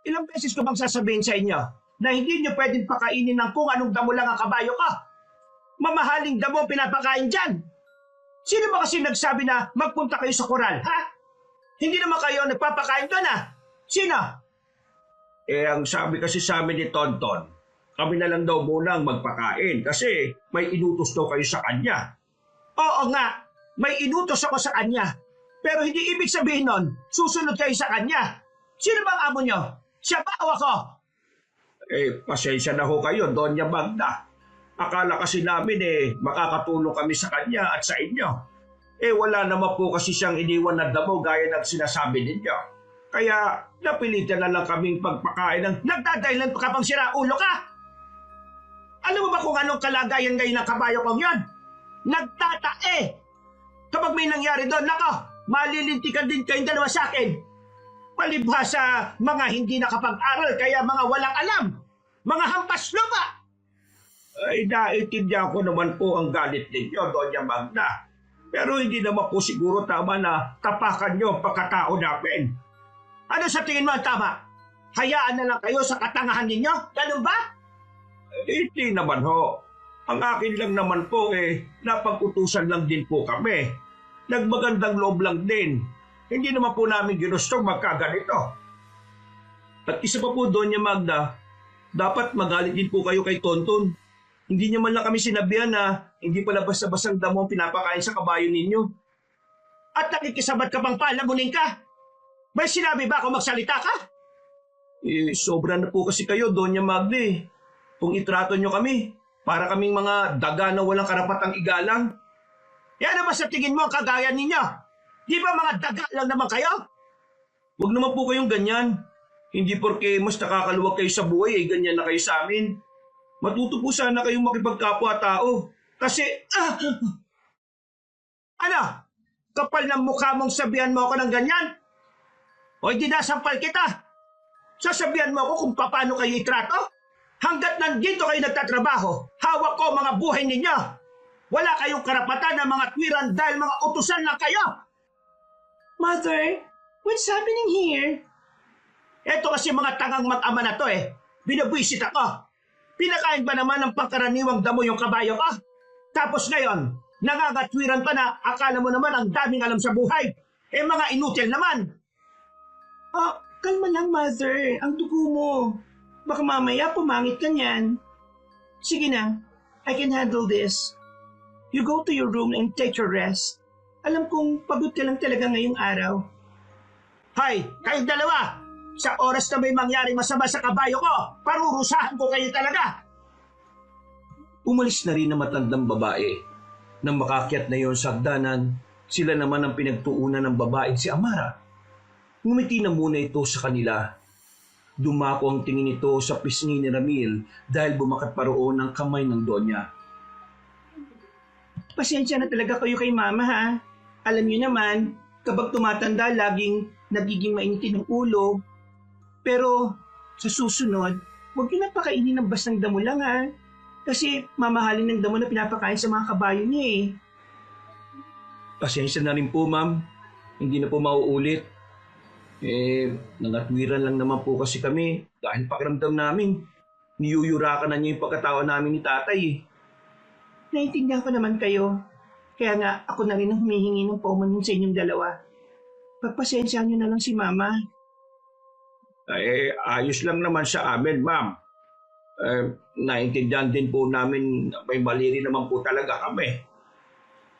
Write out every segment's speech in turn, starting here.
Ilang beses ko bang sasabihin sa inyo na hindi nyo pwedeng pakainin ng kung anong damo lang ang kabayo ko? Mamahaling damo ang pinapakain dyan. Sino ba kasi nagsabi na magpunta kayo sa koral, ha? Hindi naman kayo nagpapakain doon, ha? Sino? Ang sabi kasi sa amin ni Tonton, kami na lang daw muna ang magpakain kasi may inutos daw kayo sa kanya. Oo nga, may inutos ako sa kanya. Pero hindi ibig sabihin nun, susunod kayo sa kanya. Sino bang amo nyo? Siya ba o ako? Pasensya na ho kayo, Doña Magda. Akala kasi namin makakatulong kami sa kanya at sa inyo. Wala naman po kasi siyang iniwan na damo gaya ng sinasabi ninyo. Kaya napilitan na lang kaming pagpakain ng nagdadahilan ka pang sira ulo ka. Alam mo ba kung anong kalagayan ngayon ng kabayo kong yon? Nagtatae! Kapag may nangyari doon, nako, malilintikan din kayong dalawa sa akin. Palibhasa mga hindi nakapag-aral kaya mga walang alam. Mga hampas lupa! Naiintindihan ko naman po ang galit ninyo, Doña Magda. Pero hindi naman po siguro tama na tapakan nyo ang pagkatao namin. Ano sa tingin mo ang tama? Hayaan na lang kayo sa katangahan ninyo? Ganun ba? Hindi naman ho. Ang akin lang naman po napag-utusan lang din po kami. Nagmagandang loob lang din. Hindi naman po namin ginustong magkaganito. At isa pa po, Doña Magda, dapat magalit din po kayo kay Tonton. Hindi niyo man lang kami sinabihan na hindi pala basta-basang damo ang pinapakain sa kabayo ninyo. At nakikisabat ka pang palamunin ka? May sinabi ba ako magsalita ka? Sobra na po kasi kayo, Doña Magda. Kung itrato nyo kami, para kaming mga daga na walang karapatang igalang. Ano ba sa tingin mo ang kagaya ninyo? Di ba mga daga lang naman kayo? Huwag naman po kayong ganyan. Hindi porke mas nakakaluwag kayo sa buhay ganyan na kayo sa amin. Matuto po sana kayong makipagkapwa-tao. Kasi, ano? Kapal ng mukha mong sabihan mo ako ng ganyan? O hindi nasampal kita? Sasabihan mo ako kung paano kayo itrato? Hanggat nandito kayo nagtatrabaho, hawak ko mga buhay ninyo. Wala kayong karapatan ng mga twiran dahil mga utusan lang kayo. Mother, what's happening here? Eto kasi mga tangang mag-ama na to Binabwisit ako. Pinakain ba naman ng pangkaraniwang damo yung kabayo ko? Tapos ngayon, nangangatwiran pa na akala mo naman ang daming alam sa buhay. Mga inutil naman. Kalma lang, Mother. Ang dugo mo. Baka mamaya pumangit ka niyan. Sige na, I can handle this. You go to your room and take your rest. Alam kong pagod ka lang talaga ngayong araw. Hay, kayong dalawa! Sa oras na may mangyaring masama sa kabayo ko, parurusahan ko kayo talaga! Umalis na rin ang matandang babae. Nang makakyat na yon sa hagdanan, sila naman ang pinagtuunan ng babaeng si Amara. Ngumiti na muna ito sa kanila. Dumako ang tingin nito sa pisngi ni Ramil dahil bumakat pa roon ang kamay ng Donya. Pasensya na talaga kayo kay Mama, ha? Alam niyo naman, kapag tumatanda, laging nagiging mainitin ng ulo. Pero sa susunod, huwag niyo na pakainin ng bastang damo lang, ha? Kasi mamahalin ng damo na pinapakain sa mga kabayo niya Pasensya na rin po, Ma'am. Hindi na po mauulit. Nangatwiran lang naman po kasi kami dahil pakiramdam namin. Niyuyurakan na niyo yung pagkatao namin ni Tatay Naintindihan ko naman kayo. Kaya nga ako na rin ang humihingi ng paumanhin sa inyong dalawa. Pagpasensyahan niyo na lang si Mama. Ayos lang naman sa amin, Ma'am. Naintindihan din po namin may mali rin naman po talaga kami.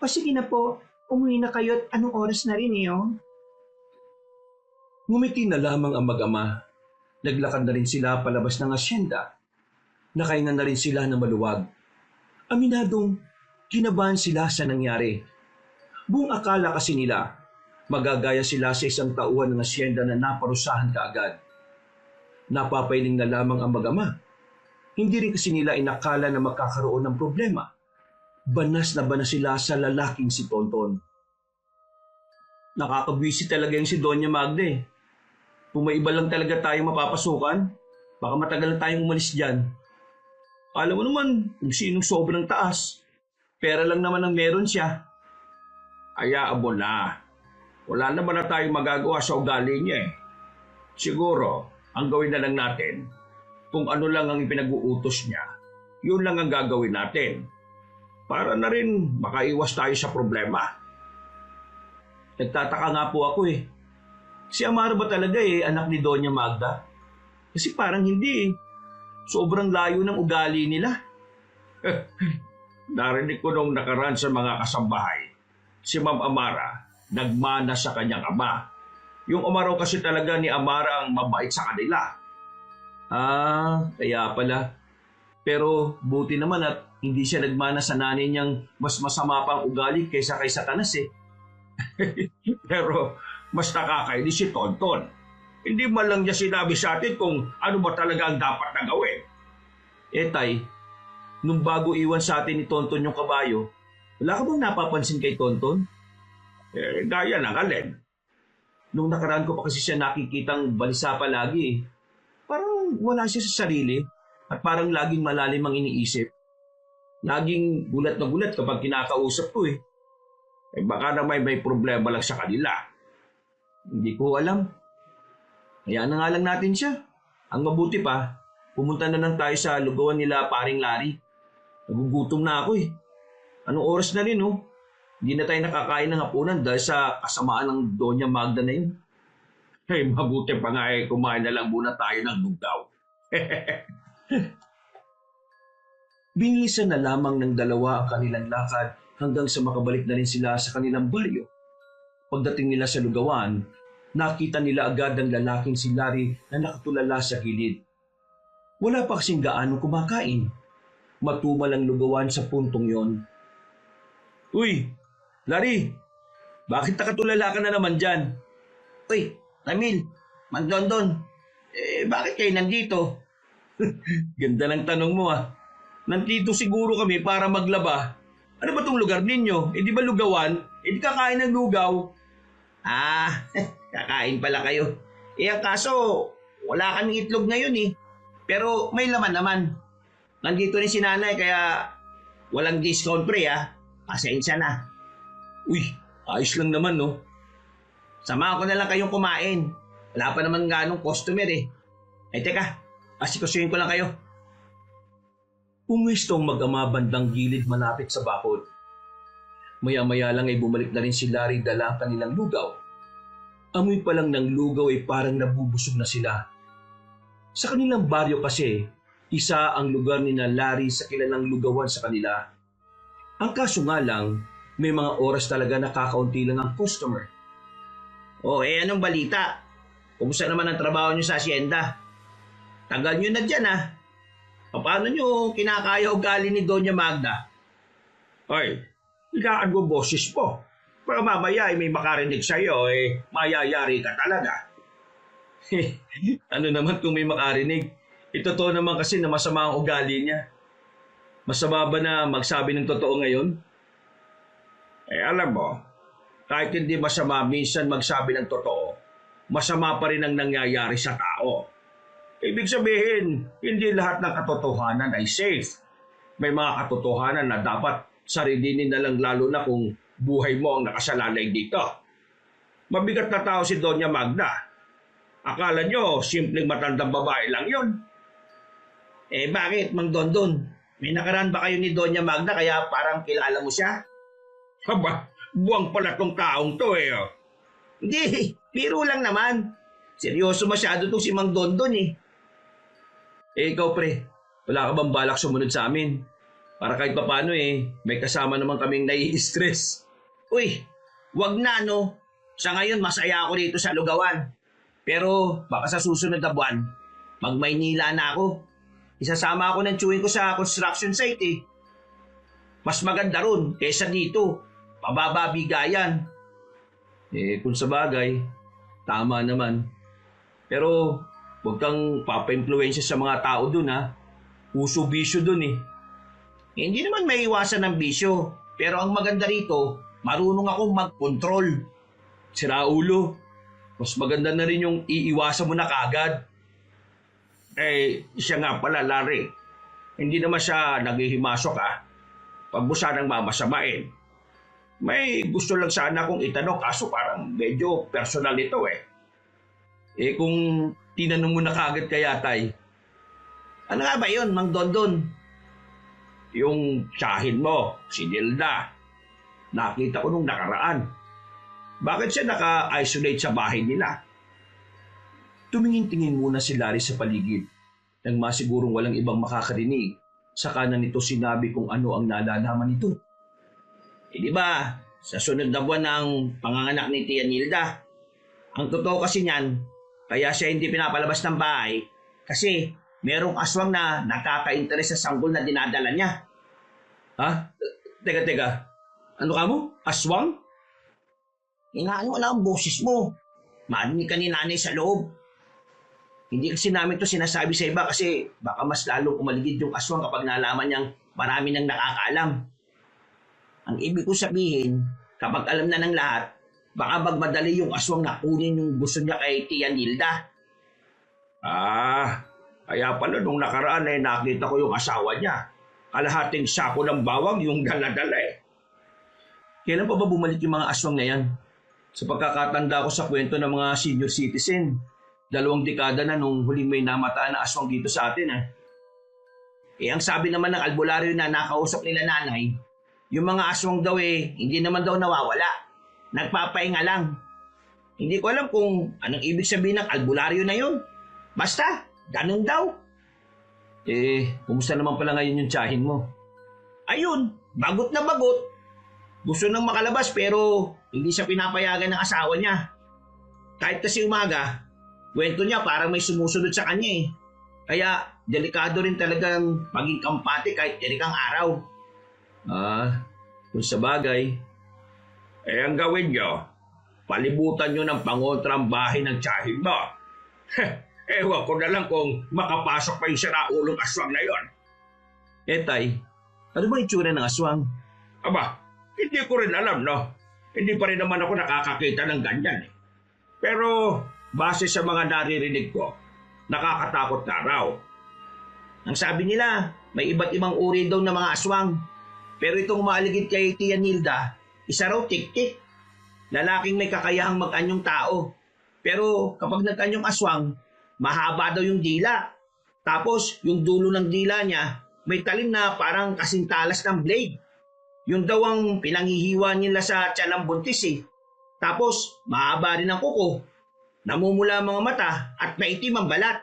Sige na po, umuwi na kayo at anong oras na rin Ngumiti na lamang ang mag-ama. Naglakad na rin sila palabas ng asyenda. Nakainan na rin sila ng maluwag. Aminadong kinabahan sila sa nangyari. Buong akala kasi nila, magagaya sila sa isang tauhan ng asyenda na naparusahan kaagad. Napapailing na lamang ang mag-ama. Hindi rin kasi nila inakala na magkakaroon ng problema. Banas na banas sila sa lalaking si Tonton. Nakakabwisit talaga yung si Doña Magda Kung may iba lang talaga tayong mapapasukan, baka matagal na tayong umalis dyan. Alam mo naman kung sinong sobrang taas. Pera lang naman ang meron siya. Hayaan mo na. Wala naman na tayong magagawa sa ugali niya Siguro, Ang gawin na lang natin, kung ano lang ang ipinag-uutos niya, yun lang ang gagawin natin. Para na rin makaiwas tayo sa problema. Nagtataka nga po ako eh. Si Amaro ba talaga anak ni Doña Magda? Kasi parang hindi eh. Sobrang layo ng ugali nila. Narinig ko nung nakaraan sa mga kasambahay, si Ma'am Amara nagmana sa kanyang ama. Yung ama raw kasi talaga ni Amara ang mabait sa kanila. Kaya pala. Pero buti naman at hindi siya nagmana sa nanay niyang mas masama pang ugali kaysa kay Satanas eh. Pero mas nakakainis si Tonton. Hindi man lang niya sinabi sa atin kung ano ba talaga ang dapat na gawin. Tay, nung bago iwan sa atin ni Tonton yung kabayo, wala ka bang napapansin kay Tonton? Gaya ng alin. Nung nakaraan ko pa kasi siya nakikitang balisa palagi eh. Parang wala siya sa sarili at parang laging malalim ang iniisip. Laging gulat na gulat kapag kinakausap ko eh. Baka na may problema lang sa kanila. Hindi ko alam. Hayaan na nga lang natin siya. Ang mabuti pa, pumunta na lang tayo sa lugawan nila paring Larry. Nagugutom na ako eh. Anong oras na rin oh? Hindi na tayo nakakain ng hapunan dahil sa kasamaan ng Doña Magda na yun. Mabuti pa nga kumain na lang muna tayo ng lugaw. Binisan na lamang ng dalawa ang kanilang lakad hanggang sa makabalik na rin sila sa kanilang baryo. Pagdating nila sa lugawan, nakita nila agad ang lalaking si Larry na nakatulala sa gilid. Wala pa kasing gaano kumakain. Matumal ang lugawan sa puntong yon. Uy, Larry, bakit nakatulala ka na naman dyan? Uy, Ramil, Mandondon, bakit kayo nandito? Ganda ng tanong mo ah. Nandito siguro kami para maglaba. Ano ba tong lugar ninyo? Di ba lugawan? Di kakain ng lugaw. Kakain pala kayo. Ang kaso, wala kaming itlog ngayon eh. Pero may laman naman. Nandito rin si nanay kaya walang discount pre Pasensya na. Uy, ayos lang naman no. Samahan ko na lang kayong kumain. Wala pa naman ganong customer eh. Teka, asikasuhin ko lang kayo. Pumwestong mag-ama bandang gilid malapit sa bakod. Maya-maya lang ay bumalik na rin si Larry dala ang kanilang lugaw. Amoy pa lang ng lugaw ay parang nabubusog na sila. Sa kanilang baryo kasi, isa ang lugar ni na Larry sa kilalang lugawan sa kanila. Ang kaso nga lang, may mga oras talaga na kakaunti lang ang customer. Anong balita? Kumusta naman ang trabaho nyo sa asyenda? Tagal nyo na dyan Paano nyo kinakaya ugali ni Doña Magda? Ay, higaan mo boses po. Para mamaya may makarinig sa'yo mayayari ka talaga. Ano naman kung may makarinig? Totoo naman kasi na masama ang ugali niya. Masama ba na magsabi ng totoo ngayon? Alam mo, kahit hindi masama minsan magsabi ng totoo, masama pa rin ang nangyayari sa tao. Ibig sabihin, hindi lahat ng katotohanan ay safe. May mga katotohanan na dapat sarilinin na lang lalo na kung buhay mo ang nakasalalay dito. Mabigat na tao si Doña Magda. Akala nyo, simpleng matandang babae lang yon. Bakit, Mang Dondon? May nakaraan ba kayo ni Doña Magda kaya parang kilala mo siya? Haba, buwang pala tong taong to Hindi, biro lang naman. Seryoso masyado tong si Mang Dondon Ikaw pre, wala ka bang balak sumunod sa amin? Para kahit papano may kasama naman kaming nai-stress. Uy, wag na Sa ngayon masaya ako dito sa lugawan. Pero baka sa susunod na buwan, mag-Maynila na ako. Isasama ako ng chewing ko sa construction site Mas maganda ron kaysa dito. Pababa bigayan. Kung sa bagay, tama naman. Pero huwag kang papa-influensya sa mga tao dun Uso-bisyo dun Hindi naman may iwasan ng bisyo. Pero ang maganda rito, marunong akong mag-control. Sira ulo. Mas maganda na rin yung iiwasan mo na kagad. Siya nga pala, Larry. Hindi naman siya naghihimasok Pag mo sanang mamasamain. May gusto lang sana kong itanong kaso parang medyo personal ito kung tinanong mo na kagad kaya, Tay? Ano nga ba yun, Mang Dondon? Yung tsahin mo, si Nilda. Nakita ko nung nakaraan. Bakit siya naka-isolate sa bahay nila? Tumingin-tingin muna si Larry sa paligid nang masigurong walang ibang makakarinig. Saka na nito sinabi kung ano ang nalalaman nito. Di ba, sa sunod na buwan ng panganganak ni Tia Nilda, ang totoo kasi niyan, kaya siya hindi pinapalabas ng bahay kasi merong aswang na nakaka-interes sa sanggol na dinadala niya. Ha? Teka. Ano ka mo? Aswang? Inaano wala ang boses mo. Marinig ka ni nanay sa loob. Hindi kasi namin to sinasabi sa iba kasi baka mas lalong umaligid yung aswang kapag nalaman niyang marami nang nakakaalam. Ang ibig ko sabihin, kapag alam na ng lahat, baka magmadali yung aswang na kunin yung gusto niya kay Tia Nilda. Kaya pala nung nakaraan nakita ko yung asawa niya. Kalahating sako ng bawang yung dala-dala eh. Kailan pa ba bumalik yung mga aswang na yan? Sa pagkakatanda ko sa kwento ng mga senior citizen, 2 dekada na nung huling may namataan na aswang dito sa atin ang sabi naman ng albularyo na nakausap nila nanay, yung mga aswang daw hindi naman daw nawawala. Nagpapahinga lang. Hindi ko alam kung anong ibig sabihin ng albularyo na yun. Basta, ganun daw. Kumusta naman pala ngayon yung tsahin mo? Ayun, bagot na bagot. Gusto nang makalabas pero hindi siya pinapayagan ng asawa niya. Kahit kasi umaga, kwento niya parang may sumusunod sa kanya Kaya delikado rin talagang maging kampate kahit dirikang araw. Kung sa bagay. Ang gawin niyo, palibutan niyo ng pangontra ang bahay ng tsahin mo. Ewan ko na lang kung makapasok pa yung siraulong aswang na yon. Tay, ano ba itsura ng aswang? Aba, hindi ko rin alam, no? Hindi pa rin naman ako nakakakita ng ganyan Pero, base sa mga naririnig ko, nakakatakot na raw. Ang sabi nila, may iba't ibang uri daw ng mga aswang. Pero itong maaligid kay Tia Nilda, isa raw tik-tik. Lalaking may kakayahang mag-anyong tao. Pero kapag nag-anyong aswang, mahaba daw yung dila. Tapos, yung dulo ng dila niya, may talim na parang kasintalas ng blade. Yun daw ang pinanghihiwa nila sa tiyan ng buntis Tapos, mahaba rin ang kuko. Namumula ang mga mata at maitim ang balat.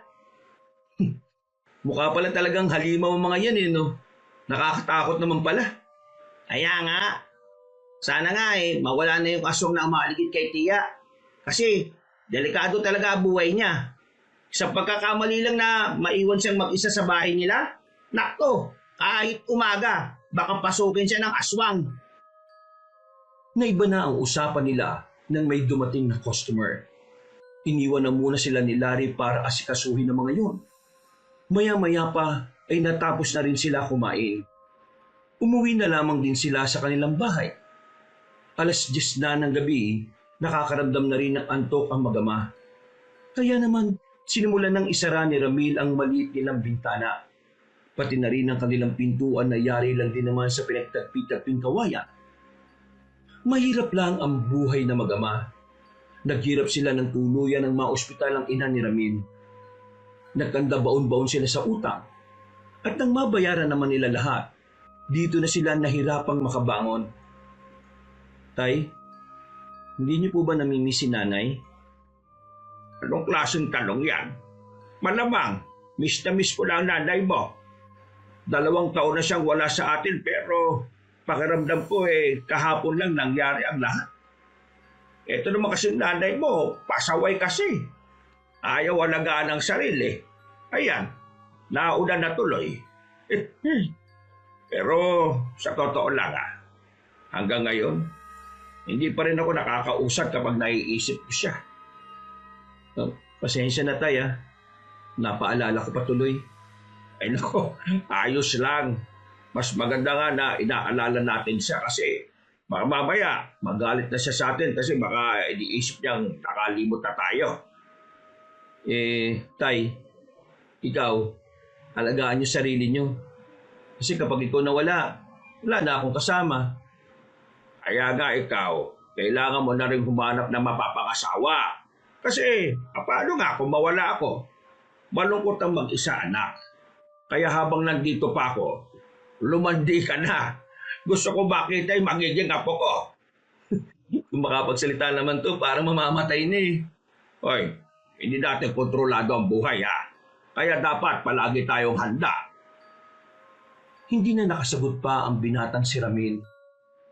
Mukha pala talagang halimaw ang mga yan no? Nakakatakot naman pala. Kaya nga, sana nga mawala na yung aswang na umaligid kay Tia. Kasi, delikado talaga ang buhay niya. Sa pagkakamali lang na maiwan siyang mag-isa sa bahay nila, nakto, kahit umaga, baka pasukin siya ng aswang. Naiba na ang usapan nila nang may dumating na customer. Iniwan na muna sila ni Larry para asikasuhin ang mga yun. Maya-maya pa ay natapos na rin sila kumain. Umuwi na lamang din sila sa kanilang bahay. 10:00 na ng gabi, nakakaramdam na rin ng antok ang mag-ama. Kaya naman, sinimulan ng isara ni Ramil ang maliit nilang bintana. Pati na rin ang kanilang pintuan na yari lang din naman sa pinagtagpi-tagping kawayan. Mahirap lang ang buhay na mag-ama. Naghirap sila ng tuluyan ng maospital ang ina ni Ramil. Nagkanda baon-baon sila sa utang. At nang mabayaran naman nila lahat, dito na sila nahirapang makabangon. Tay, hindi niyo po ba namimiss si nanay? Anong klaseng tanong yan? Malamang, miss na miss ko lang nanay mo. 2 taon na siyang wala sa atin pero pakiramdam ko kahapon lang nangyari ang lahat. Ito naman kasi nanay mo, pasaway kasi. Ayaw alagaan ang sarili. Ayan, nauna na tuloy. Pero sa totoo lang hanggang ngayon, hindi pa rin ako nakakausap kapag naiisip ko siya. Pasensya na tayo Napaalala ko pa tuloy. Ay nako, ayos lang. Mas maganda nga na inaalala natin siya kasi baka mamaya magalit na siya sa atin kasi baka iniisip niyang nakalimot na tayo. Tay, ikaw, alagaan niyo sarili niyo. Kasi kapag ikaw nawala, wala na akong kasama. Kaya nga ikaw, kailangan mo na rin humanap ng mapapangasawa. Kasi, paano nga kung mawala ako? Malungkot ang mag-isa, anak. Kaya habang nandito pa ako, lumandi ka na. Gusto ko makita yung magiging apo ko. Kung makapagsalita naman to, parang mamamatay na eh. Hoy, hindi natin kontrolado ang buhay ha. Kaya dapat palagi tayong handa. Hindi na nakasagot pa ang binatang si Ramil.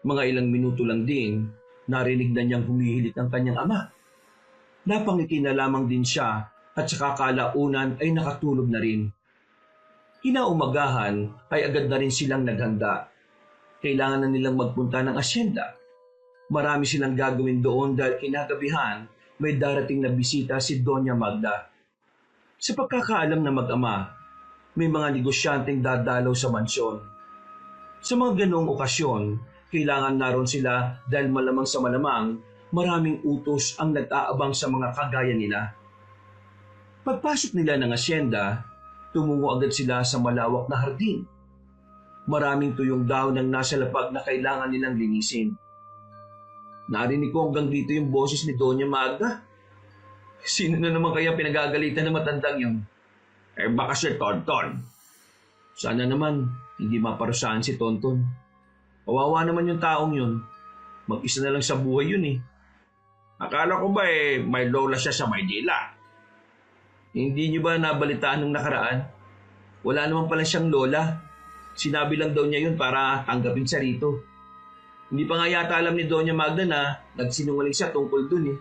Mga ilang minuto lang din, narinig na niyang humihilit ang kanyang ama. Napangiti na lamang din siya at sa kalaunan ay nakatulog na rin. Kinaumagahan ay agad na rin silang naghanda. Kailangan na nilang magpunta ng asyenda. Marami silang gagawin doon dahil kinagabihan may darating na bisita si Doña Magda. Sa pagkakaalam na mag-ama, may mga negosyanteng dadalaw sa mansyon. Sa mga ganoong okasyon, kailangan naroon sila dahil malamang sa malamang maraming utos ang nag-aabang sa mga kagaya nila. Pagpasok nila ng asyenda, tumungo agad sila sa malawak na hardin. Maraming tuyong dahon ang nasa lapag na kailangan nilang linisin. Narinig ko hanggang dito yung boses ni Doña Magda. Sino na naman kaya pinagagalitan ng matandang yun? Baka si Tonton. Sana naman hindi maparusahan si Tonton. Kawawa naman yung taong yun. Mag-isa na lang sa buhay yun eh. Akala ko ba may lola siya sa Maynila? Hindi niyo ba nabalitaan nung nakaraan? Wala naman pala siyang lola. Sinabi lang daw niya yun para tanggapin siya rito. Hindi pa nga yata alam ni Doña Magda na nagsinungaling siya tungkol dun eh.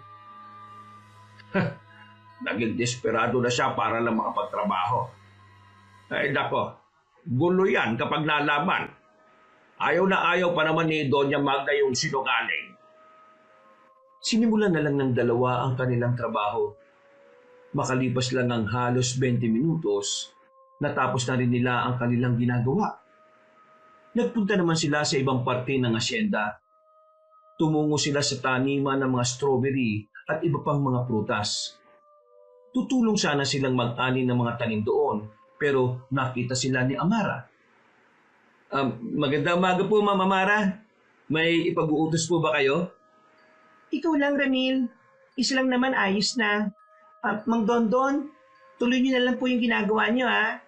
Naging desperado na siya para lang makapagtrabaho. Ay nako, gulo yan kapag nalaman. Ayaw na ayaw pa naman ni Doña Magda yung sinungaling. Sinimulan na lang ng dalawa ang kanilang trabaho. Makalipas lang ang halos 20 minutos, natapos na rin nila ang kanilang ginagawa. Nagpunta naman sila sa ibang parte ng asyenda. Tumungo sila sa taniman ng mga strawberry at iba pang mga prutas. Tutulong sana silang mag-ani ng mga tanim doon, pero nakita sila ni Amara. Magandang umaga po, Ma'am Amara. May ipag-uutos po ba kayo? Ikaw lang, Ramil. Isa lang naman ayos na. Mang Dondon, tuloy niyo na lang po yung ginagawa niyo, ha?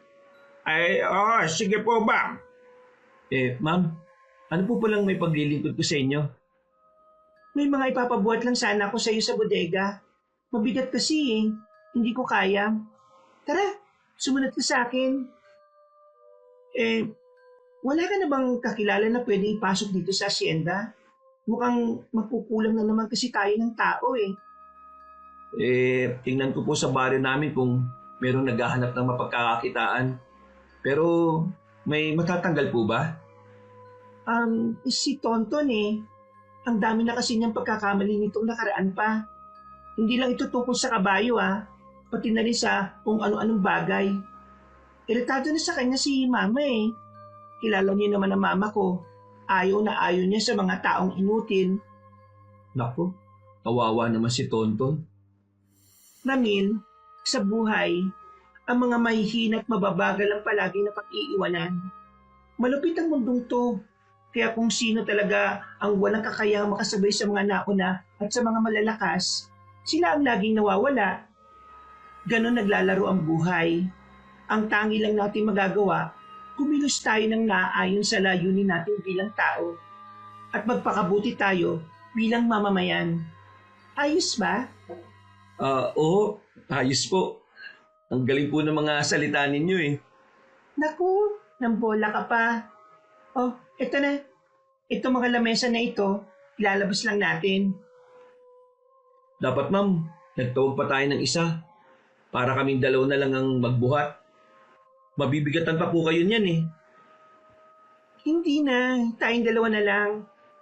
Sige po ba? Ma'am, ano po palang may paglilingkod ko sa inyo? May mga ipapabuhat lang sana ako sa iyo sa bodega. Mabigat kasi eh. Hindi ko kaya. Tara, sumunod ka sa akin. Wala ka na bang kakilala na pwedeng ipasok dito sa asyenda? Mukhang magkukulang na naman kasi tayo ng tao eh. Tingnan ko po sa baryo namin kung merong naghahanap ng mapagkakakitaan. Pero may matatanggal po ba? Si Tonton eh. Ang dami na kasi niyang pagkakamali nitong nakaraan pa. Hindi lang ito tungkol sa kabayo pati na rin sa kung ano-anong bagay. Iritado na sa kanya si Mama eh. Kilala niyo naman ang Mama ko. Ayaw na ayaw niya sa mga taong inutil. Naku, kawawa naman si Tonton. Ramil, sa buhay, ang mga mahihina at mababagal ang palagi na pag-iiwanan. Malupit ang mundong to, kaya kung sino talaga ang walang kakayahang makasabay sa mga nauna at sa mga malalakas, sila ang laging nawawala. Ganon naglalaro ang buhay. Ang tangi lang natin magagawa, kumilos tayo ng naaayon sa layunin natin bilang tao at magpakabuti tayo bilang mamamayan. Ayos ba? Oo, ayos po. Ang galing po ng mga salita ninyo eh. Naku, nambola ka pa. Oh, eto na. Ito mga lamesa na ito, ilalabas lang natin. Dapat ma'am, nagtawag pa tayo ng isa. Para kaming dalawa na lang ang magbuhat. Mabibigatan pa po kayo niyan eh. Hindi na, tayong dalawa na lang.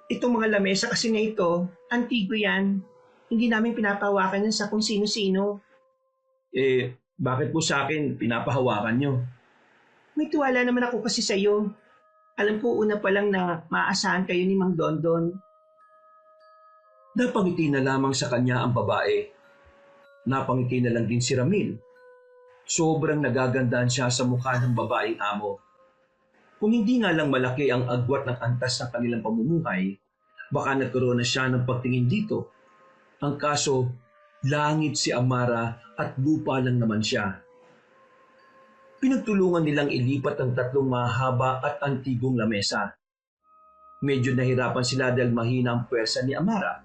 Itong mga lamesa kasi na ito, antigo yan. Hindi namin pinapahawakan yan sa kung sino-sino. Bakit po sa akin pinapahawakan nyo? May tiwala naman ako kasi sa'yo. Alam ko una pa lang na maaasahan kayo ni Mang Dondon. Napangiti na lamang sa kanya ang babae. Napangiti na lang din si Ramil. Sobrang nagagandahan siya sa mukha ng babaeng amo. Kung hindi nga lang malaki ang agwat ng antas ng kanilang pamumuhay, baka nagkaroon na siya ng pagtingin dito. Ang kaso, Langit si Amara at lupa lang naman siya. Pinagtulungan nilang ilipat ang tatlong mahaba at antigong lamesa. Medyo nahirapan sila dahil mahina ang pwersa ni Amara.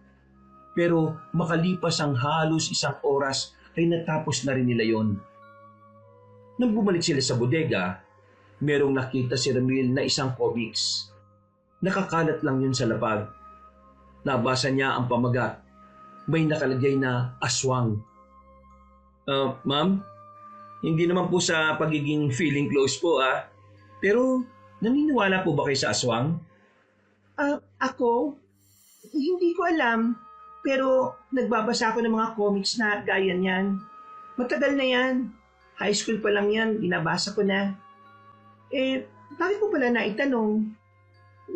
Pero makalipas ang halos 1 oras ay natapos na rin nila yon. Nang bumalik sila sa bodega, merong nakita si Ramil na isang comics. Nakakalat lang yun sa lapag. Nabasa niya ang pamagat. May nakalagay na aswang. Ma'am, hindi naman po sa pagiging feeling close po Pero naniniwala po ba kayo sa aswang? Ako? Hindi ko alam. Pero nagbabasa ako ng mga comics na gaya niyan. Matagal na yan. High school pa lang yan, binabasa ko na. Bakit mo pala naitanong?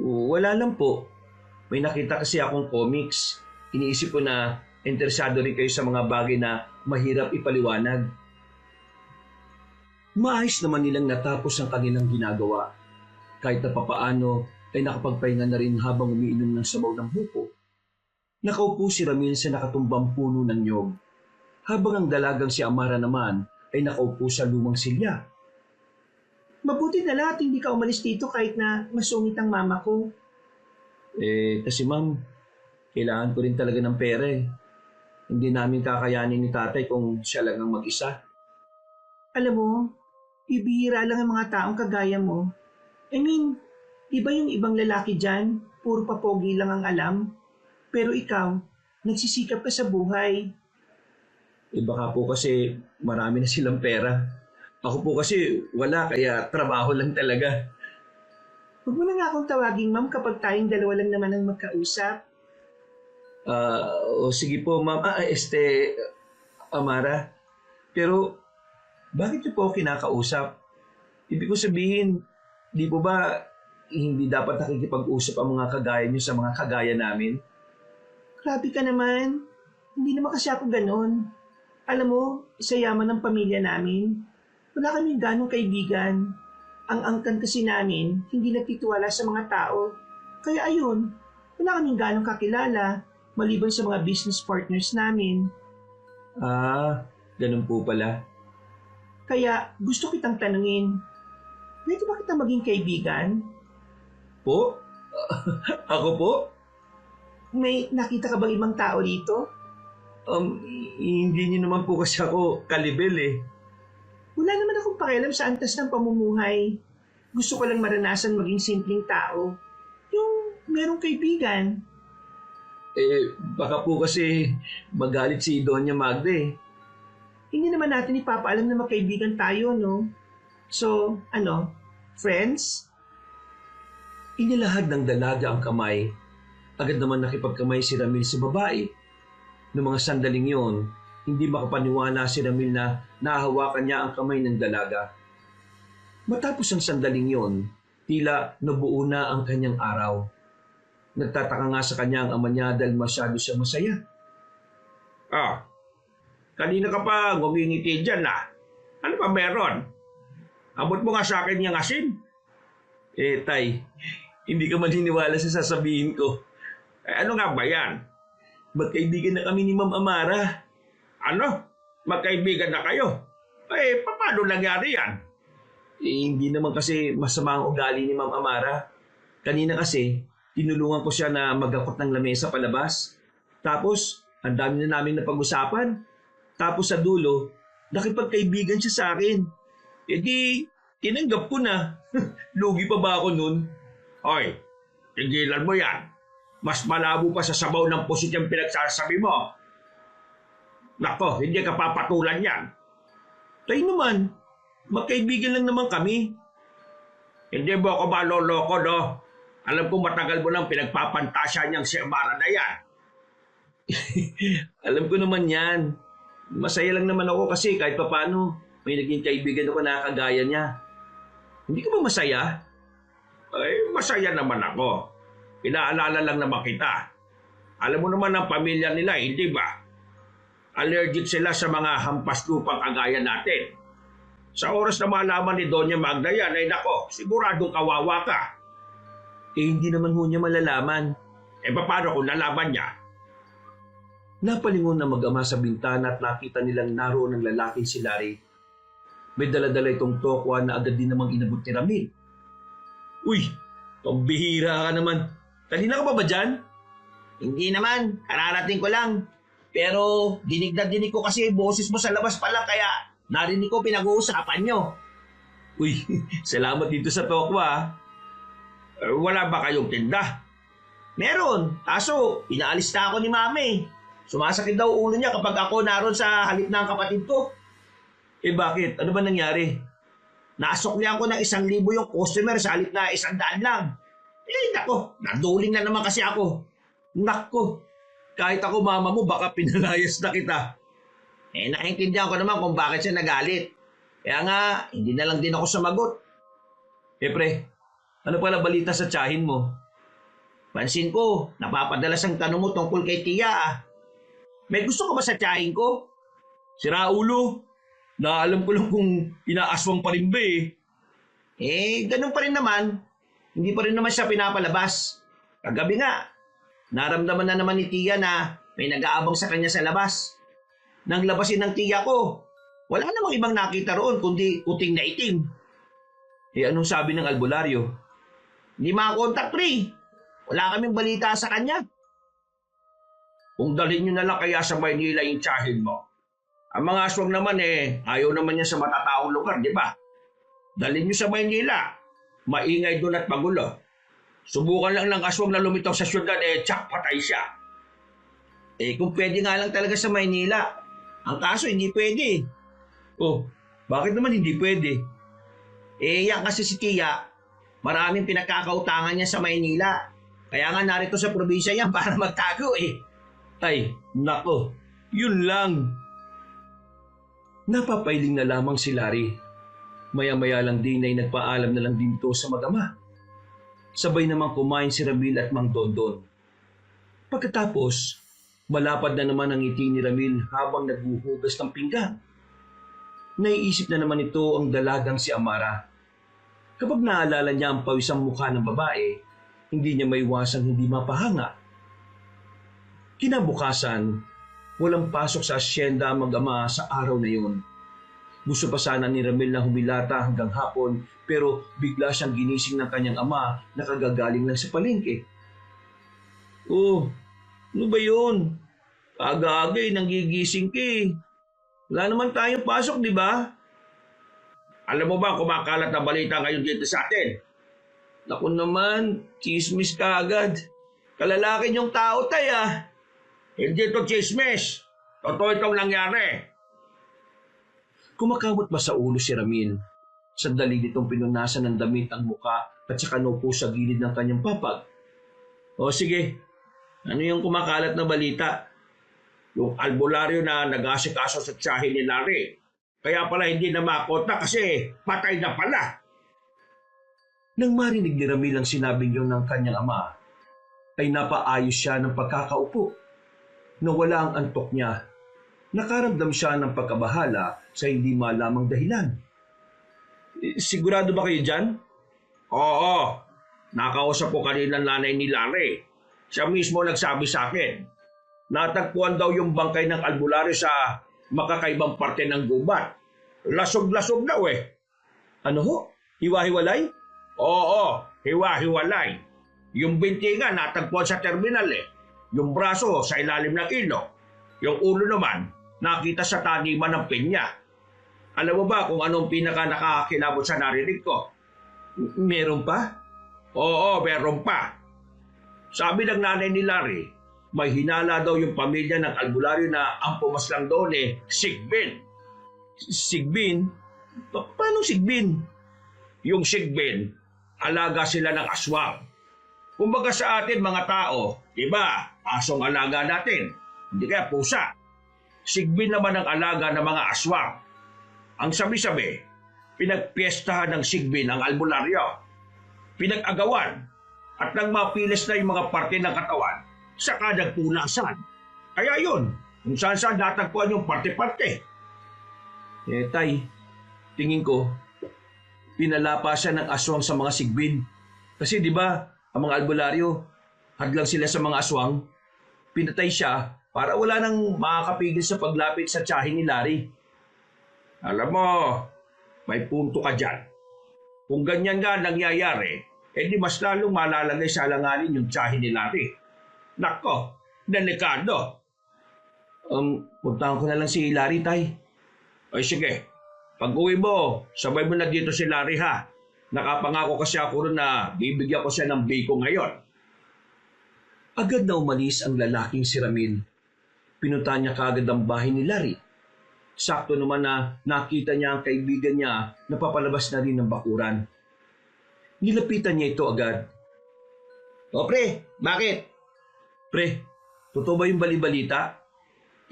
Wala lang po. May nakita kasi akong comics. Iniisip ko na interesado rin kayo sa mga bagay na mahirap ipaliwanag. Maayos naman nilang natapos ang kanilang ginagawa. Kahit na papaano ay nakapagpahinga na rin habang umiinom ng sabaw ng buko. Nakaupo si Ramil sa nakatumbang puno ng nyog. Habang ang dalagang si Amara naman ay nakaupo sa lumang silya. Mabuti na lahat hindi ka umalis dito kahit na masungit ang mama ko. Kasi ma'am, kailangan ko rin talaga ng pera Hindi namin kakayanin ni tatay kung siya lang ang mag-isa. Alam mo, bibihira lang ang mga taong kagaya mo. Di ba yung ibang lalaki dyan, puro papogi lang ang alam? Pero ikaw, nagsisikap ka sa buhay. Baka po kasi marami na silang pera. Ako po kasi wala, kaya trabaho lang talaga. Huwag mo na nga akong tawagin, ma'am, kapag tayong dalawa lang naman ang magkausap. Sige po, ma'am. Amara. Pero, bakit niyo po ako kinakausap? Ibig ko sabihin, di po ba hindi dapat nakikipag-usap ang mga kagaya niyo sa mga kagaya namin? Grabe ka naman. Hindi naman kasi ako ganon. Alam mo, sa yaman ng pamilya namin, wala kaming ganong kaibigan. Ang angkan kasi namin, hindi nagtitiwala sa mga tao. Kaya ayun, wala kaming ganong kakilala, maliban sa mga business partners namin. Ganun po pala. Kaya gusto kitang tanungin, pwede ba kita maging kaibigan? Po? Ako po? May nakita ka bang ibang tao dito? Hindi niyo naman po kasi ako kalibel Wala naman akong pakialam sa antas ng pamumuhay. Gusto ko lang maranasan maging simpleng tao. Yung merong kaibigan. Baka po kasi magalit si Doña Magda Hindi naman natin ipapaalam na magkaibigan tayo, no? So, friends? Inilahad ng dalaga ang kamay. Agad naman nakipagkamay si Ramil sa babae. Noong mga sandaling yon, hindi makapaniwala si Ramil na nahawakan niya ang kamay ng dalaga. Matapos ang sandaling yon, tila nabuo na ang kanyang araw. Nagtataka nga sa kanya ang ama niya dahil masyado siya masaya. Kanina ka pa ngumingiti dyan Ano pa meron? Abot mo nga sa akin yung asin. Tay, hindi ka maniniwala sa sasabihin ko. Ano nga ba yan? Magkaibigan na kami ni Ma'am Amara. Ano? Magkaibigan na kayo? Paano nangyari yan? Hindi naman kasi masama ang ugali ni Ma'am Amara. Kanina kasi, tinulungan ko siya na magakot ng lamesa palabas. Tapos, ang dami na namin napag-usapan. Tapos sa dulo, nakipagkaibigan siya sa akin. Tinanggap ko na. Lugi pa ba ako nun? Hoy, tigilan mo yan. Mas malabo pa sa sabaw ng pusit yung pinagsasabi mo. Nako, hindi ka papatulan yan. Tayo naman, magkaibigan lang naman kami. Hindi mo ako maloloko, no? Alam ko matagal mo nang pinagpapantasya niyang si Amara na yan. Alam ko naman yan. Masaya lang naman ako kasi kahit papaano may naging kaibigan ako na kagaya niya. Hindi ka ba masaya? Masaya naman ako. Pinaalala lang naman kita. Alam mo naman ang pamilya nila, hindi ba? Allergic sila sa mga hampas lupang kagaya natin. Sa oras na malaman ni Doña Magda yan, nako, siguradong kawawa ka. Hindi naman ho niya malalaman. Paano kung nalaman niya? Napalingon na mag-ama sa bintana at nakita nilang naroon ng lalaking si Larry. May dala-dala itong tokwa na agad din namang inabot ni Ramil. Uy, pambihira ka naman. Kanina ka pa ba dyan? Hindi naman, kararating ko lang. Pero dinig na dinig ko kasi boses mo sa labas pa lang kaya narinig ko pinag-uusapan nyo. Uy, salamat dito sa tokwa ah. Wala ba kayong tinda? Meron, kaso inaalis na ako ni Mami. Sumasakit daw ulo niya kapag ako naroon sa halip ng kapatid ko. Eh bakit? Ano ba nangyari? Nasuklihan ko ng 1,000 yung customer sa halip na 100 lang. Eh nako, naduling na naman kasi ako. Nako, kahit ako mama mo baka pinalayas na kita. Eh naiintindihan ko naman kung bakit siya nagalit. Kaya nga, hindi na lang din ako sumagot. Eh pre, ano pala balita sa tiyahin mo? Pansin ko, napapadalas ang tanong mo tungkol kay Tia ah. May gusto ka ba sa tiyahin ko? Sira ulo. Naalam ko lang kung inaaswang pa rin ba eh. Eh, ganun pa rin naman. Hindi pa rin naman siya pinapalabas. Kagabi nga, naramdaman na naman ni Tia na may nag-aabang sa kanya sa labas. Nang labasin ng Tia ko, wala namang ibang nakita roon kundi kuting na itim. Eh anong sabi ng albularyo? Hindi makakontak pre. Wala kaming balita sa kanya. Kung dalhin nyo na lang kaya sa Maynila yung tiyahin mo. Ang mga aswang naman ayaw naman niya sa matataong lugar, di ba? Dalhin nyo sa Maynila. Maingay doon at magulo. Subukan lang ng aswang na lumitaw sa syudad, tsak patay siya. Eh kung pwede nga lang talaga sa Maynila. Ang kaso hindi pwede. Oh, bakit naman hindi pwede? Eh yan kasi si Tia, maraming pinagkakautangan niya sa Maynila. Kaya nga narito sa probinsya yan para magtago eh. Ay, nako, yun lang. Napapailing na lamang si Larry. Maya-maya lang din ay nagpaalam na lang din to sa mag-ama. Sabay namang kumain si Ramil at Mang Dondon. Pagkatapos, malapad na naman ang ngiti ni Ramil habang naghuhugas ng pinggan. Naiisip na naman ito ang dalagang si Amara. Kapag naalala niya ang pawisang mukha ng babae, hindi niya maiwasang hindi mapahanga. Kinabukasan, walang pasok sa asyenda ang mag-ama sa araw na yun. Gusto pa sana ni Ramil na humilata hanggang hapon pero bigla siyang ginising ng kanyang ama na kagagaling lang sa palengke. Oh, ano ba yun? Aga-aga nanggigising ka eh. Wala naman tayong pasok, di ba? Alam mo ba kumakalat na balita ngayon dito sa atin? Naku naman, chismis ka agad. Kalalaki niyong tao tay. Hindi to chismis. Totoo itong nangyari. Kumakawat ba sa ulo si Ramil? Sandali nitong pinunasan ng damit ang muka at saka naupo sa gilid ng kanyang papag. O sige, ano yung kumakalat na balita? Yung albularyo na nag-asikaso sa tiyahin ni Larry. Kaya pala hindi na makontak kasi patay na pala. Nang marinig ni Ramil ang sinabing yun ng kanyang ama, ay napaayos siya ng pagkakaupo. Nawala ang antok niya. Nakaramdam siya ng pagkabahala sa hindi malamang dahilan. Sigurado ba kayo dyan? Oo, nakausap ko kanina ang nanay ni Larry. Siya mismo nagsabi sa akin. Natagpuan daw yung bangkay ng albularyo sa makakaibang parte ng gubat. Lasog-lasog daw eh. Ano ho? Hiwa-hiwalay? Oo, hiwa-hiwalay. Yung binti nga natagpuan sa terminal eh. Yung braso sa ilalim ng ilog. Yung ulo naman nakita sa taniman ng pinya. Alam mo ba kung anong pinaka nakakakilabot sa narinig ko? Meron pa? Oo, meron pa. Sabi ng nanay ni Larry, may hinala daw yung pamilya ng albularyo na ang pumaslang doon Sigbin. Sigbin? Paano Sigbin? Yung Sigbin, alaga sila ng aswang. Kumbaga sa atin mga tao, diba, asong alaga natin, hindi kaya pusa. Sigbin naman ang alaga ng mga aswang. Ang sabi-sabi, pinagpiestahan ng Sigbin ang albularyo. Pinag-agawan at nang mapilis na yung mga parte ng katawan, saka nagpunasan. Kaya yun, kung saan-saan natagpuan yung parte-parte. Tay, tingin ko, pinalapa siya ng aswang sa mga Sigbin. Kasi di ba, ang mga albularyo, hadlang sila sa mga aswang, pinatay siya para wala nang makakapigil sa paglapit sa tiyahin ni Larry. Alam mo, may punto ka dyan. Kung ganyan nga nangyayari, di mas lalong malalagay sa alanganin yung tiyahin ni Larry. Nako, delikado. Puntahan ko na lang si Larry, Tay. Ay sige, pag uwi mo, sabay mo na dito si Larry ha. Nakapangako kasi ako rin na bibigyan ko siya ng biko ngayon. Agad na umalis ang lalaking si Ramil. Pinunta niya kaagad ang bahay ni Larry. Sakto naman na nakita niya ang kaibigan niya na papalabas na rin ng bakuran. Nilapitan niya ito agad. O pre, bakit? Pre, totoo ba yung balibalita?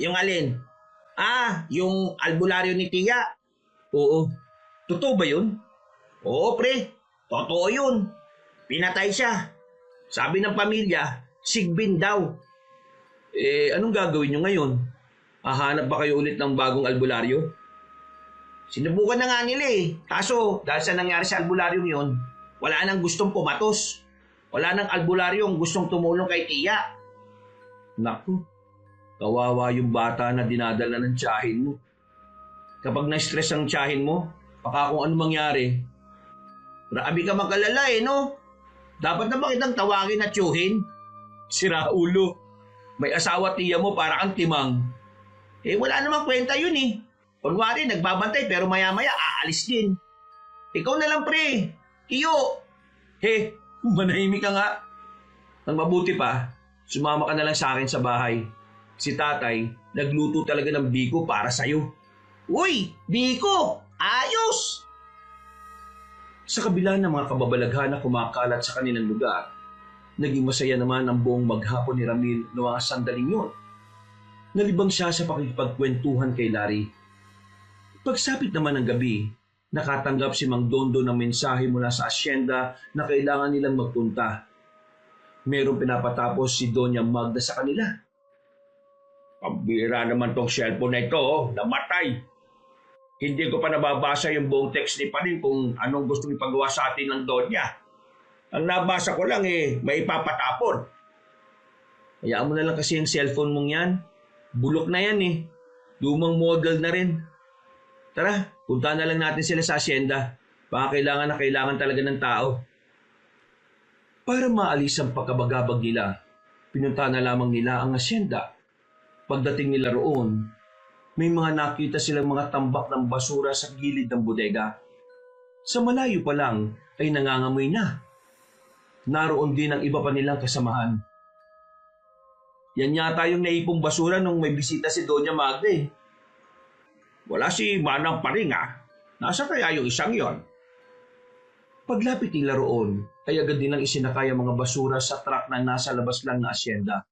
Yung alin? Yung albularyo ni Tia. Oo. Totoo ba yun? Oo pre, totoo yun. Pinatay siya. Sabi ng pamilya, sigbin daw. Anong gagawin niyo ngayon? Hahanap ba kayo ulit ng bagong albularyo? Sinubukan na nga nila eh. Kaso, dahil sa nangyari sa albularyong yun, wala nang gustong pumatos. Wala nang albularyong gustong tumulong kay Tia. Naku, kawawa yung bata na dinadala ng tiyahin mo. Kapag na-stress ang tiyahin mo, baka kung ano mangyari. Grabe ka magkalala eh, no? Dapat na ba kitang tawagin at tiyuhin? Sira ulo. May asawa tiya mo para kang timang. Wala namang kwenta yun eh. Kunwari, nagbabantay pero maya-maya aalis din. Ikaw na lang pre. Tiyo. Manahimik ka nga. Ang mabuti pa, sumama ka na lang sa akin sa bahay. Si tatay, nagluto talaga ng biko para sa'yo. Uy, biko! Ayos! Sa kabila ng mga kababalaghan na kumakalat sa kanilang lugar, naging masaya naman ang buong maghapon ni Ramil noong mga sandaling yun. Nalibang siya sa pakikipagkwentuhan kay Larry. Pagsapit naman ng gabi, nakatanggap si Mang Dondo ng mensahe mula sa asyenda na kailangan nilang magpunta. Merong pinapatapos si Doña Magda sa kanila. Pambira naman tong cellphone na ito, namatay. Hindi ko pa nababasa yung buong text ni Panin kung anong gusto ipagawa sa atin ng Donya. Ang nabasa ko lang may ipapatapon. Hayaan mo na lang kasi yung cellphone mong yan. Bulok na yan eh. Lumang model na rin. Tara, punta na lang natin sila sa asyenda. Baka kailangan na kailangan talaga ng tao. Para maalis ang pagkabagabag nila, pinunta na lamang nila ang asyenda. Pagdating nila roon, may mga nakita silang mga tambak ng basura sa gilid ng bodega. Sa malayo pa lang ay nangangamoy na. Naroon din ang iba pa nilang kasamahan. Yan yata yung naipong basura nung may bisita si Doña Magda eh. Wala si Manang Paring Nasa kaya yung isang yon? Paglapit nila roon, ay agad nilang isinakay ang mga basura sa truck na nasa labas lang na asyenda.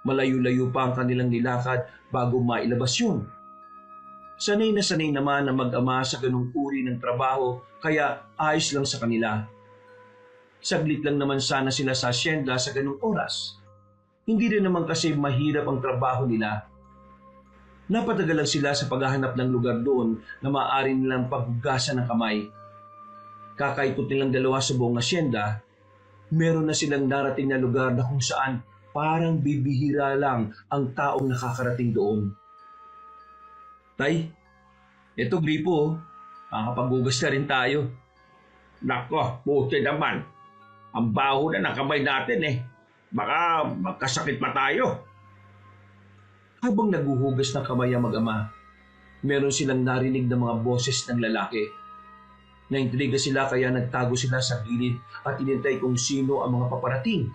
Malayo-layo pa ang kanilang nilakad bago mailabas yun. Sanay na sanay naman na mag-ama sa ganung uri ng trabaho kaya ayos lang sa kanila. Saglit lang naman sana sila sa asyenda sa ganung oras. Hindi rin naman kasi mahirap ang trabaho nila. Napatagal lang sila sa paghahanap ng lugar doon na maaari nilang paghugasan ng kamay. Kakaikot nilang dalawa sa buong asyenda, meron na silang narating na lugar na kung saan parang bibihira lang ang taong nakakarating doon. Tay, eto gripo, makakapaghugas na rin tayo. Nako, buti naman. Ang baho na ng kamay natin Baka magkasakit pa tayo. Habang naguhugas ng kamay ang mag-ama, meron silang narinig na mga boses ng lalaki. Naintriga sila kaya nagtago sila sa gilid at inintay kung sino ang mga paparating.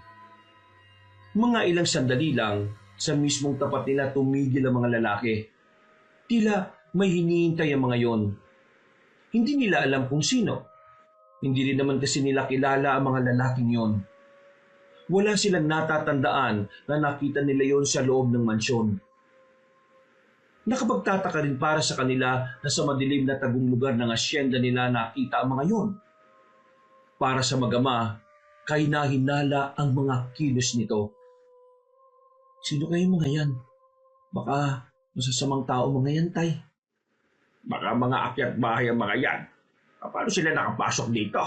Mga ilang sandali lang, sa mismong tapat nila tumigil ang mga lalaki. Tila may hinihintay ang mga yon. Hindi nila alam kung sino. Hindi rin naman kasi nila kilala ang mga lalaking yon. Wala silang natatandaan na nakita nila yon sa loob ng mansyon. Nakapagtataka rin para sa kanila na sa madilim na tagong lugar ng asyenda nila nakita ang mga yon. Para sa mag-ama, kahina-hinala ang mga kilos nito. Sino kayo mga yan? Baka masasamang tao mga yan, Tay. Baka mga akyat bahay ang mga yan. Paano sila nakapasok dito?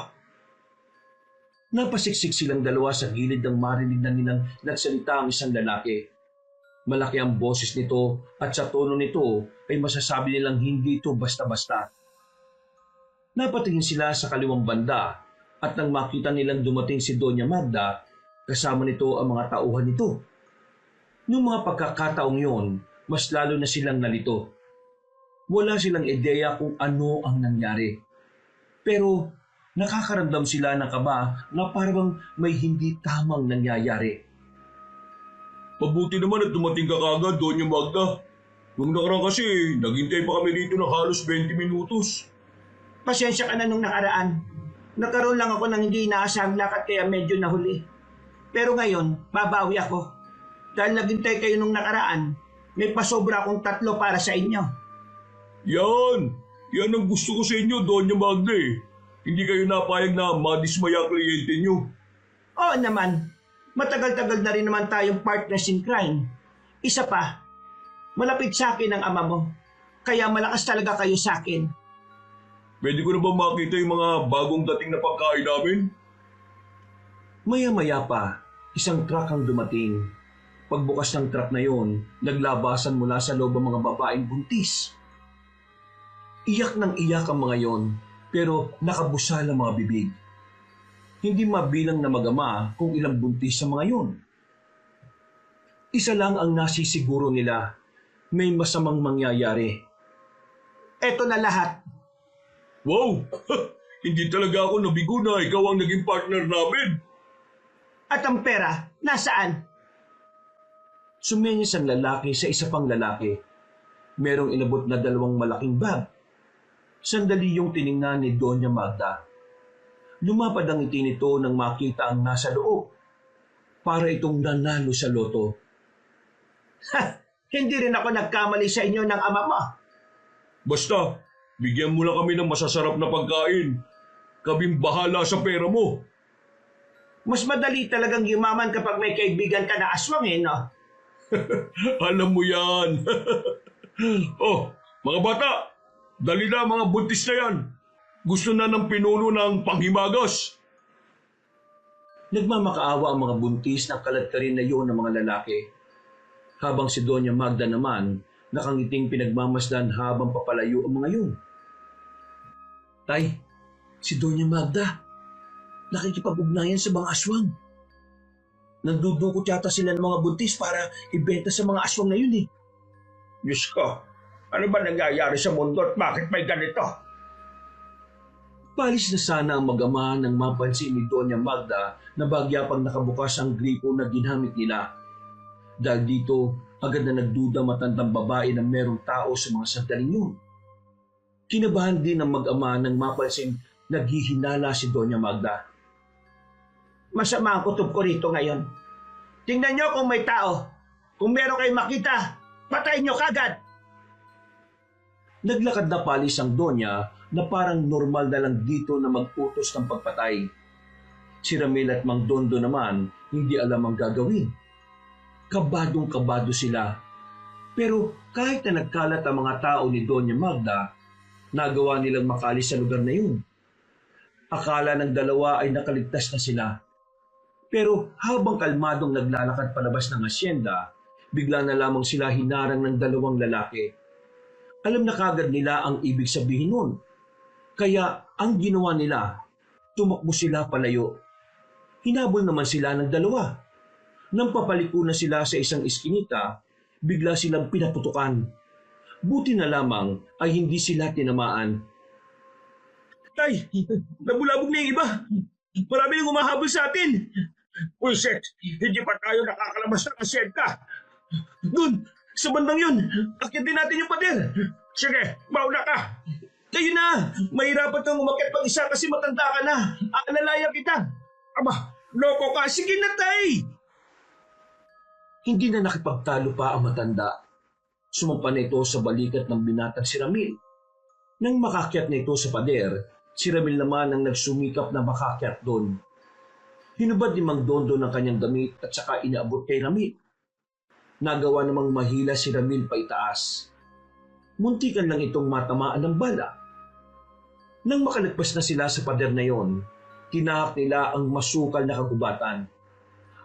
Napasiksik silang dalawa sa gilid ng marinig na nilang nagsalita ang isang lalaki. Malaki ang boses nito at sa tono nito ay masasabi nilang hindi ito basta-basta. Napatingin sila sa kaliwang banda at nang makita nilang dumating si Doña Magda, kasama nito ang mga tauhan nito. Noong mga pagkakataong yon, mas lalo na silang nalito. Wala silang ideya kung ano ang nangyari. Pero nakakaramdam sila ng kaba na parang may hindi tamang nangyayari. Mabuti naman at dumating ka kagad, Doña Magda. Nung nakaraan kasi, naghintay pa kami dito ng halos 20 minutos. Pasensya ka na nung nakaraan. Nagkaroon lang ako ng hindi inaasahang lakad kaya medyo nahuli. Pero ngayon, babawi ako. Dahil naghintay kayo nung nakaraan, may pasobra akong 3 para sa inyo. Yan! Yan ang gusto ko sa inyo, Doña Magda eh. Hindi kayo napayag na madismaya ang kliyente nyo. Oo naman. Matagal-tagal na rin naman tayong partners in crime. Isa pa, malapit sa akin ang ama mo. Kaya malakas talaga kayo sa akin. Pwede ko na ba makita yung mga bagong dating na pagkain namin? Maya-maya pa, isang truck ang dumating. Pagbukas ng truck na yon, naglabasan mula sa loob ang mga babaeng buntis. Iyak ng iyak ang mga yon, pero nakabusal ang mga bibig. Hindi mabilang na mag-ama kung ilang buntis sa mga yon. Isa lang ang nasisiguro nila, may masamang mangyayari. Eto na lahat. Wow! Hindi talaga ako nabigo na ikaw ang naging partner namin. At ang pera, nasaan? Sumenyas ang lalaki sa isa pang lalaki. Merong inabot na 2 malaking bag. Sandali yung tiningnan ni Doña Magda. Lumapad ang ngiti nito nang makita ang nasa loob. Para itong nanalo sa loto. Ha! Hindi rin ako nagkamali sa inyo ng ama mo. Basta, bigyan mo lang kami ng masasarap na pagkain. Kaming bahala sa pera mo. Mas madali talagang yumaman kapag may kaibigan ka na aswang no? Alam mo yan. Oh, mga bata, dali na mga buntis na yan. Gusto na ng pinuno ng panghimagas. Nagmamakaawa ang mga buntis ng kaladkarin na iyon ng mga lalaki. Habang si Doña Magda naman, nakangiting pinagmamasdan habang papalayo ang mga yun. Tay, si Doña Magda, nakikipag-ugnayan sa mga aswang. Nandudukot yata sila ng mga buntis para ibenta sa mga aswang na yun eh. Diyos ko, ano ba nangyayari sa mundo at bakit may ganito? Palis na sana ang mag-ama nang mapansin ni Doña Magda na bagya pang nakabukas ang gripo na ginamit nila. Dahil dito, agad na nagduda matandang babae na merong tao sa mga sandaling yun. Kinabahan din ang mag-ama nang mapansin naghihinala si Doña Magda. Masama ang kutob ko rito ngayon. Tingnan nyo kung may tao. Kung meron kayong makita, patayin nyo kagad. Naglakad na palis ang Donya na parang normal na lang dito na mag-utos ng pagpatay. Si Ramil at Mang Dondo naman hindi alam ang gagawin. Kabadong-kabado sila. Pero kahit na nagkalat ang mga tao ni Doña Magda, nagawa nilang makalis sa lugar na yun. Akala ng dalawa ay nakaligtas na sila. Pero habang kalmadong naglalakad palabas ng asyenda, bigla na lamang sila hinarang ng 2 lalaki. Alam na kagad nila ang ibig sabihin nun. Kaya ang ginawa nila, tumakbo sila palayo. Hinabol naman sila ng 2. Nang papaliko na sila sa isang iskinita, bigla silang pinaputukan. Buti na lamang ay hindi sila tinamaan. Tay, nabulabog na yung iba. Marami nang humahabol sa atin. Pulset, hindi pa tayo nakakalabas ng asyenda. Doon, sa bandang yun, akitin natin yung pader. Sige, mauna ka. Kayo na, mahirapan kang umakyat pag isa kasi matanda ka na. Aalalayan kita. Aba, loko ka. Sige na, tay. Hindi na nakipagtalo pa ang matanda. Sumampa na ito sa balikat ng binatang si Ramil. Nang makakyat na ito sa pader, si Ramil naman ang nagsumikap na makakyat doon. Hinubad ni Mang Dondo ng kanyang damit at saka inaabot kay Ramil. Nagawa namang mahila si Ramil pa itaas. Muntikan lang itong matamaan ng bala. Nang makalagpas na sila sa pader na yon, tinahak nila ang masukal na kagubatan.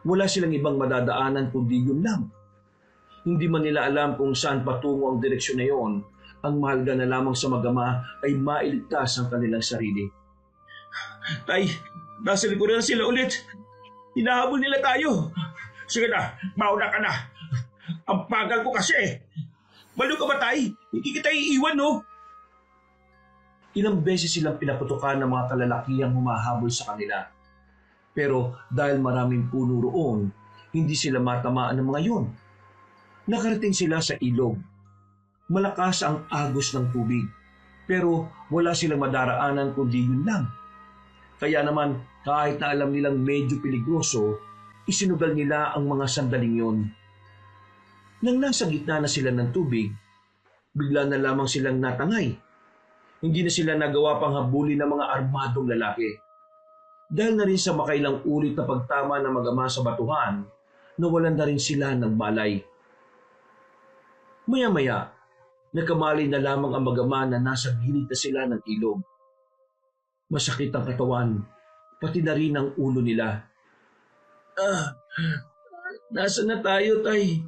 Wala silang ibang madadaanan kundi yun lang. Hindi man nila alam kung saan patungo ang direksyon na iyon, ang mahalaga na lamang sa mag-ama ay mailigtas ang kanilang sarili. Tay, nasa likuran na sila ulit. Hinahabol nila tayo. Sige na, mauna ka na. Ang bagal ko kasi. Balo ka ba, Tay? Hindi kita iiwan, no? Ilang beses silang pinaputukan ng mga kalalakihang humahabol sa kanila. Pero dahil maraming puno roon, hindi sila matamaan ng mga yon. Nakarating sila sa ilog. Malakas ang agos ng tubig, pero wala silang madaraanan kundi yun lang. Kaya naman, kahit na alam nilang medyo peligroso, isinugal nila ang mga sandaling yon. Nang nasa gitna na sila ng tubig, bigla na lamang silang natangay. Hindi na sila nagawa pang habulin ng mga armadong lalaki. Dahil na rin sa makailang ulit na pagtama ng mag-ama sa batuhan, nawalan na rin sila ng malay. Maya-maya, nakamali na lamang ang mag-ama na nasa gilid na sila ng ilog. Masakit ang katawan, pati na rin ang ulo nila. Nasa na tayo, Tay?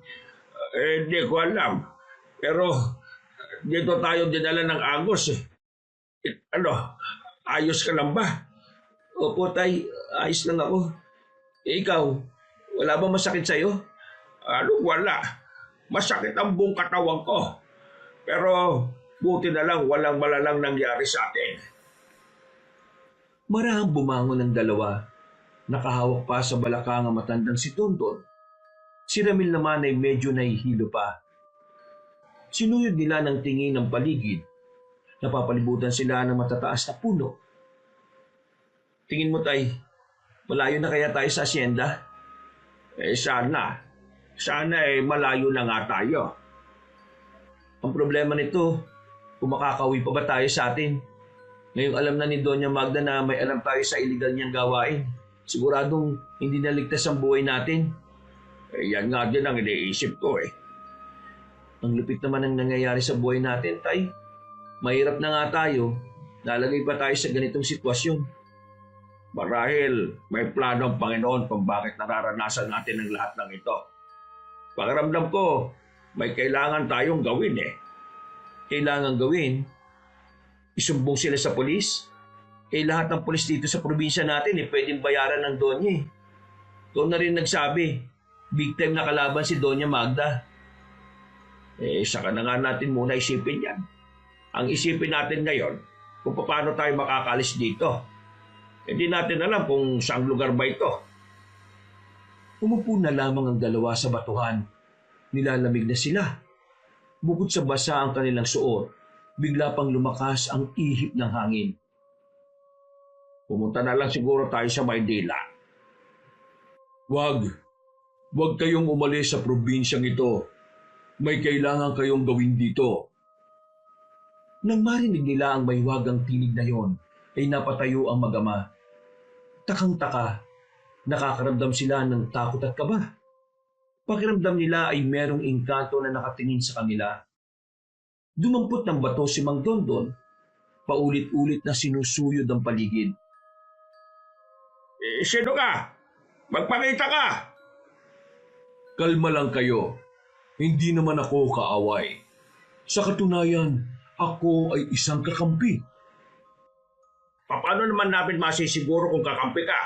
Hindi ko alam. Pero dito tayo dinala ng Agos eh. Ayos ka lang ba? Opo, Tay, ayos lang ako. Ikaw, wala ba masakit sa'yo? Wala. Masakit ang buong katawan ko. Pero buti na lang walang malalang nangyari sa atin. Marahang bumangon ng dalawa. Nakahawak pa sa balakang ang matandang si Tonton. Si Ramil naman ay medyo nahihilo pa. Sinuyod nila ng tingin ng paligid. Napapalibutan sila ng matataas na puno. Tingin mo, Tay, malayo na kaya tayo sa asyenda? Sana. Sana malayo na nga tayo. Ang problema nito, kung makakauwi pa ba tayo sa atin? Ngayong alam na ni Doña Magda na may alam tayo sa iligal niyang gawain. Siguradong hindi naligtas ang buhay natin. Yan nga din ang iniisip ko eh. Ang lupit naman ang nangyayari sa buhay natin, Tay. Mahirap na nga tayo. Nalagay pa tayo sa ganitong sitwasyon. Marahil may plano ang Panginoon kung bakit nararanasan natin ang lahat ng ito. Pakiramdam ko, may kailangan tayong gawin eh. Kailangan gawin? Isumbong sila sa pulis? Lahat ng pulis dito sa probinsya natin pwedeng bayaran ng Donya eh. Doon na rin nagsabi, big time na kalaban si Doña Magda. Saka na nga natin muna isipin yan. Ang isipin natin ngayon, kung paano tayo makakalis dito. Hindi natin alam kung saang lugar ba ito. Umupo na lamang ang dalawa sa batuhan. Nilalamig na sila. Bukod sa basa ang kanilang suot, bigla pang lumakas ang ihip ng hangin. Pumunta na lang siguro tayo sa Maynila. Wag kayong umalis sa probinsyang ito. May kailangan kayong gawin dito. Nang marinig nila ang mahiwagang tinig na yon, ay napatayo ang mag-ama. Takang-taka, nakakaramdam sila ng takot at kaba. Pakiramdam nila ay merong engkanto na nakatingin sa kanila. Dumampot ng bato si Mang Dondon, paulit-ulit na sinusuyod ang paligid. Sino ka? Magpakita ka! Kalma lang kayo. Hindi naman ako kaaway. Sa katunayan, ako ay isang kakampi. Paano naman namin masisiguro kung kakampi ka?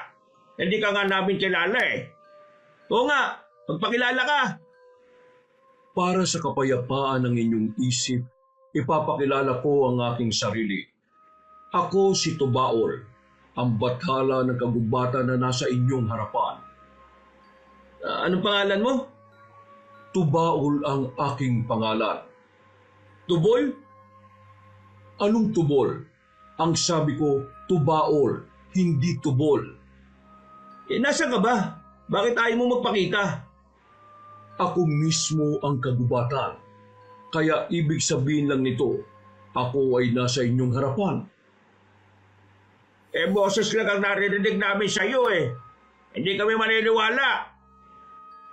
Hindi ka nga namin kilala eh. Oo nga, magpakilala ka! Para sa kapayapaan ng inyong isip, ipapakilala ko ang aking sarili. Ako si Tubaol, ang bathala ng kagubatan na nasa inyong harapan. Anong pangalan mo? Tubaol ang aking pangalan. Tubol? Anong tubol? Ang sabi ko, Tubaol, hindi Tubol. Nasaan ka ba? Bakit ayaw mo magpakita? Ako mismo ang kagubatan. Kaya ibig sabihin lang nito, ako ay nasa inyong harapan. Boses lang ang naririnig namin sa iyo eh. Hindi kami maniniwala.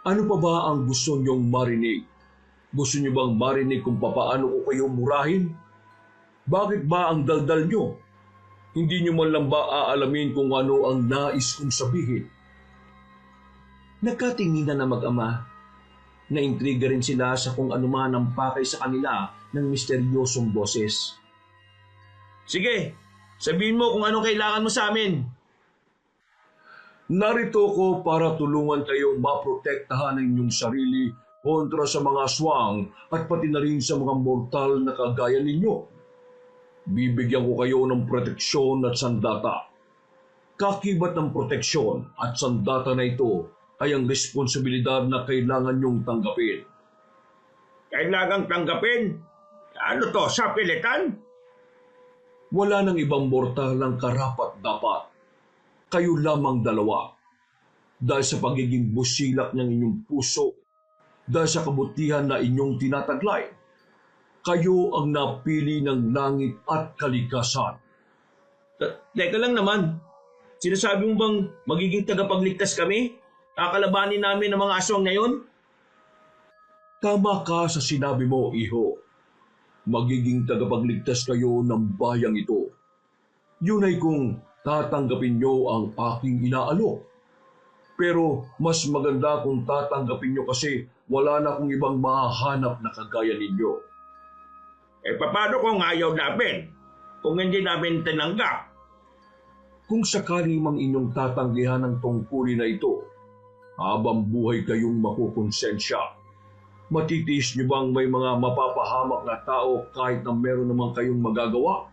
Ano pa ba ang gusto niyong marinig? Gusto niyo bang marinig kung papaano ko kayo murahin? Bakit ba ang daldal niyo? Hindi niyo man lang ba aalamin kung ano ang nais kong sabihin? Nagkatinginan na mag-ama. Naintriga rin sila sa kung anuman ang pakay sa kanila ng misteryosong boses. Sige, sabihin mo kung anong kailangan mo sa amin. Narito ko para tulungan kayong maprotektahan ang inyong sarili kontra sa mga aswang at pati na rin sa mga mortal na kagaya ninyo. Bibigyan ko kayo ng proteksyon at sandata. Kakibat ng proteksyon at sandata na ito ay ang responsibilidad na kailangan niyong tanggapin. Kailangang tanggapin? Ano to, sa pilitan? Wala nang ibang mortal ang karapat-dapat. Kayo lamang dalawa. Dahil sa pagiging busilak ng inyong puso, dahil sa kabutihan na inyong tinataglay, kayo ang napili ng langit at kalikasan. Teka lang naman, sinasabi mo bang magiging tagapagligtas kami? Kakalabanin namin ang mga aswang na yun? Tama ka sa sinabi mo, iho. Magiging tagapagligtas kayo ng bayang ito. Yun ay kung tatanggapin nyo ang aking inaalok. Pero mas maganda kung tatanggapin nyo kasi wala na akong ibang mahahanap na kagaya ninyo. Paano kung ayaw namin? Kung hindi namin tinanggap? Kung sakali mang inyong tatanggihan ang tungkulin na ito, habang buhay kayong makukonsensya, matitiis nyo bang may mga mapapahamak na tao kahit na meron naman kayong magagawa?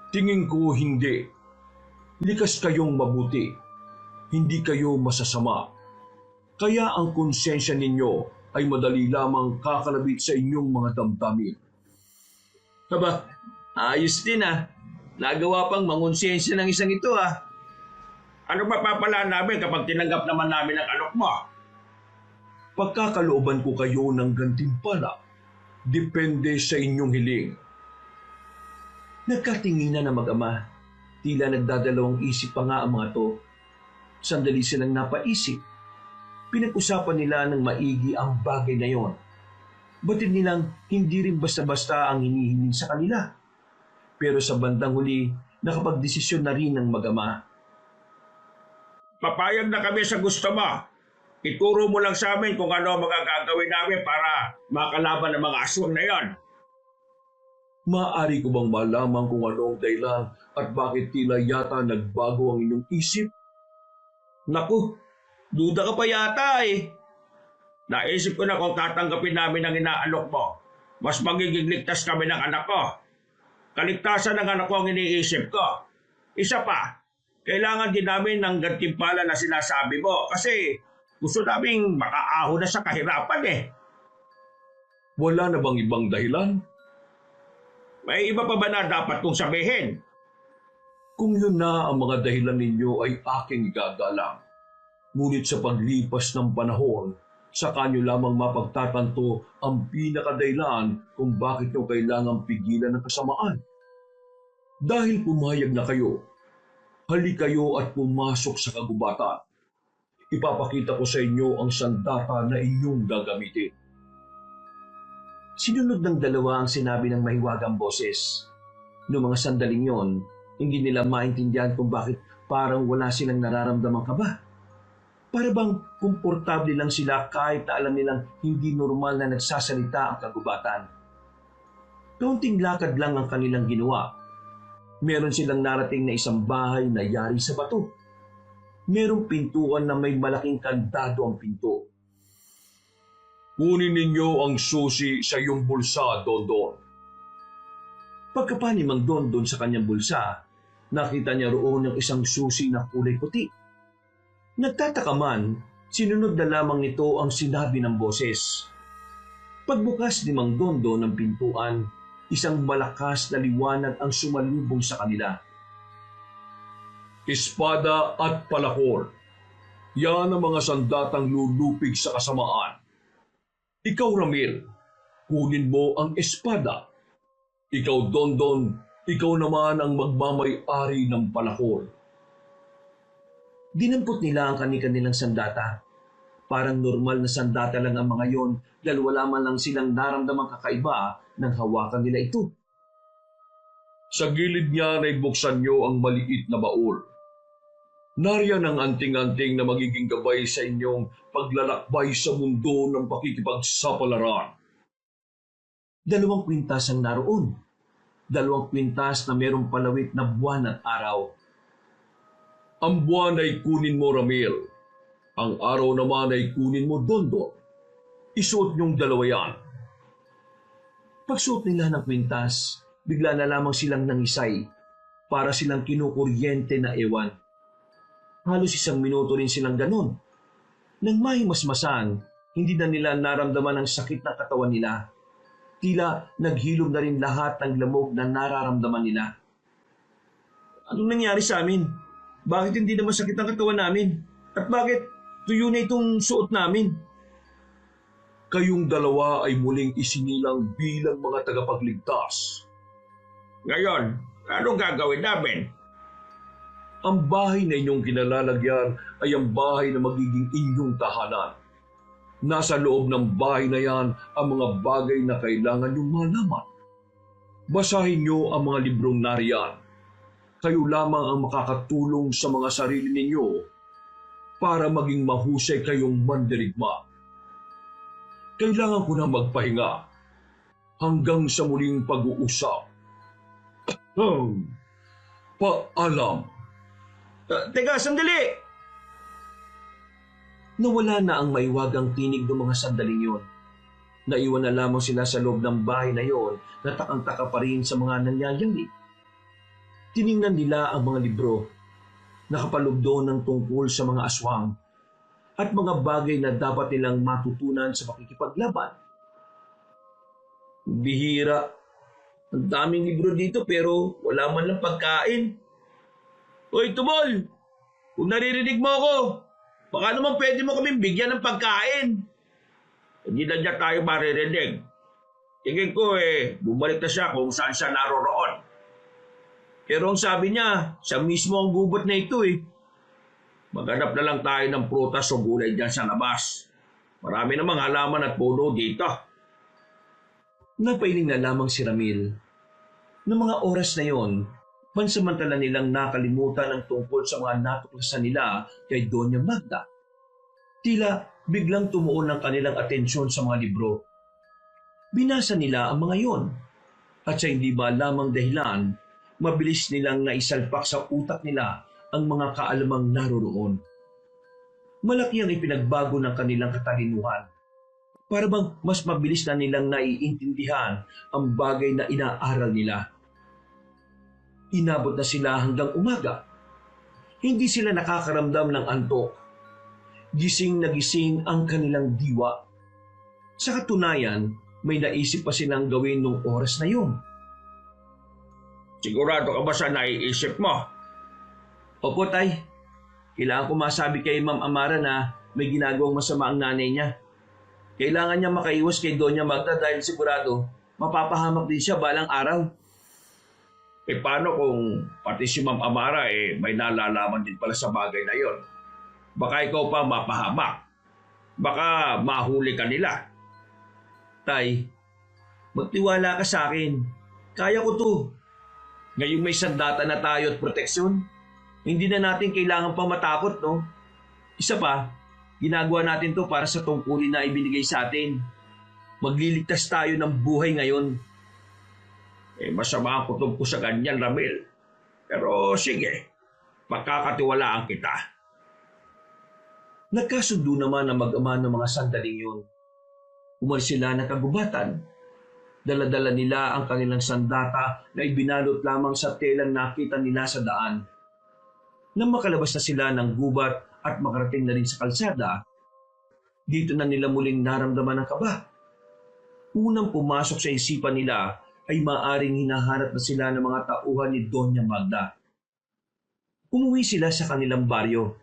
Tingin ko hindi. Likas kayong mabuti. Hindi kayo masasama. Kaya ang konsensya ninyo ay madali lamang kakalabit sa inyong mga damdamin. Aba, ayos din ah. Nagawa pang mangonsensya ng isang ito ah. Ano mapapala namin kapag tinanggap naman namin ang alok mo? Pagkakalooban ko kayo ng gantimpala, depende sa inyong hiling. Nagkatinginan na mag-ama. Tila nagdadalawang isip pa nga ang mga to. Sandali silang napaisip. Pinag-usapan nila ng maigi ang bagay na yon. Batid nilang hindi rin basta-basta ang hinihiling sa kanila. Pero sa bandang huli, nakapagdesisyon na rin ng mag-ama. Papayag na kami sa gusto mo. Ituro mo lang sa amin kung ano ang mga gagawin namin para makalaban ang mga aswang na yon. Maaari ko bang malaman kung ano ang dahilan at bakit tila yata nagbago ang inyong isip? Naku, duda ka pa yata eh. Naisip ko na kung tatanggapin namin ang inaalok mo, mas magiging ligtas kami ng anak ko. Kaligtasan ng anak ko ang iniisip ko. Isa pa, kailangan din namin ng gantimpala na sinasabi mo kasi gusto naming makaahon na sa kahirapan eh. Wala na bang ibang dahilan? May iba pa ba na dapat kong sabihin? Kung yun na ang mga dahilan ninyo ay aking igagalang. Ngunit sa paglipas ng panahon, saka nyo lamang mapagtatanto ang pinakadahilan kung bakit nyo kailangang pigilan ng kasamaan. Dahil pumayag na kayo, halik kayo at pumasok sa kagubatan. Ipapakita ko sa inyo ang sandata na inyong gagamitin. Sinunod ng dalawa ang sinabi ng mahiwagang boses. Noong mga sandaling yon, hindi nila maintindihan kung bakit parang wala silang nararamdamang kaba. Para bang komportable lang sila kahit na alam nilang hindi normal na nagsasalita ang kagubatan. Kaunting lakad lang ang kanilang ginawa. Meron silang narating na isang bahay na yari sa bato. Merong pintuan na may malaking kandado ang pinto. Kunin ninyo ang susi sa iyong bulsa, Dondon. Pagkapa ni Mang Dondon sa kanyang bulsa, nakita niya roon ang isang susi na kulay puti. Nagtataka man, sinunod na lamang nito ang sinabi ng boses. Pagbukas ni Mang Dondon ng pintuan, isang malakas na liwanag ang sumalubong sa kanila. Espada at palakor. Yan ang mga sandatang lulupig sa kasamaan. Ikaw, Ramil, kunin mo ang espada. Ikaw, Dondon, ikaw naman ang magmamay-ari ng palakor. Dinampot nila ang kanilang sandata. Parang normal na sandata lang ang mga yon dahil wala man lang silang naramdamang kakaiba nang hawakan nila ito. Sa gilid niya ay buksan niyo ang maliit na baul. Nariyan ang anting-anting na magiging gabay sa inyong paglalakbay sa mundo ng pakikipagsapalaran. 2 kwintas ang naroon. 2 kwintas na mayroong palawit na buwan at araw. Ang buwan ay kunin mo, Ramil. Ang araw naman ay kunin mo, Dondon. Isuot niyong 2 yan. Pagsuot nila ng kwintas, bigla na lamang silang nangisay para silang kinukuryente na ewan. Halos 1 minuto rin silang ganon. Nang mahimasmasan, hindi na nila naramdaman ang sakit na katawan nila. Tila naghilom na rin lahat ng lamog na nararamdaman nila. Anong nangyari sa amin? Bakit hindi na masakit ang katawan namin? At bakit tuyo na itong suot namin? Kayong 2 ay muling isinilang bilang mga tagapagligtas. Ngayon, anong gagawin namin? Ang bahay na inyong kinalalagyan ay ang bahay na magiging inyong tahanan. Nasa loob ng bahay na yan ang mga bagay na kailangan niyong malaman. Basahin niyo ang mga librong nariyan. Kayo lamang ang makakatulong sa mga sarili ninyo para maging mahusay kayong mandirigma. Kailangan ko na magpahinga hanggang sa muling pag-uusap. Paalam. Teka, sandali! Nawala na ang maiwagang tinig ng mga sandaling yon. Naiwan na lamang sila sa loob ng bahay na yon na takang-taka pa rin sa mga nangyayari. Tiningnan nila ang mga libro. Nakapaloob doon ng tungkol sa mga aswang at mga bagay na dapat nilang matutunan sa pakikipaglaban. Bihira. Ang daming libro dito pero wala man lang pagkain. Hoy, Tumol! Kung naririnig mo ako, baka naman pwede mo kaming bigyan ng pagkain. Hindi na niya tayo maririnig. Tingin ko bumalik na siya kung saan siya naroroon. Pero ang sabi niya, siya mismo ang gubat na ito Maghanap na lang tayo ng prutas o gulay dyan sa labas. Marami namang halaman at puno dito. Napailing na lamang si Ramil. Noong mga oras na yon, pansamantala nilang nakalimutan ang tungkol sa mga natuklasan nila kay Doña Magda. Tila biglang tumuon ang kanilang atensyon sa mga libro. Binasa nila ang mga yon at sa hindi ba lamang dahilan, mabilis nilang naisalpak sa utak nila ang mga kaalamang naroroon. Malaki ang ipinagbago ng kanilang katalinuhan. Para bang mas mabilis na nilang naiintindihan ang bagay na inaaral nila. Inabot na sila hanggang umaga. Hindi sila nakakaramdam ng antok. Gising na gising ang kanilang diwa. Sa katunayan, may naisip pa silang gawin nung oras na yun. Sigurado ka ba sa naiisip mo? Opo, Tay. Kailangan ko masabi kay Ma'am Amara na may ginagawang masama ang nanay niya. Kailangan niya makaiwas kay Doña Magda dahil sigurado mapapahamak din siya balang araw. Paano kung pati si Ma'am Amara may nalalaman din pala sa bagay na yon? Baka ikaw pa mapahamak. Baka mahuli ka nila. Tay, magtiwala ka sa akin. Kaya ko to. Ngayong may sandata na tayo at proteksyon, hindi na natin kailangan pang matakot, no? Isa pa, ginagawa natin to para sa tungkulin na ibinigay sa atin. Magliligtas tayo ng buhay ngayon. Masama ang kutob ko sa ganyan, Ramil. Pero sige, magkakatiwalaan kita. Nagkasundo naman ang mag-ama ng mga sandaling yun. Umalis sila ng kagubatan. Dala-dala nila ang kanilang sandata na ibinalot lamang sa telang nakita nila sa daan. Nang makalabas na sila ng gubat at makarating na rin sa kalsada, dito na nila muling naramdaman ang kaba. Unang pumasok sa isipan nila ay maaring hinahanap na sila ng mga tauhan ni Doña Magda. Umuwi sila sa kanilang baryo.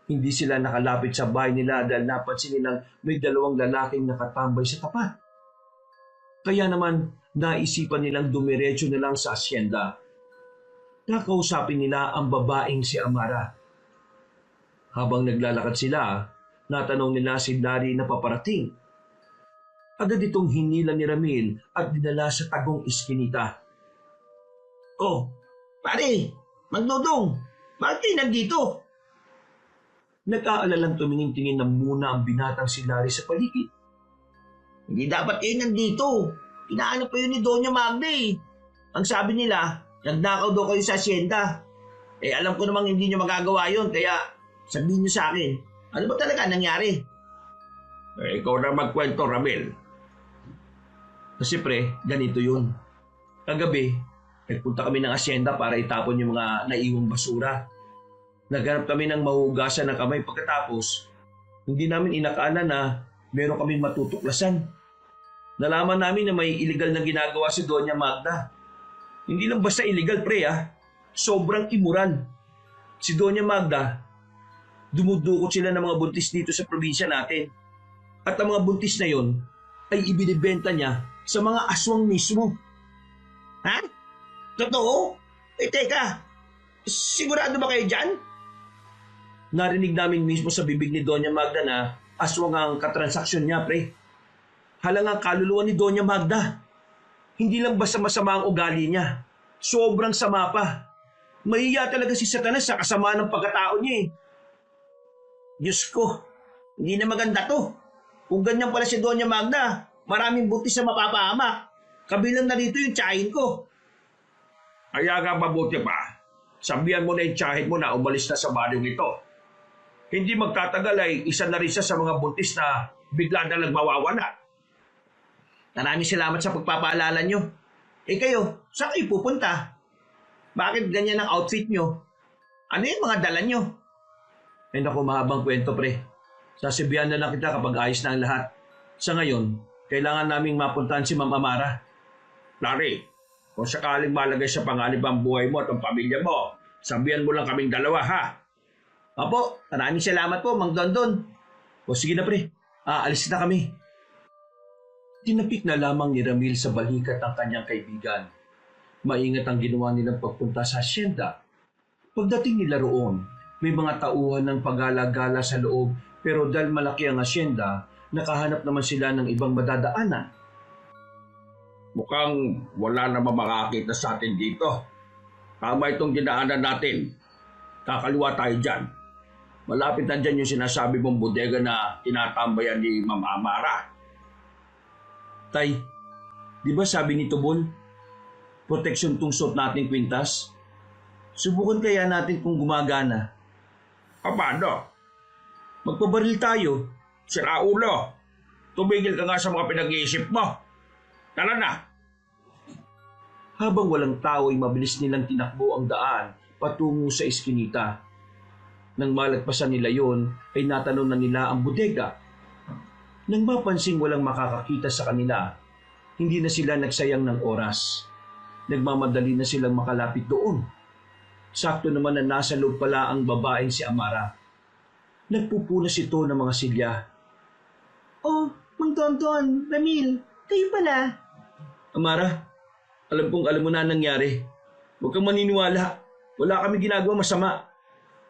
Hindi sila nakalapit sa bahay nila dahil napansin nilang may 2 lalaking nakatambay sa tapat. Kaya naman naisipan nilang dumiretso na lang sa asyenda. Nakausapin nila ang babaeng si Amara. Habang naglalakad sila, natanong nila si Dari na paparating. Agad itong hinila ni Ramil at dinala sa tagong iskinita. Oh, pare, Magdudong, Bakit kayo nandito? Nag-aalalang tumingin-tingin na muna ang binatang si Larry sa paligid. Hindi dapat kayo nandito. Inaanap kayo ni Doña Magda eh. Ang sabi nila, nagnakaw daw kayo sa asyenda. Eh alam ko namang hindi nyo magagawa yon, kaya sabihin nyo sa akin, ano ba talaga nangyari? Ikaw na magkwento, Ramil. Kasi pre, ganito yun. Kagabi, nagpunta kami ng asyenda para itapon yung mga naiwang basura. Naghanap kami ng mahugasan ng kamay pagkatapos, hindi namin inakala na meron kaming matutuklasan. Nalaman namin na may illegal na ginagawa si Doña Magda. Hindi lang basta illegal, pre, sobrang immoral. Si Doña Magda, dumudukot sila ng mga buntis dito sa probinsya natin. At ang mga buntis na yon ay ibinibenta niya sa mga aswang mismo. Ha? Totoo? Eh teka, sigurado ba kayo dyan? Narinig namin mismo sa bibig ni Doña Magda na aswang ang katransaksyon niya, pre. Halangang kaluluwa ni Doña Magda. Hindi lang basta masama ang ugali niya. Sobrang sama pa. Mahiya talaga si Satanas sa kasama ng pagkatao niya eh. Diyos ko, hindi na maganda to. Kung ganyan pala si Doña Magda, maraming buntis na mapapahamak. Kabilang na dito yung tiyahin ko. Kaya nga mabuti pa, sabihan mo na yung tiyahid mo na umalis na sa balyong ito. Hindi magtatagal ay isa na rin siya sa mga buntis na bigla na lang mawawala. Maraming salamat sa pagpapaalala nyo. Eh kayo, saan kayo pupunta? Bakit ganyan ang outfit nyo? Ano yung mga dala nyo? Ay naku, mahabang kwento, pre. Sasabihan na lang kita kapag ayos na ang lahat. Sa ngayon, kailangan naming mapuntahan si Ma'am Amara. Larry, kung sakaling malagay sa panganib ang buhay mo at ang pamilya mo, sabihan mo lang kaming dalawa, ha? Opo, maraming salamat po, Mang Dondon. O sige na, pre. Aalis na kami. Tinapik na lamang ni Ramil sa balikat ang kanyang kaibigan. Maingat ang ginawa nilang pagpunta sa asyenda. Pagdating nila roon, may mga tauhan ng pagala-gala sa loob, pero dahil malaki ang asyenda, nakahanap naman sila ng ibang madadaanan. Mukhang wala na makakita sa atin dito. Tama itong dinaanan natin. Kakaliwa tayo dyan. Malapit na dyan yung sinasabi mong bodega na tinatambayan ni Ma'am Amara. Tay, di ba sabi ni Tubol, proteksyon tong suot nating kwintas? Subukan kaya natin kung gumagana. Paano? Magpabaril tayo. Sira ulo. Tumigil ka nga sa mga pinag-iisip mo. Tara na. Habang walang tao ay mabilis nilang tinakbo ang daan patungo sa iskinita. Nang malagpasan nila yon, ay natanong na nila ang bodega. Nang mapansing walang makakakita sa kanila, hindi na sila nagsayang ng oras. Nagmamadali na silang makalapit doon. Sakto naman na nasa loob pala ang babaeng si Amara. Nagpupunas ito ng mga silya. Oh, Mang Tonton, Ramil, kayo pala. Amara, alam kong alam mo na ang nangyari. Huwag kang maniniwala. Wala kami ginagawa masama.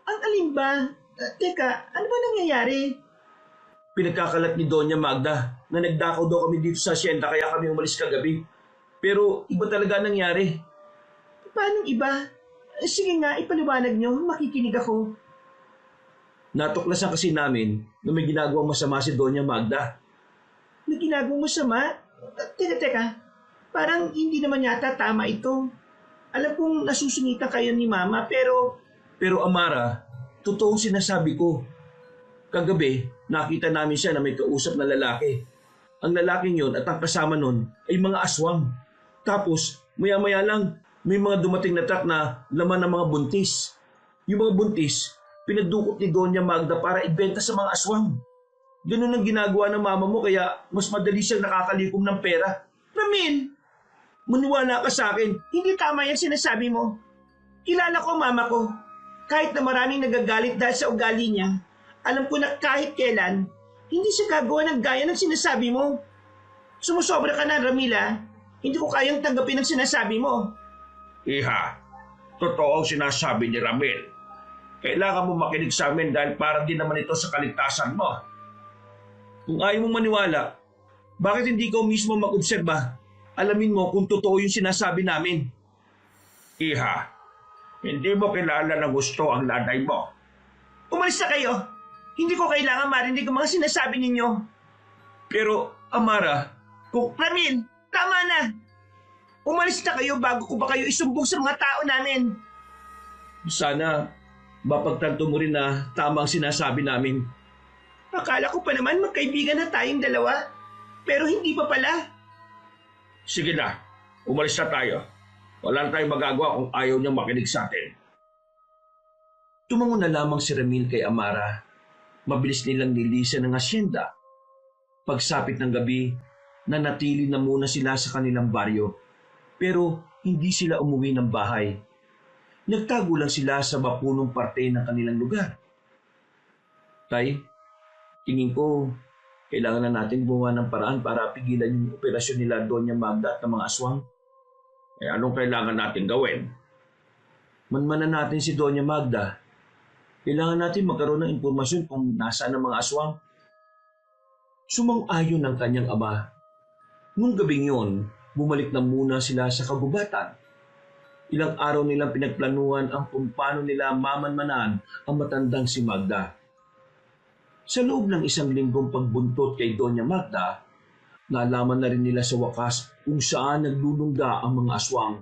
Ang alin ba? Teka, ano ba nangyayari? Pinagkakalat ni Doña Magda na nagdakaw daw kami dito sa asyenda kaya kami umalis kagabi. Pero iba talaga nangyari. Paano iba? Sige nga, ipaliwanag nyo, makikinig ako. Natuklasan kasi namin na may ginagawang masama si Doña Magda. May ginagawang masama? Teka, parang hindi naman yata tama ito. Alam kong nasusungitan kayo ni Mama, pero... Pero Amara, totoong sinasabi ko. Kagabi, nakita namin siya na may kausap na lalaki. Ang lalaking yon at ang kasama nun ay mga aswang. Tapos, maya-maya lang, may mga dumating na truck na laman ng mga buntis. Yung mga buntis, pinadukot ni Doña Magda para ibenta sa mga aswang. Ganun ang ginagawa ng mama mo kaya mas madali siyang nakakalikom ng pera. Ramil, Maniwala ka sa akin. hindi tama yung sinasabi mo. Kilala ko ang mama ko. Kahit na maraming nagagalit dahil sa ugali niya, alam ko na kahit kailan, hindi siya gagawa ng gaya ng sinasabi mo. Sumusobra ka na, Ramila. Hindi ko kayang tanggapin ang sinasabi mo. Iha, totoo ang sinasabi ni Ramil. Kailangan mo makinig sa amin dahil para din naman ito sa kaligtasan mo. Kung ayaw mong maniwala, bakit hindi ka mismo mag-obserba? Alamin mo kung totoo yung sinasabi namin. Iha, Hindi mo kilala ng gusto ang nanay mo. Umalis na kayo. Hindi ko kailangan marinig ang mga sinasabi ninyo. Pero, Amara, Ramil, tama na. Umalis na kayo bago ko ba kayo isumbong sa mga tao namin. sana mapagtanto mo rin na tama ang sinasabi namin. Akala ko pa naman magkaibigan na tayong dalawa. Pero hindi pa pala. Sige na, umalis na tayo. Wala na tayong magagawa kung ayaw niyang makinig sa atin. Tumango na lamang si Ramil kay Amara. Mabilis nilang nilisan ng asyenda. Pagsapit ng gabi, nanatili na muna sila sa kanilang baryo. Pero hindi sila umuwi ng bahay. Nagtago lang sila sa mapunong parte ng kanilang lugar. Tay, tingin ko, kailangan na natin gumawa ng paraan para pigilan yung operasyon nila Doña Magda at ng mga aswang. Anong kailangan natin gawin? Manmanan natin si Doña Magda. Kailangan natin magkaroon ng impormasyon kung nasaan ang mga aswang. Sumang-ayon ng kanyang ama. Nung gabing yon, bumalik na muna sila sa kagubatan. Ilang araw nilang pinagplanuhan ang kung paano nila mamanmanan ang matandang si Magda. Sa loob ng 1 linggong pagbuntot kay Doña Magda, nalaman na rin nila sa wakas kung saan naglulungga ang mga aswang.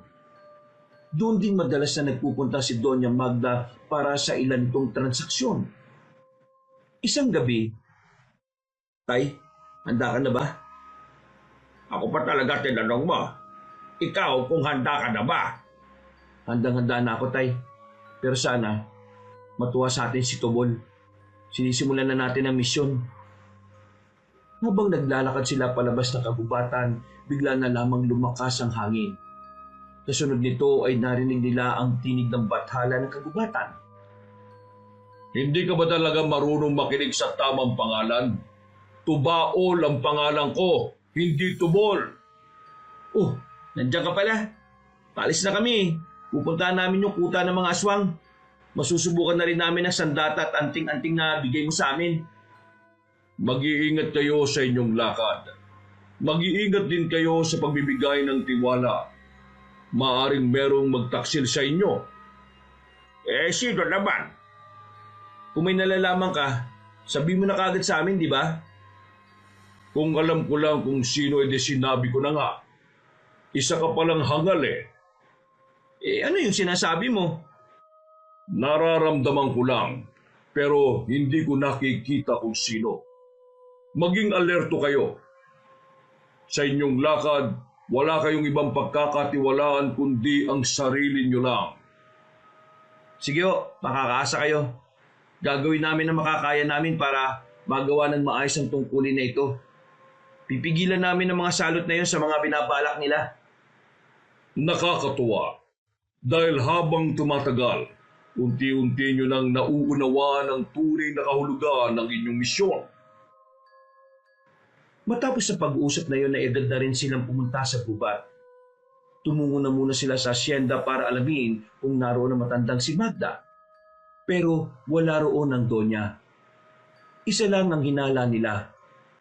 Doon din madalas na nagpupunta si Doña Magda para sa ilan itong transaksyon. Isang gabi, Tay, handa ka na ba? Ako pa talaga tinanong mo. Ikaw kung handa ka na ba? Handang-handa na ako, Tay. Pero sana, matuwa sa atin si Tobol. Sinisimulan na natin ang misyon. Habang naglalakad sila palabas ng kagubatan, bigla na lamang lumakas ang hangin. Kasunod nito ay narinig nila ang tinig ng bathala ng kagubatan. Hindi ka ba talaga marunong makinig sa tamang pangalan? Tubaol ang pangalan ko, hindi Tubol. Oh, nandiyan ka pala. Paalis na kami. Pupuntahan namin yung kuta ng mga aswang. Masusubukan na rin namin ang sandata at anting-anting na bigay mo sa amin. Mag-iingat kayo sa inyong lakad. Mag-iingat din kayo sa pagbibigay ng tiwala. Maaring merong magtaksil sa inyo. Sino naman? Kung may nalalaman ka, sabi mo na kagad sa amin, di ba? Kung alam ko lang kung sino, edi sinabi ko na nga. Isa ka palang hangal eh. Ano yung sinasabi mo? Nararamdaman ko lang, pero hindi ko nakikita kung sino. Maging alerto kayo. Sa inyong lakad, wala kayong ibang pagkakatiwalaan kundi ang sarili nyo lang. Sige o, makakaasa kayo. Gagawin namin ang makakaya namin para magawa ng maayos ang tungkulin na ito. Pipigilan namin ang mga salot na yun sa mga binabalak nila. Nakakatuwa. Dahil habang tumatagal, unti-unti nyo nang nauunawaan ang tunay na kahulugan ng inyong misyon. Matapos sa pag-uusap na yun, naedad na rin silang pumunta sa gubat. Tumungo na muna sila sa asyenda para alamin kung naroon ang matandang si Magda. Pero wala roon ang Donya. Isa lang ang hinala nila.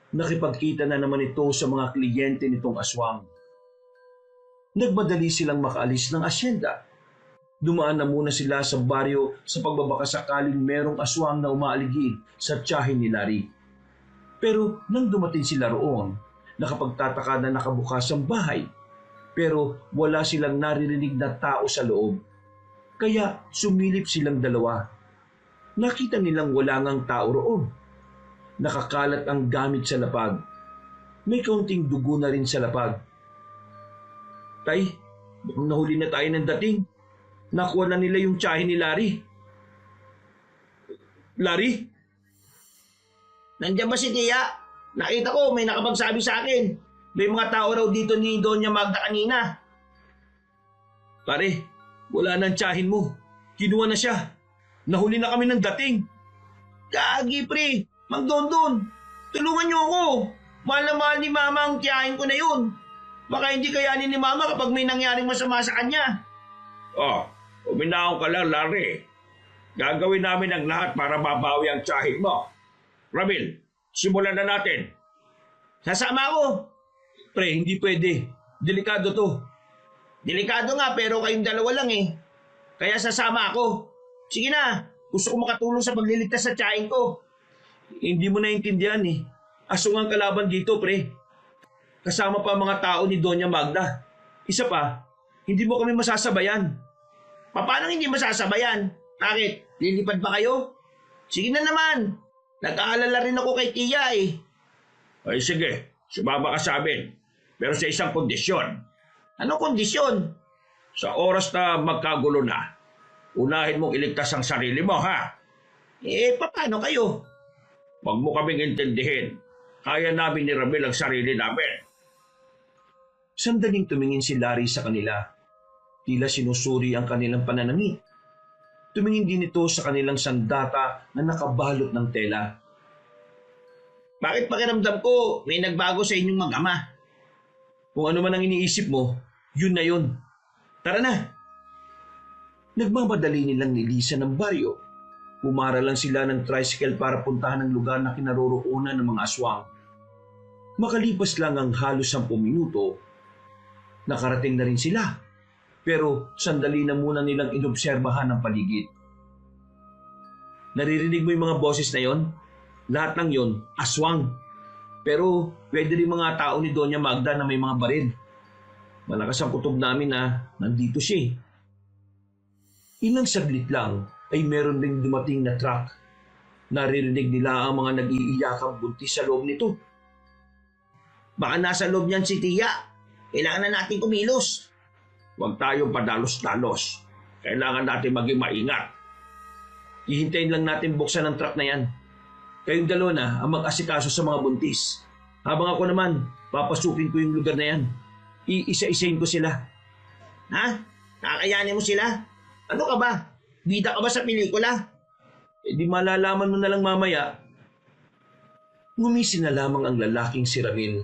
Nakipagkita na naman ito sa mga kliyente nitong aswang. Nagmadali silang makaalis ng asyenda. Dumaan na muna sila sa baryo sa pagbabaka sakaling merong aswang na umaaligid sa tiyahin ni Larry. Pero nang dumating sila roon, nakapagtataka na nakabukas ang bahay. Pero wala silang naririnig na tao sa loob. Kaya sumilip silang dalawa. Nakita nilang wala ngang tao roon. Nakakalat ang gamit sa lapag. May kaunting dugo na rin sa lapag. Tay, mukhang nahuli na tayo ng dating. Nakuha na nila yung tiyahin ni Larry. Larry? Nandiyan ba si Tia? Nakita ko may nakapagsabi sa akin. May mga tao raw dito ni Doña Magda kanina. Pare, wala na ang tiyahin mo. Kinuha na siya. Nahuli na kami ng dating. Gagi pre, Mang Dondon, tulungan niyo ako. Mahal na mahal ni Mama ang tiyahin ko na yun. Baka hindi kayanin ni Mama kapag may nangyaring masama sa kanya. Uminaon ka lang, Larry. Gagawin namin ang lahat para mabawi ang tiyahin mo. Ramil, simulan na natin. Sasama ako. Pre, hindi pwede. Delikado to. Delikado nga pero kayong dalawa lang eh. Kaya sasama ako. Sige na, gusto ko makatulong sa pagliligtas sa tiyahin ko. Hindi mo naintindihan eh. Aswang ang kalaban dito, pre. Kasama pa ang mga tao ni Doña Magda. Isa pa, hindi mo kami masasabayan. Paano hindi masasabayan? Bakit? Lilipad ba kayo? Sige na naman. Nag-aalala rin ako kay Tia eh. Ay sige, sumama ka sa amin. Pero sa isang kondisyon. Ano kondisyon? Sa oras na magkagulo na, unahin mong iligtas ang sarili mo, ha? Paano kayo? Huwag mo kaming intindihin. Kaya namin ni Ramil ang sarili namin. Sandaling tumingin si Larry sa kanila. Tila sinusuri ang kanilang pananamit. Tumingin din ito sa kanilang sandata na nakabalot ng tela. Bakit pakiramdam ko may nagbago sa inyong mag-ama? Kung ano man ang iniisip mo, yun na yun. Tara na! Nagmamadali nilang nilisan ng baryo. Pumara lang sila ng tricycle para puntahan ang lugar na kinaroroonan ng mga aswang. Makalipas lang ang halos 10 minuto, nakarating na rin sila. Pero sandali na muna nilang inobserbahan ang paligid. Naririnig mo yung mga boses na yon? Lahat ng yon, aswang. Pero pwede rin mga tao ni Doña Magda na may mga baril. Malakas ang kutob namin na nandito siya. Ilang saglit lang ay meron ding dumating na truck. Naririnig nila ang mga nag-iiyakang buntis sa loob nito. Baka nasa loob niyan si Tia. Kailangan na natin kumilos. Huwag tayong padalos-dalos. Kailangan natin maging maingat. Ihintayin lang natin buksan ang truck na yan. Kayong dalawa na ang mag-asikaso sa mga buntis. Habang ako naman, papasukin ko yung lugar na yan. Iisa-isayin ko sila. Ha? Kakayanin mo sila? Ano ka ba? Bida ka ba sa pelikula? Di malalaman mo na lang mamaya. Ngumisi na lamang ang lalaking si Ramil.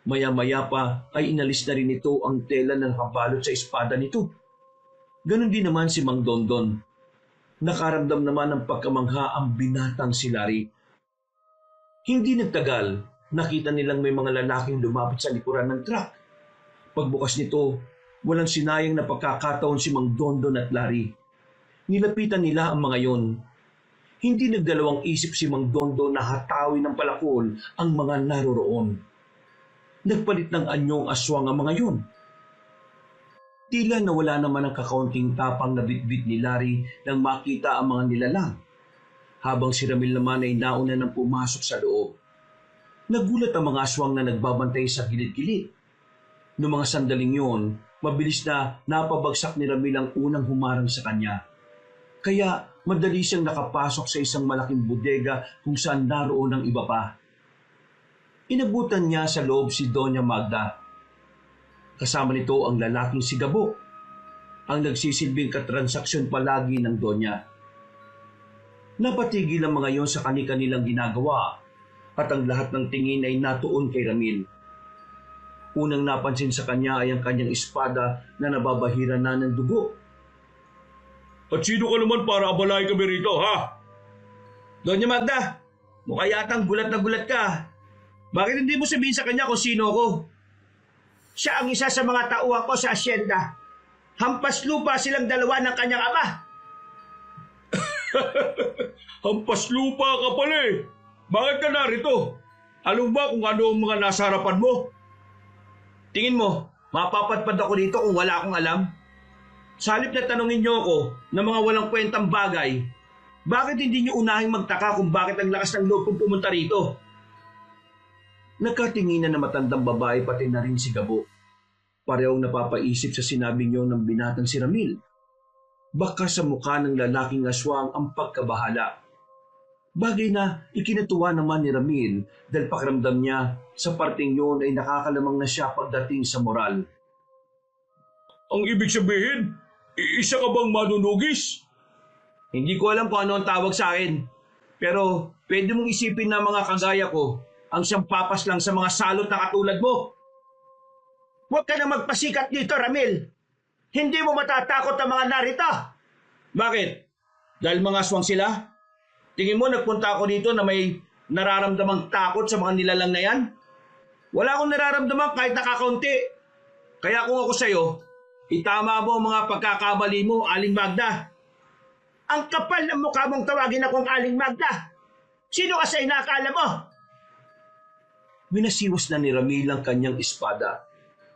Maya-maya pa ay inalis na rin ito ang tela na nakabalot sa espada nito. Ganon din naman si Mang Dondon. Nakaramdam naman ng pagkamangha ang binatang si Larry. Hindi nagtagal, nakita nilang may mga lalaking lumapit sa likuran ng truck. Pagbukas nito, walang sinayang na pagkakataon si Mang Dondon at Larry. Nilapitan nila ang mga yon. Hindi nagdalawang isip si Mang Dondon na hatawin ng palakol ang mga naroroon. Nagpalit ng anyong aswang ang mga yon. Tila nawala naman ang kakaunting tapang na bitbit ni Larry nang makita ang mga nilalang. Habang si Ramil naman ay nauna nang pumasok sa loob. Nagulat ang mga aswang na nagbabantay sa gilid-gilid. Noong mga sandaling yon, mabilis na napabagsak ni Ramil ang unang humarang sa kanya. Kaya madali siyang nakapasok sa isang malaking bodega kung saan naroon ang iba pa. Inabutan niya sa loob si Doña Magda. Kasama nito ang lalaking si Gabo, ang nagsisilbing katransaksyon palagi ng Donya. Napatigil ang mga yon sa kani-kanilang ginagawa at ang lahat ng tingin ay natuon kay Ramil. Unang napansin sa kanya ay ang kanyang espada na nababahira na ng dugo. At sino ka naman para abalay kami rito, ha? Doña Magda, mukha yatang gulat na gulat ka. Bakit hindi mo sabihin sa kanya kung sino ako? Siya ang isa sa mga tauhan ko sa asyenda. Hampas lupa silang dalawa ng kanyang ama. Hampas lupa ka pala eh. Bakit ka narito? Alam ba kung ano ang mga nasa harapan mo? Tingin mo, mapapadpad ako dito kung wala akong alam? Sa halip na tanungin niyo ako ng mga walang kwentang bagay, bakit hindi niyo unahing magtaka kung bakit ang lakas ng loob kong pumunta rito? Nagkatinginan na matandang babae pati na rin si Gabo. Parehong napapaisip sa sinabi niyo ng binatang si Ramil. Baka sa mukha ng lalaking aswang ang pagkabahala. Bagay na ikinatuwa naman ni Ramil dahil pakiramdam niya sa parting yun ay nakakalamang na siya pagdating sa moral. Ang ibig sabihin, isa ka bang manunugis? Hindi ko alam kung ano ang tawag sa akin. Pero pwede mong isipin na mga kagaya ko ang siyang papas lang sa mga salot na katulad mo. Huwag ka na magpasikat dito, Ramil. Hindi mo matatakot ang mga narito. Bakit? Dahil mga aswang sila? Tingin mo nagpunta ako dito na may nararamdamang takot sa mga nilalang na yan? Wala akong nararamdaman kahit nakakaunti. Kaya kung ako sa'yo, Itama mo ang mga pagkakamali mo, Aling Magda. Ang kapal ng mukha mong tawagin akong Aling Magda. Sino ka sa inakala mo? Winasiwas na ni Ramil ang kanyang espada.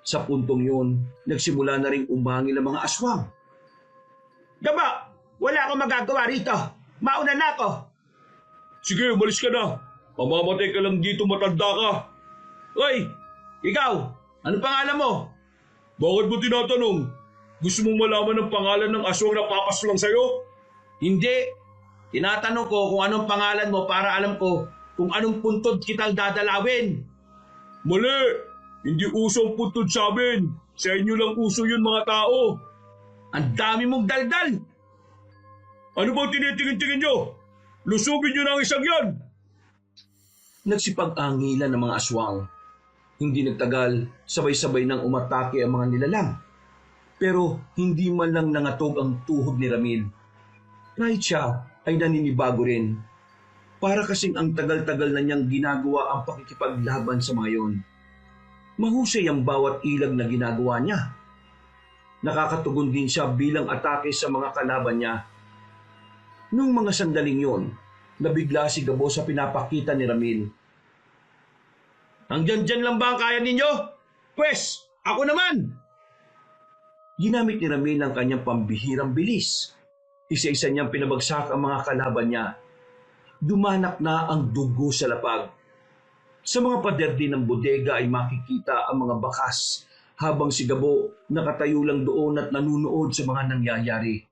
Sa puntong yun, nagsimula na ring umangil ang mga aswang. Gabo, wala akong magagawa rito. Mauna na ako. Sige, umalis ka na. Mamamatay ka lang dito, matanda ka. Hoy, ikaw, ano pangalan mo? Bakit mo tinatanong? Gusto mong malaman ang pangalan ng aswang na papaslang sa'yo? Hindi. Tinatanong ko kung anong pangalan mo para alam ko kung anong puntod kitang dadalawin. Mali! Hindi uso ang puntod sa amin. Sa inyo lang uso yun, mga tao. Ang dami mong daldal. Ano bang tinitingin-tingin nyo? Lusubin nyo na ang isang yan! Nagsipag-angilan ng mga aswang. Hindi nagtagal, sabay-sabay nang umatake ang mga nilalang. Pero hindi man lang nangatog ang tuhod ni Ramil. Kahit siya ay naninibago rin. Para kasing ang tagal-tagal na niyang ginagawa ang pakikipaglaban sa mga yon. Mahusay ang bawat ilag na ginagawa niya. Nakakatugon din siya bilang atake sa mga kalaban niya. Nung mga sandaling yon, nabigla si Gabo sa pinapakita ni Ramil. Hanggang dyan lang ba ang kaya ninyo? Pwes, ako naman! Ginamit ni Ramil ang kanyang pambihirang bilis. Isa-isa niyang pinabagsak ang mga kalaban niya. Dumanak na ang dugo sa lapag. Sa mga pader din ng bodega ay makikita ang mga bakas habang si Gabo nakatayo lang doon at nanunood sa mga nangyayari.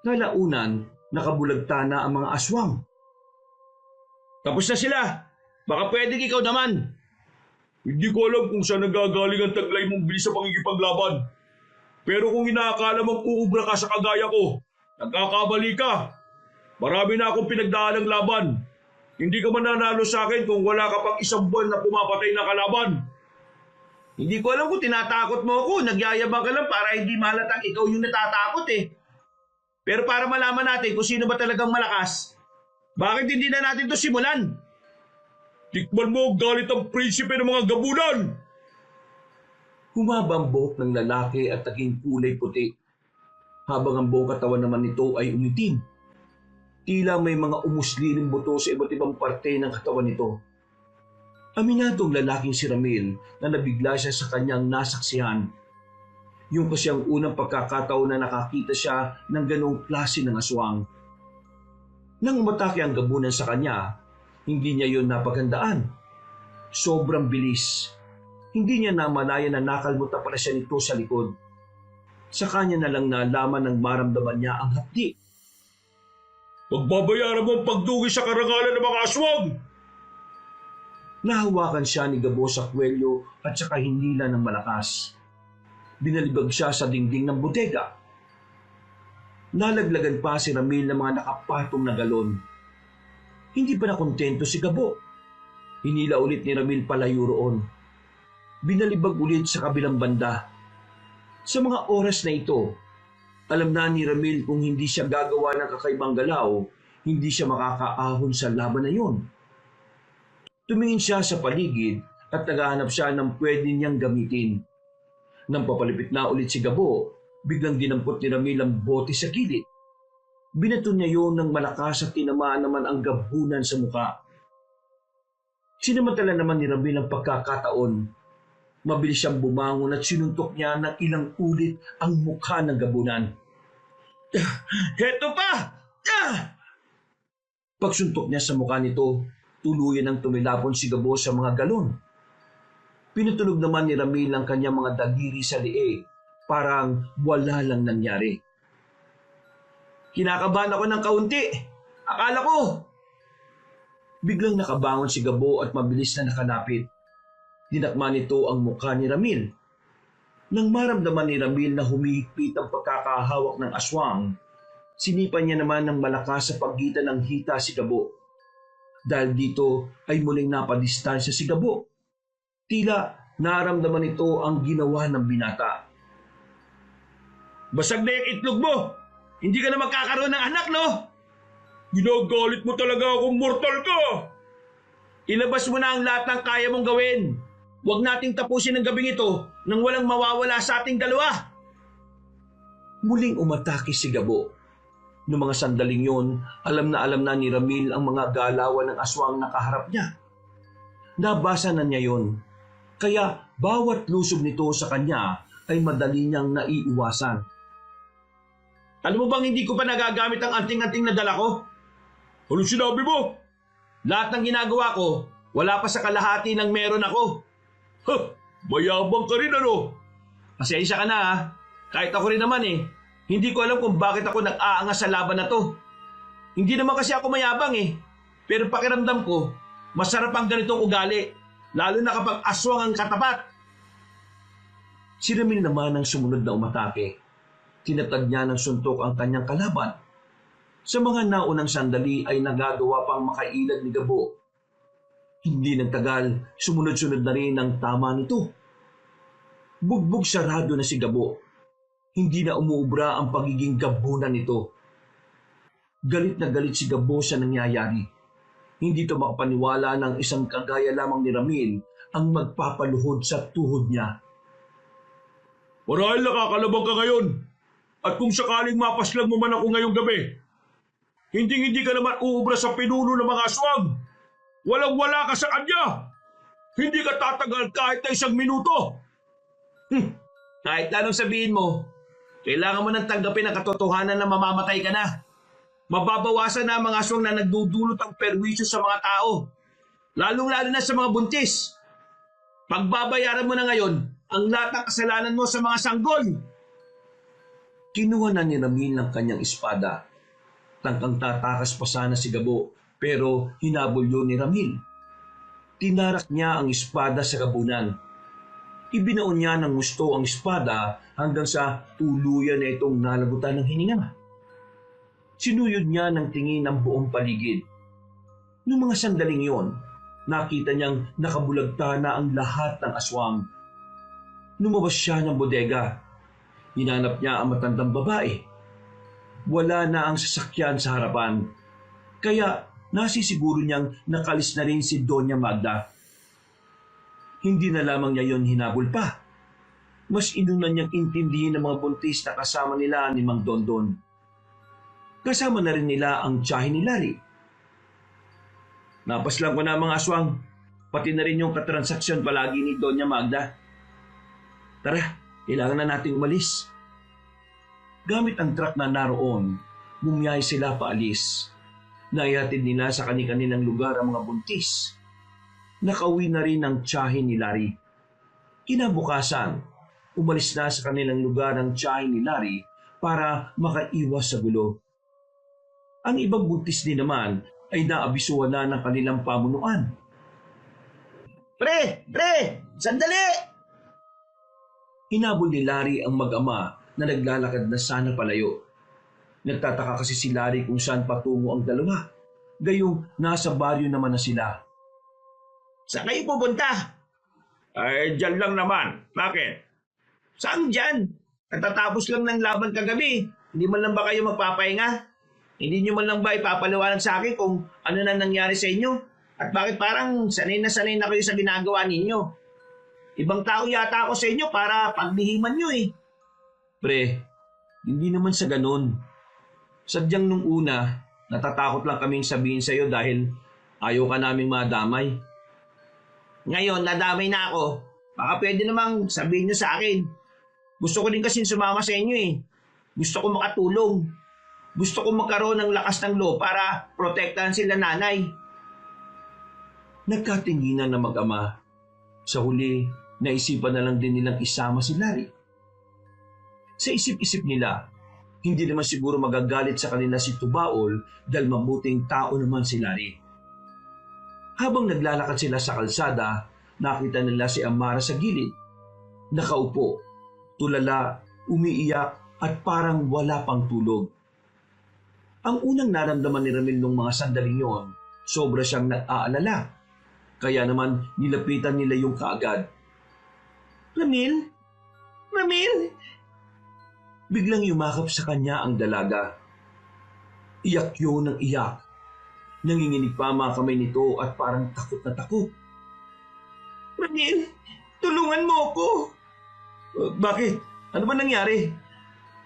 Kalaunan, nakabulagta na ang mga aswang. Tapos na sila. Baka pwedeng ikaw naman. Hindi ko alam kung saan nagagaling ang taglay mong bilis sa pangigipaglaban. Pero kung inaakala mong uubra ka sa kagaya ko, nagkakamali ka. Marami na akong pinagdaan ng laban. Hindi ka mananalo sa akin kung wala ka pang isang buwan na pumapatay na kalaban. Hindi ko alam kung tinatakot mo ako. Nagyayabang ka lang para hindi mahalatang ikaw yung natatakot eh. Pero para malaman natin kung sino ba talagang malakas, bakit hindi na natin to simulan? Tikman mo galit ang prinsipe ng mga gabunan! Humaba ang buhok ng lalaki at naging kulay puti, habang ang buong katawan naman nito ay umitim. Tila may mga umusliling buto sa iba't ibang parte ng katawan nito. Aminadong lalaking si Ramil na nabigla siya sa kanyang nasaksihan. Yung kasi ang unang pagkakataon na nakakita siya ng ganong klase ng aswang. Nang umatake ang gabunan sa kanya, hindi niya yon napaghandaan. Sobrang bilis. Hindi niya namalayan na nakalmuta pala siya nito sa likod. Sa kanya na lang nalaman ng maramdaman niya ang hapdi. Pagbabayaran mo ang pagdugi sa karangalan ng mga aswang! Nahawakan siya ni Gabo sa kwelyo at saka hinila ng malakas. Binalibag siya sa dingding ng bodega. Nalaglagan pa si Ramil ng mga nakapatong na galon. Hindi pa nakontento si Gabo. Hinila ulit ni Ramil palayo roon. Binalibag ulit sa kabilang banda. Sa mga oras na ito, alam na ni Ramil kung hindi siya gagawa ng kakaibang galaw, hindi siya makakaahon sa laban na yun. Tumingin siya sa paligid at naghahanap siya ng pwede niyang gamitin. Nang papalipit na ulit si Gabo, biglang dinampot ni Ramil ang bote sa gilid. Binato niya yun ng malakas at tinamaan naman ang gabunan sa muka. Sinamantala naman ni Ramil ang pagkakataon. Mabilis siyang bumangon at sinuntok niya ng ilang ulit ang mukha ng gabunan. Heto pa! Pagsuntok niya sa mukha nito, tuluyan ang tumilapon si Gabo sa mga galon. Pinutulog naman ni Ramil ang kanyang mga daliri sa liig, parang wala lang nangyari. Kinakabahan ako ng kaunti. Akala ko. Biglang nakabangon si Gabo at mabilis na nakalapit. Dinakma nito ang mukha ni Ramil. Nang maramdaman ni Ramil na humihigpit ang pagkakahawak ng aswang, sinipan niya naman ng malakas sa pagitan ng hita si Gabo. Dahil dito ay muling napadistansya si Gabo. Tila naramdaman nito ang ginawa ng binata. Basag na yung itlog mo! Hindi ka na magkakaroon ng anak, no? Ginagalit mo talaga akong mortal ka! Ilabas mo na ang lahat ng kaya mong gawin. Huwag nating tapusin ang gabing ito nang walang mawawala sa ating dalawa. Muling umatake si Gabo. Noong mga sandaling yon, alam na ni Ramil ang mga galawan ng aswang nakaharap niya. Nabasa na niya yon, kaya bawat lusob nito sa kanya ay madali niyang naiiwasan. Alam mo bang hindi ko pa nagagamit ang anting-anting na dala ko? Ano sinabi mo? Lahat ng ginagawa ko, wala pa sa kalahati ng meron ako. Mayabang ka rin ano? Pasensya ka na ha. Kahit ako rin naman eh. Hindi ko alam kung bakit ako nag-aangas sa laban na to. Hindi naman kasi ako mayabang eh. Pero pakiramdam ko, masarap ang ganitong ugali. Lalo na kapag aswang ang katapat. Si Ramil naman ang sumunod na umatake. Tinatag niya ng suntok ang kanyang kalaban. Sa mga naunang sandali ay nagagawa pang makailag ni Gabo. Hindi nagtagal, sumunod-sunod na rin ang tama nito. Bugbog sarado na si Gabo. Hindi na umuubra ang pagiging gabunan nito. Galit na galit si Gabo sa nangyayari. Hindi ito makapaniwala ng isang kagaya lamang ni Ramil ang magpapaluhod sa tuhod niya. Marahil nakakalabang ka ngayon. At kung sakaling mapaslang mo man ako ngayong gabi, hindi ka naman uubra sa pinuno ng mga aswang. Walang-wala ka sa kanya. Hindi ka tatagal kahit na 1 minuto. Kahit anong sabihin mo, kailangan mo nang tanggapin ang katotohanan na mamamatay ka na. Mababawasan na ang mga aswang na nagdudulot ang perwisyo sa mga tao. Lalong-lalo na sa mga buntis. Pagbabayaran mo na ngayon ang lahat ng kasalanan mo sa mga sanggol. Kinuha na ni Ramil ng kanyang espada. Tangkang tatakas pa sana si Gabo, pero hinabol yun ni Ramil. Tinarak niya ang espada sa gabunan. Ibinaon niya ng gusto ang espada hanggang sa tuluyan na itong nalagutan ng hininga. Sinuyod niya ng tingin ang buong paligid. Noong mga sandaling yon, nakita niyang nakabulagta na ang lahat ng aswang. Lumabas siya ng bodega. Hinanap niya ang matandang babae. Wala na ang sasakyan sa harapan, kaya nasisiguro niyang nakalis na rin si Doña Magda. Hindi na lamang niya yon hinabol pa. Mas inunan niyang intindihin ng mga buntis na kasama nila ni Mang Dondon. Kasama na rin nila ang tiyahin ni Larry. Napaslang ko na mga aswang, pati na rin yung katransaksyon palagi ni Doña Magda. Tara, kailangan na nating umalis. Gamit ang truck na naroon, bumiyahe sila paalis. Naihatid nila sa kani-kanilang lugar ang mga buntis. Nakauwi na rin ang tiyahin ni Larry. Kinabukasan, umalis na sa kanilang lugar ang tiyahin ni Larry para makaiwas sa gulo. Ang ibang buntis din naman ay naabisuhan na ng kanilang pamunuan. Pre! Sandali! Hinabol ni Larry ang mag-ama na naglalakad na sana palayo. Nagtataka kasi si Larry kung saan patungo ang dalawa. Gayong nasa baryo naman na sila. Saan kayo pupunta? Ay, dyan lang naman. Bakit? Saan dyan? Katatapos lang ng laban kagabi. Hindi man lang ba kayo magpapahinga? Hindi nyo man lang ba ipapaliwanag sa akin kung ano na nangyari sa inyo? At bakit parang sanay na kayo sa ginagawa ninyo? Ibang tao yata ako sa inyo para paglihiman nyo eh. Pre, hindi naman sa ganun. Sadyang nung una, natatakot lang kaming sabihin sa'yo dahil ayaw ka naming madamay. Ngayon, nadamay na ako. Baka pwede namang sabihin nyo sa akin. Gusto ko din kasing sumama sa inyo eh. Gusto ko makatulong. Gusto ko magkaroon ng lakas ng loob para protektahan sila nanay. Nagkatinginan na mag-ama. Sa huli, naisipan na lang din nilang isama si Larry. Sa isip-isip nila, hindi naman siguro magagalit sa kanila si Tubaol dahil mabuting tao naman si Larry. Habang naglalakad sila sa kalsada, nakita nila si Amara sa gilid. Nakaupo, tulala, umiiyak at parang wala pang tulog. Ang unang naramdaman ni Ramil nung mga sandaling yon, sobra siyang nag-aalala. Kaya naman nilapitan nila yung kaagad. Ramil? Biglang yumakap sa kanya ang dalaga. Iyak yun ng iyak. Nanginginig pa ang mga kamay nito at parang takot na takot. Ramil, tulungan mo ako. Bakit? Ano ba nangyari?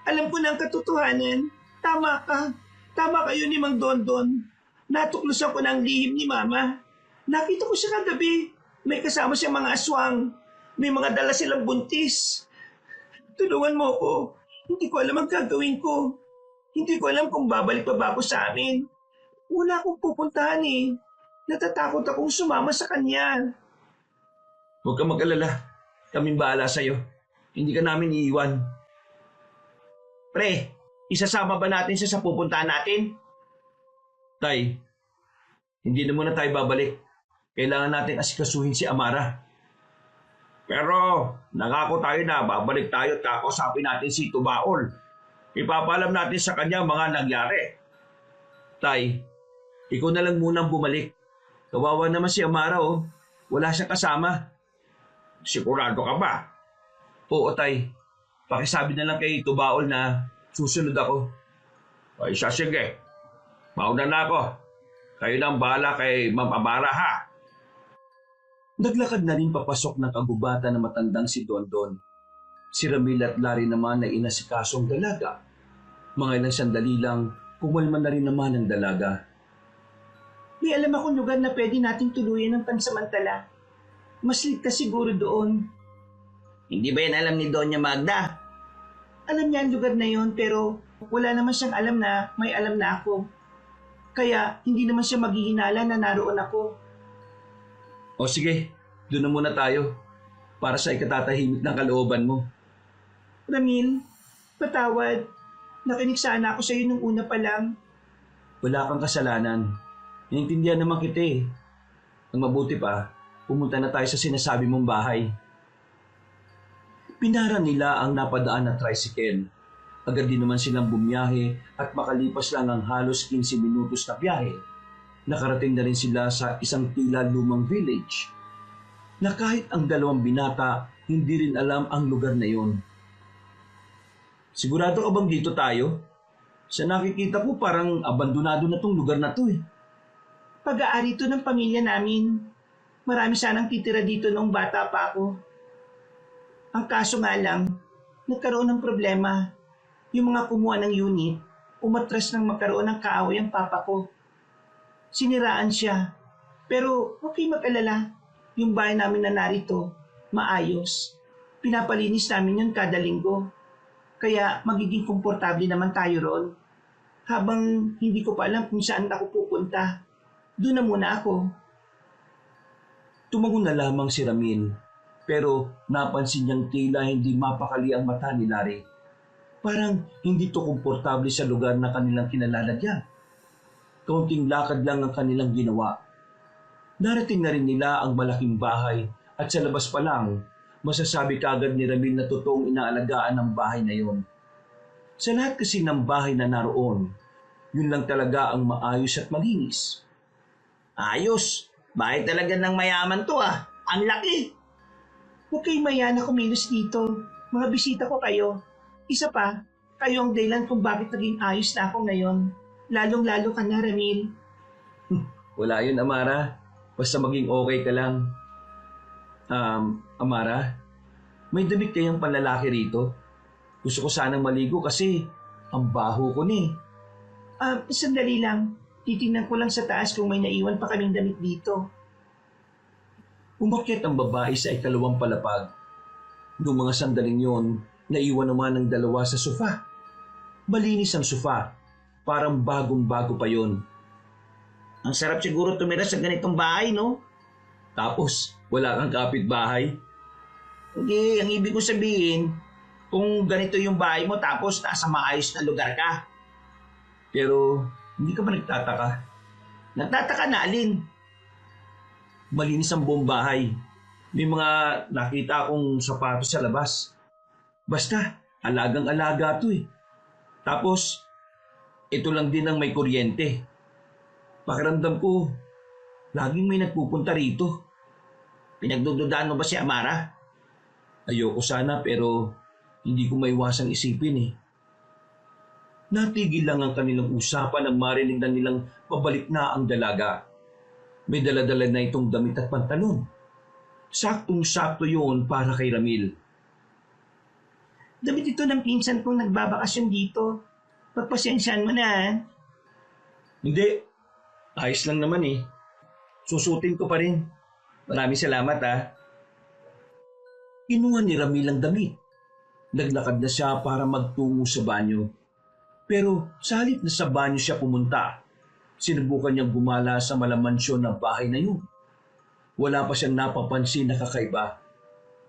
Alam ko na ang katotohanan. Tama ka. Tama kayo ni Mang Dondon. Natuklosan ko na ang lihim ni Mama. Nakita ko siya kagabi. May kasama siyang mga aswang. May mga dala silang buntis. Tulungan mo ko. Hindi ko alam ang gagawin ko. Hindi ko alam kung babalik pa ba ako sa amin. Wala akong pupuntahan eh. Natatakot akong sumama sa kanya. Huwag kang mag-alala. Kaming bahala sa'yo. Hindi ka namin iiwan. Pre, isasama ba natin siya sa pupuntahan natin? Tay, hindi na muna tayo babalik. Kailangan natin asikasuhin si Amara. Pero nangako tayo na babalik tayo at kakausapin natin si Tubaol. Ipapaalam natin sa kanya mga nangyari. Tay, ikaw na lang munang bumalik. Kawawa naman si Amara oh. Wala siyang kasama. Sigurado ka ba? Oo, Tay. Pakisabi na lang kay Tubaol na susunod ako. Ay siya, sige. Mauna na ako. Kayo nang bahala kay Ma'am Amara, ha? Naglakad na rin papasok ng kagubatan na matandang si Dondon. Si Ramil at Larry naman ay inasikasong dalaga. Mga ilang sandali lang, kumalma na rin naman ang dalaga. May alam akong lugar na pwede nating tuluyan ng pansamantala. Mas ligtas siguro doon. Hindi ba yan alam ni Doña Magda? Alam niya ang lugar na yon pero wala naman siyang alam na may alam na ako. Kaya hindi naman siya maghihinala na naroon ako. O sige, doon na muna tayo. Para sa ikatatahimik ng kalooban mo. Ramil, patawad. Nakinig sana ako sa iyo nung una pa lang. Wala kang kasalanan. Inintindihan naman kita eh. Ang mabuti pa, pumunta na tayo sa sinasabi mong bahay. Pinara nila ang napadaan na tricycle. Agad din naman silang bumiyahe at makalipas lang ang halos 15 minutos na biyahe. Nakarating na rin sila sa isang tila lumang village na kahit ang dalawang binata hindi rin alam ang lugar na yon. Sigurado ka bang dito tayo? Sa nakikita ko parang abandonado na tong lugar na to eh. Pag-aari to ng pamilya namin. Marami sanang titira dito noong bata pa ako. Ang kaso nga lang, nagkaroon ng problema. Yung mga kumuha ng unit, umatras nang magkaroon ng kaaway ang papa ko. Siniraan siya. Pero huwag kayong mag-alala. Yung bahay namin na narito, maayos. Pinapalinis namin yun kada linggo. Kaya magiging komportable naman tayo ron. Habang hindi ko pa alam kung saan ako pupunta. Doon na muna ako. Tumango na lamang si Ramin, pero napansin niyang tila hindi mapakali ang mata ni Larry. Parang hindi to komportable sa lugar na kanilang kinalalagyan. Kaunting lakad lang ang kanilang ginawa. Narating na rin nila ang malaking bahay at sa labas pa lang, masasabi kagad ni Ramin na totoong inaalagaan ng bahay na yon. Sa lahat kasi ng bahay na naroon, yun lang talaga ang maayos at malinis. Ayos. Bahay talaga ng mayaman to ah. Ang laki. Huwag kayong maya na kumilos dito. Mga bisita ko kayo. Isa pa, kayo ang dahilan kung bakit naging ayos na ako ngayon. Lalong-lalo ka na, Ramil. Wala yun, Amara. Basta maging okay ka lang. Amara, may damit kayang panlalaki rito? Gusto ko sanang maligo kasi ang baho ko ni. Sandali lang. Titingnan ko lang sa taas kung may naiwan pa kaming damit dito. Umakyat ang babae sa ikalawang palapag. Noong mga sandaling yon, naiwan naman ng dalawa sa sofa. Malinis ang sofa. Parang bagong-bago pa yon. Ang sarap siguro tumira sa ganitong bahay, no? Tapos, wala kang kapitbahay. Hindi, ang ibig ko sabihin, kung ganito yung bahay mo tapos nasa maayos na lugar ka. Pero, hindi ka ba nagtataka? Nagtataka na alin? Malinis ang buong bahay. May mga nakita akong sapatos sa labas. Basta, alagang-alaga to eh. Tapos, ito lang din ang may kuryente. Pakiramdam ko, laging may nagpupunta rito. Pinagdududaan mo ba si Amara? Ayoko sana pero hindi ko maiwasang isipin eh. Natigil lang ang kanilang usapan nang marinig na nilang pabalik na ang dalaga. May daladala na itong damit at pantalon. Saktong-sakto yun para kay Ramil. Damit ito ng pinsan kong nagbabakasyon dito. Pagpasensyaan mo na, ha? Hindi. Ayos lang naman eh. Susutin ko pa rin. Maraming salamat Kinuha ni Ramil ang damit. Naglakad na siya para magtungo sa banyo. Pero sa halip na sa banyo siya pumunta, sinubukan niyang gumala sa malamansyon na bahay na yun. Wala pa siyang napapansin na kakaiba.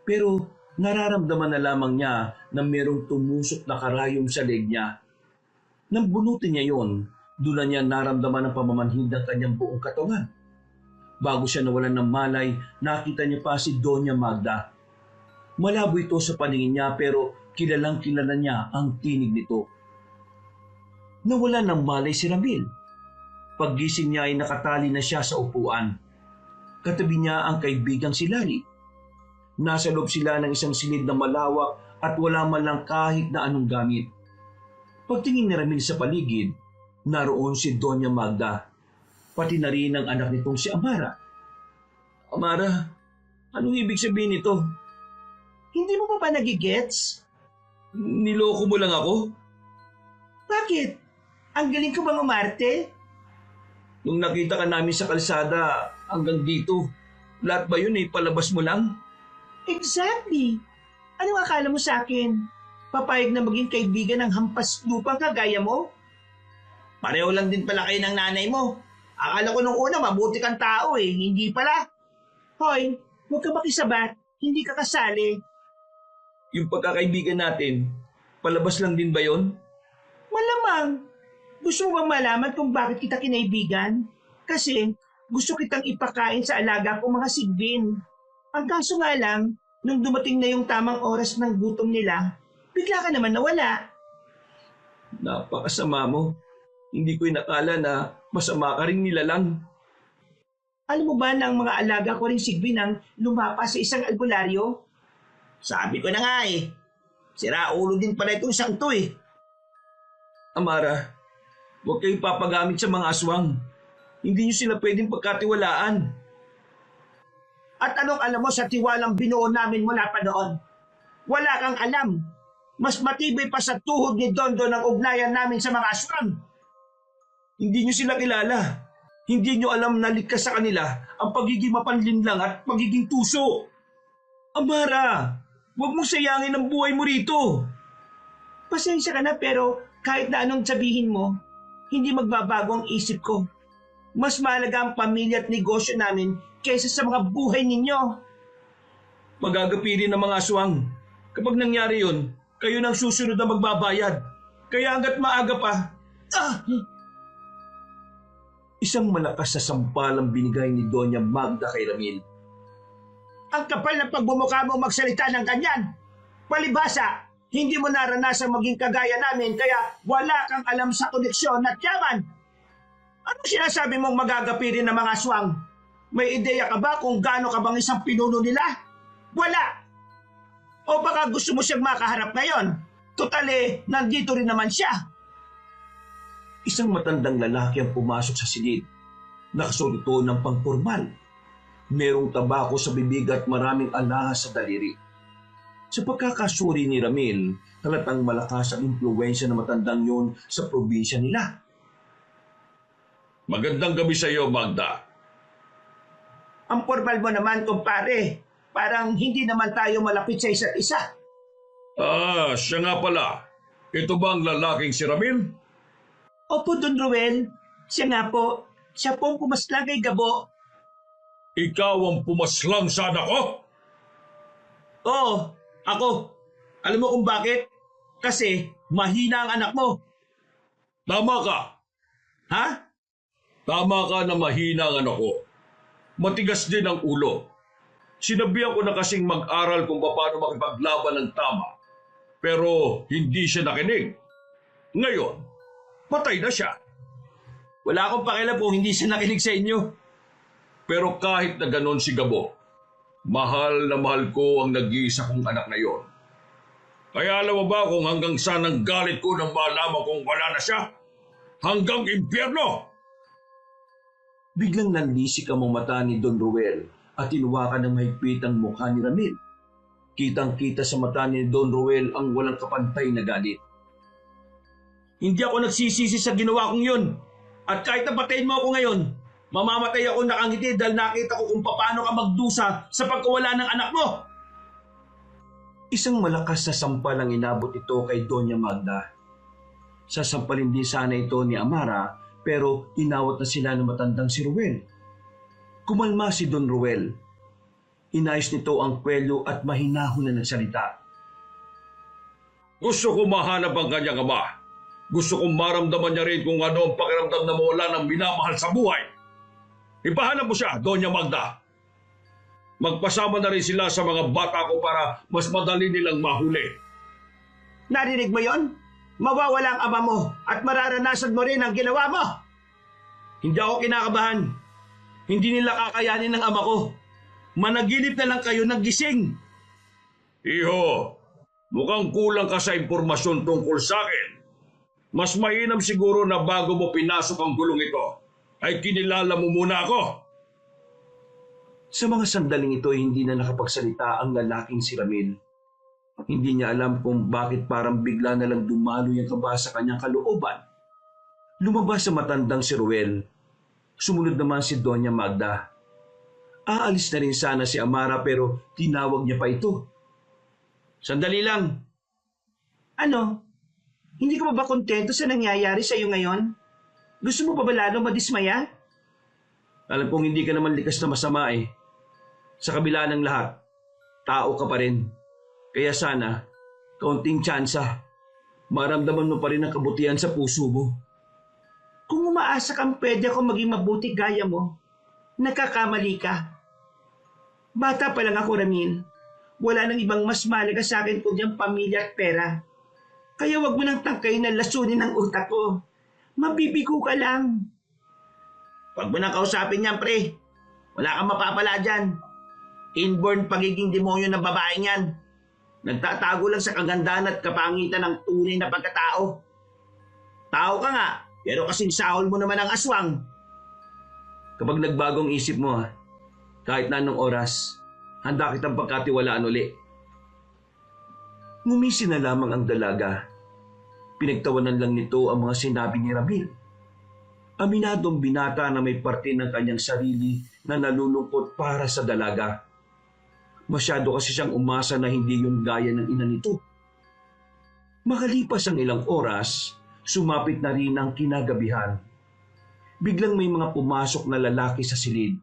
Pero nararamdaman na lamang niya na merong tumusok na karayom sa leg niya. Nang bunutin niya yon, doon na niya naramdaman ang pamamanhid ng kanyang buong katawan. Bago siya nawalan ng malay, nakita niya pa si Doña Magda. Malabo ito sa paningin niya pero kilalang kilala niya ang tinig nito. Nawalan ng malay si Ramil. Paggising niya ay nakatali na siya sa upuan. Katabi niya ang kaibigang si Lali. Nasa loob sila ng isang silid na malawak at wala man lang kahit na anong gamit. Pagtingin ni Ramil sa paligid, naroon si Doña Magda, pati na rin ang anak nitong si Amara. Amara, anong ibig sabihin nito? Hindi mo pa ba nagigets? Niloko mo lang ako? Bakit? Ang galing ko bang umarte? Nung nakita ka namin sa kalsada hanggang dito, lahat ba yun palabas mo lang? Exactly. Ano akala mo sa akin? Papayag na maging kaibigan ng hampas lupang kagaya mo? Pareho lang din pala kayo ng nanay mo. Akala ko nung una mabuti kang tao hindi pala. Hoy, huwag ka makisabat. Hindi ka kasali. Yung pagkakaibigan natin, palabas lang din ba yon? Malamang. Gusto mo bang malaman kung bakit kita kinaibigan? Kasi gusto kitang ipakain sa alaga kong mga sigbin. Ang kaso nga lang, nung dumating na yung tamang oras ng gutom nila, bigla ka naman nawala. Napakasama mo. Hindi ko inakala na masama ka rin nilalang. Alam mo ba na ang mga alaga ko rin sigbin ang lumapa sa isang albularyo? Sabi ko na nga sira ulo din pala itong isang to Amara, huwag kayong papagamit sa mga aswang. Hindi niyo sila pwedeng pagkatiwalaan. At anong alam mo sa tiwalang binuo namin mula pa noon? Wala kang alam. Mas matibay pa sa tuhod ni Dondo ng ugnayan namin sa mga aswang. Hindi niyo sila kilala. Hindi niyo alam na likas sa kanila ang pagiging mapanlinlang at pagiging tuso. Amara, huwag mong sayangin ang buhay mo rito. Pasensya ka na pero kahit na anong sabihin mo, hindi magbabago ang isip ko. Mas mahalaga ang pamilya at negosyo namin kaysa sa mga buhay ninyo. Magagapi rin ng mga aswang. Kapag nangyari yun, kayo nang susunod na magbabayad. Kaya hanggat maaga pa, Isang malakas na sampalang binigay ni Doña Magda kay Ramil. Ang kapal ng pagbumukha mo magsalita ng ganyan. Palibhasa, hindi mo naranasang maging kagaya namin kaya wala kang alam sa koneksyon at yaman. Ano sinasabi mong magagapi rin ng mga aswang? May ideya ka ba kung gaano ka bang isang pinuno nila? Wala! O baka gusto mo siyang makaharap ngayon? Totale, nandito rin naman siya. Isang matandang lalaki ang pumasok sa silid. Nakasuot ito ng pangpormal. Merong tabako sa bibig at maraming alahas sa daliri. Sa pagkakasuri ni Ramil, halatang malakas ang impluwensya ng matandang yon sa probinsya nila. Magandang gabi sa iyo, Magda. Ang formal mo naman, kumpare. Parang hindi naman tayo malapit sa isa't isa. Siya nga pala. Ito ba ang lalaking si Ramil? Opo, Don Ruel. Siya nga po. Siya po ang pumaslang kay Gabo. Ikaw ang pumaslang sa anak ko? Oo, ako. Alam mo kung bakit? Kasi mahina ang anak mo. Tama ka. Ha? Tama ka na mahina ang anak ko. Matigas din ang ulo. Sinabihan ko na kasing mag-aral kung paano makipaglaban ng tama. Pero hindi siya nakinig. Ngayon, patay na siya. Wala akong pakialam kung hindi siya nakinig sa inyo. Pero kahit na ganon si Gabo, mahal na mahal ko ang nag-iisa kong anak na yon. Kaya alam mo ba kung hanggang saan ang galit ko nang malaman kung wala na siya? Hanggang impyerno! Biglang nanlisik ang mga mata ni Don Ruel at tinuwakan ng mahigpit ang mukha ni Ramil. Kitang-kita sa mata ni Don Ruel ang walang kapantay na galit. Hindi ako nagsisisi sa ginawa kong yun. At kahit napatayin mo ako ngayon, mamamatay ako nakangiti dahil nakita ko kung paano ka magdusa sa pagkawala ng anak mo. Isang malakas na sampal ang inabot ito kay Doña Magda. Sasampalin din sana ito ni Amara pero inawat na sila ng matandang si Ruel. Kumalma si Don Ruel. Inayos nito ang kwelyo at mahinahon na nagsalita. Gusto ko mahanap ang kanyang ama. Gusto kong maramdaman niya rin kung ano ang pakiramdam na mawala ng minamahal sa buhay. Ipahanap mo siya, Doña Magda. Magpasama na rin sila sa mga bata ko para mas madali nilang mahuli. Narinig mo yon? Mawawala ang ama mo at mararanasan mo rin ang ginawa mo. Hindi ako kinakabahan. Hindi nila kakayanin ng ama ko. Managinip na lang kayo ng gising. Iho, mukhang kulang ka sa impormasyon tungkol sa akin. Mas mainam siguro na bago mo pinasok ang gulong ito, ay kinilala mo muna ako. Sa mga sandaling ito hindi na nakapagsalita ang lalaking si Ramil. Hindi niya alam kung bakit parang bigla na lang dumalo yung kaba sa kanyang kalooban. Lumabas sa matandang si Ruel. Sumunod naman si Doña Magda. Aalis na rin sana si Amara pero tinawag niya pa ito. Sandali lang. Ano? Hindi ka ba kontento sa nangyayari sa iyo ngayon? Gusto mo pa ba lalo madismaya? Alam kong hindi ka naman likas na masama eh. Sa kabila ng lahat, tao ka pa rin. Kaya sana, kaunting tsansa, maramdaman mo pa rin ang kabutihan sa puso mo. Kung umaasa kang pwede ako maging mabuti gaya mo, nagkakamali ka. Bata pa lang ako, Ramil. Wala nang ibang mas mahalaga sa akin kundi ang pamilya at pera. Kaya wag mo nang tangkayin na lasunin ang utak ko. Mabibigo ka lang. Huwag mo nang kausapin yan, pre. Wala kang mapapala dyan. Inborn pagiging demonyo ng babaeng yan. Nagtatago lang sa kagandahan at kapangitan ng tunay na pagkatao. Tao ka nga, pero kasing sahol mo naman ang aswang. Kapag nagbagong isip mo, kahit na anong oras, handa kitang pagkatiwalaan uli. Ngumisi na lamang ang dalaga. Pinagtawanan lang nito ang mga sinabi ni Ramil. Aminadong binata na may parte ng kanyang sarili na nalulungkot para sa dalaga. Masyado kasi siyang umasa na hindi yung gaya ng ina nito. Makalipas ang ilang oras, sumapit na rin ang kinagabihan. Biglang may mga pumasok na lalaki sa silid.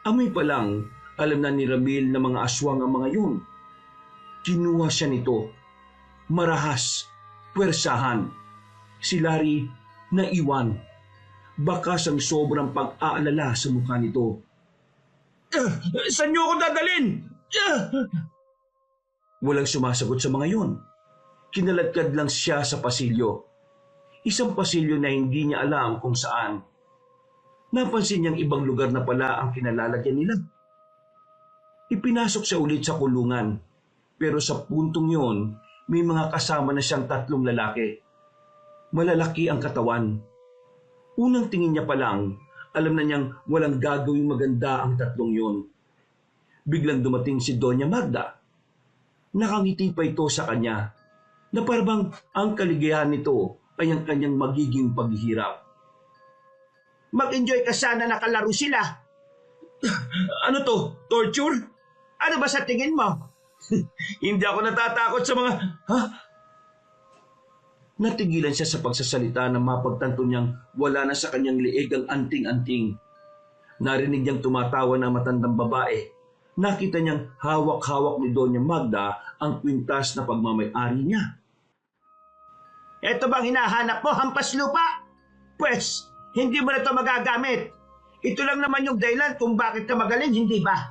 Amoy pa lang, alam na ni Ramil na mga aswang ang mga yun. Kinuha siya nito. Marahas, puwersahan. Si Larry naiwan. Bakas ang sobrang pag-aalala sa mukha nito. Saan niyo ako dadalhin? Walang sumasagot sa mga yun. Kinaladkad lang siya sa pasilyo. Isang pasilyo na hindi niya alam kung saan. Napansin niyang ibang lugar na pala ang kinalalagyan nila. Ipinasok siya ulit sa kulungan. Pero sa puntong yon, may mga kasama na siyang 3 lalaki. Malalaki ang katawan. Unang tingin niya pa lang, alam na niyang walang gagawing maganda ang 3 yon. Biglang dumating si Doña Magda. Nakangiti pa ito sa kanya, na parang ang kaligayahan nito ay ang kanyang magiging paghihirap. Mag-enjoy ka sana nakalaro sila. Ano to? Torture? Ano ba sa tingin mo? Hindi ako natatakot sa mga... Natigilan siya sa pagsasalita na mapagtanto niyang wala na sa kanyang liig ang anting-anting. Narinig niyang tumatawa ng matandang babae. Nakita niyang hawak-hawak ni Doña Magda ang kwintas na pagmamay-ari niya. Ito bang hinahanap mo, hampas lupa? Pwes, hindi mo na ito magagamit. Ito lang naman yung dahilan kung bakit ka magaling, hindi ba?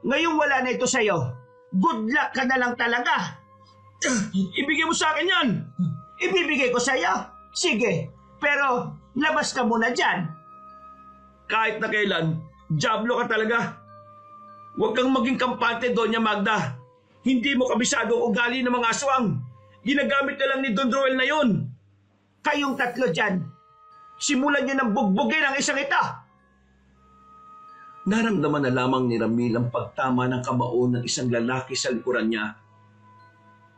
Ngayong wala na ito sa'yo, good luck ka na lang talaga. Ibigay mo sa akin yan! Ibibigay ko sa'yo. Sige, pero labas ka muna dyan. Kahit na kailan, diablo ka talaga. Huwag kang maging kampante, Doña Magda. Hindi mo kabisado ang ugali ng mga aswang. Ginagamit na lang ni Don Roel na yun. Kayong 3 dyan, simulan nyo ng bugbugin ang isang ito. Naramdaman na lamang ni Ramil ang pagtama ng kamao ng isang lalaki sa likuran niya.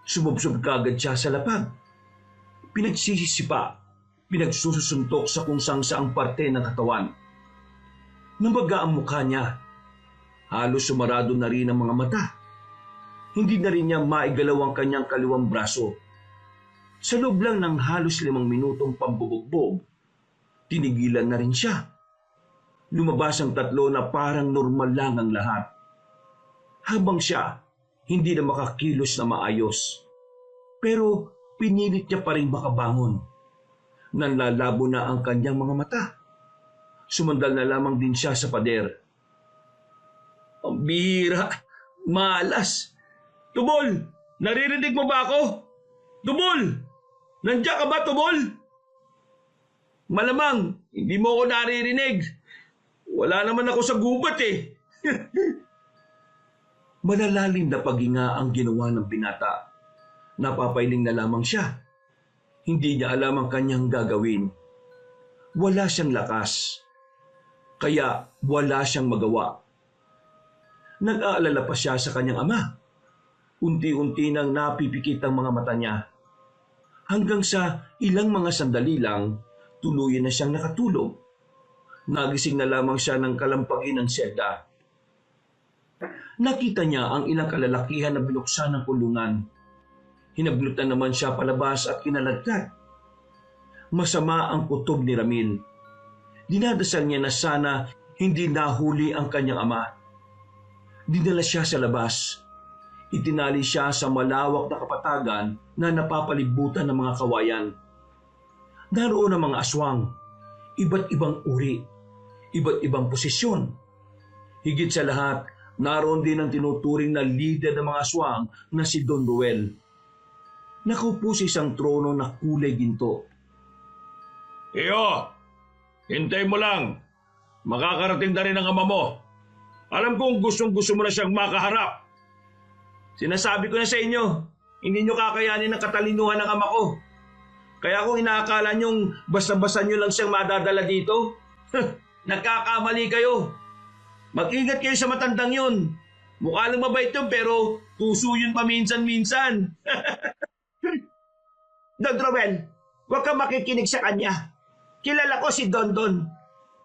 Sumubsob kagad siya sa lapag. Pinagsisisipa, pinagsusuntok sa kung saang parte ng katawan. Namaga ang mukha niya. Halos sumarado na rin ang mga mata. Hindi na rin niya maigalaw ang kanyang kaliwang braso. Sa loob lang ng halos 5 minutong pambubugbog, tinigilan na rin siya. Lumabas ang 3 na parang normal lang ang lahat. Habang siya, hindi na makakilos na maayos. Pero pinilit niya pa rin makabangon. Nanlalabo na ang kanyang mga mata. Sumandal na lamang din siya sa pader. Ang bihira! Malas! Tubol! Naririnig mo ba ako? Tubol! Nandiyan ka ba, Tubol? Malamang, hindi mo ako naririnig. Wala naman ako sa gubat eh. Malalalim na paghinga ang ginawa ng binata. Napapailing na lamang siya. Hindi niya alam ang kanyang gagawin. Wala siyang lakas. Kaya wala siyang magawa. Nag-aalala pa siya sa kanyang ama. Unti-unti nang napipikit ang mga mata niya. Hanggang sa ilang mga sandali lang, tuluyan na siyang nakatulog. Nagising na lamang siya ng kalampagin ng selda. Nakita niya ang ilang kalalakihan na binuksan ng kulungan. Hinablutan naman siya palabas at kinalagkat. Masama ang kutob ni Ramil. Dinadasal niya na sana hindi nahuli ang kanyang ama. Dinala siya sa labas. Itinali siya sa malawak na kapatagan na napapalibutan ng mga kawayan. Naroon ang mga aswang, iba't ibang uri, iba't ibang posisyon. Higit sa lahat, naroon din ang tinuturing na leader ng mga aswang na si Don Ruel. Nakaupo sa isang trono na kulay ginto. Iyo, hintay mo lang. Makakarating na rin ang ama mo. Alam kong gustong-gusto mo na siyang makaharap. Sinasabi ko na sa inyo, hindi nyo kakayanin ang katalinuhan ng ama ko. Kaya kung inaakala nyong basta-basta nyo lang siyang madadala dito, nagkakamali kayo. Mag-ingat kayo sa matandang yun. Mukha lang mabait yun pero tuso yun paminsan-minsan. Don Ruel, huwag kang makikinig sa kanya. Kilala ko si Don Don.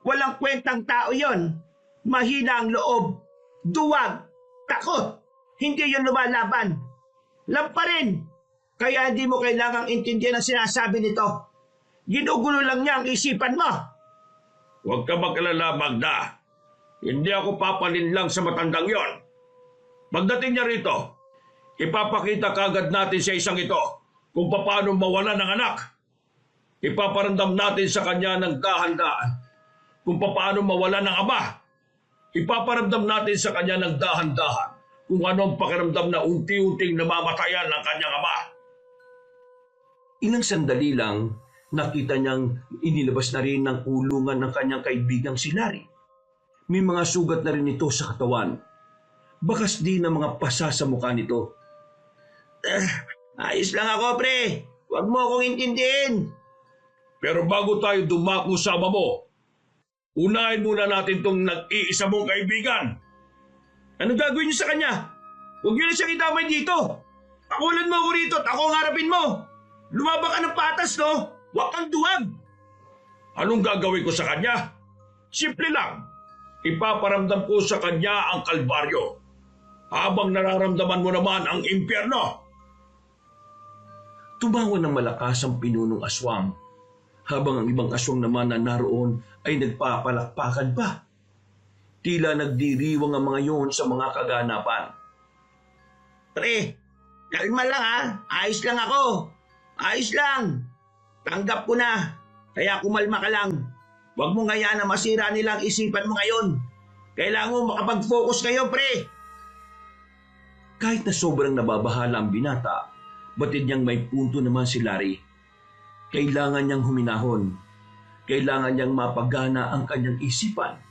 Walang kwentang tao yon. Mahina ang loob. Duwag. Takot. Hindi yun lumalaban. Lampa rin. Kaya hindi mo kailangang intindihan ang sinasabi nito. Ginugulo lang niya ang isipan mo. Huwag ka mag-alala, Magda. Hindi ako papalinlang sa matandang yon. Pagdating niya rito, ipapakita kagad natin sa isang ito kung paano mawala ng anak. Ipaparandam natin sa kanya ng dahan-dahan kung paano mawala ng ama. Ipaparamdam natin sa kanya ng dahan-dahan kung ano ang pakiramdam na unti-unting namamatayan ng kanyang ama. Ilang sandali lang, nakita niyang inilabas na rin ng kulungan ng kanyang kaibigang si Larry. May mga sugat na rin ito sa katawan. Bakas din ang mga pasa sa mukha nito. Ayos lang ako, pre. Huwag mo akong intindihin. Pero bago tayo dumako sa ama mo, unahin muna natin tong nag-iisa mong kaibigan. Anong gagawin niyo sa kanya? Huwag niyo na siyang idamay dito. Pakulan mo ako rito at ako ang harapin mo. Lumabang ka ng patas, no? Huwag kang duwag. Anong gagawin ko sa kanya? Simple lang. Ipaparamdam ko sa kanya ang kalbaryo. Habang nararamdaman mo naman ang impyerno. Tumawa ng malakas ang pinunong aswang, habang ang ibang aswang naman na naroon ay nagpapalakpakan pa. Tila nagdiriwang ang mga yon sa mga kaganapan. Pre, kalma lang ha. Ayos lang ako. Ayos lang. Tanggap ko na. Kaya kumalma ka lang. Huwag mo ngayon na masira nilang isipan mo ngayon. Kailangan mo makapag-focus kayo, pre. Kahit na sobrang nababahala ang binata, batid niyang may punto naman si Larry. Kailangan niyang huminahon. Kailangan niyang mapagana ang kanyang isipan.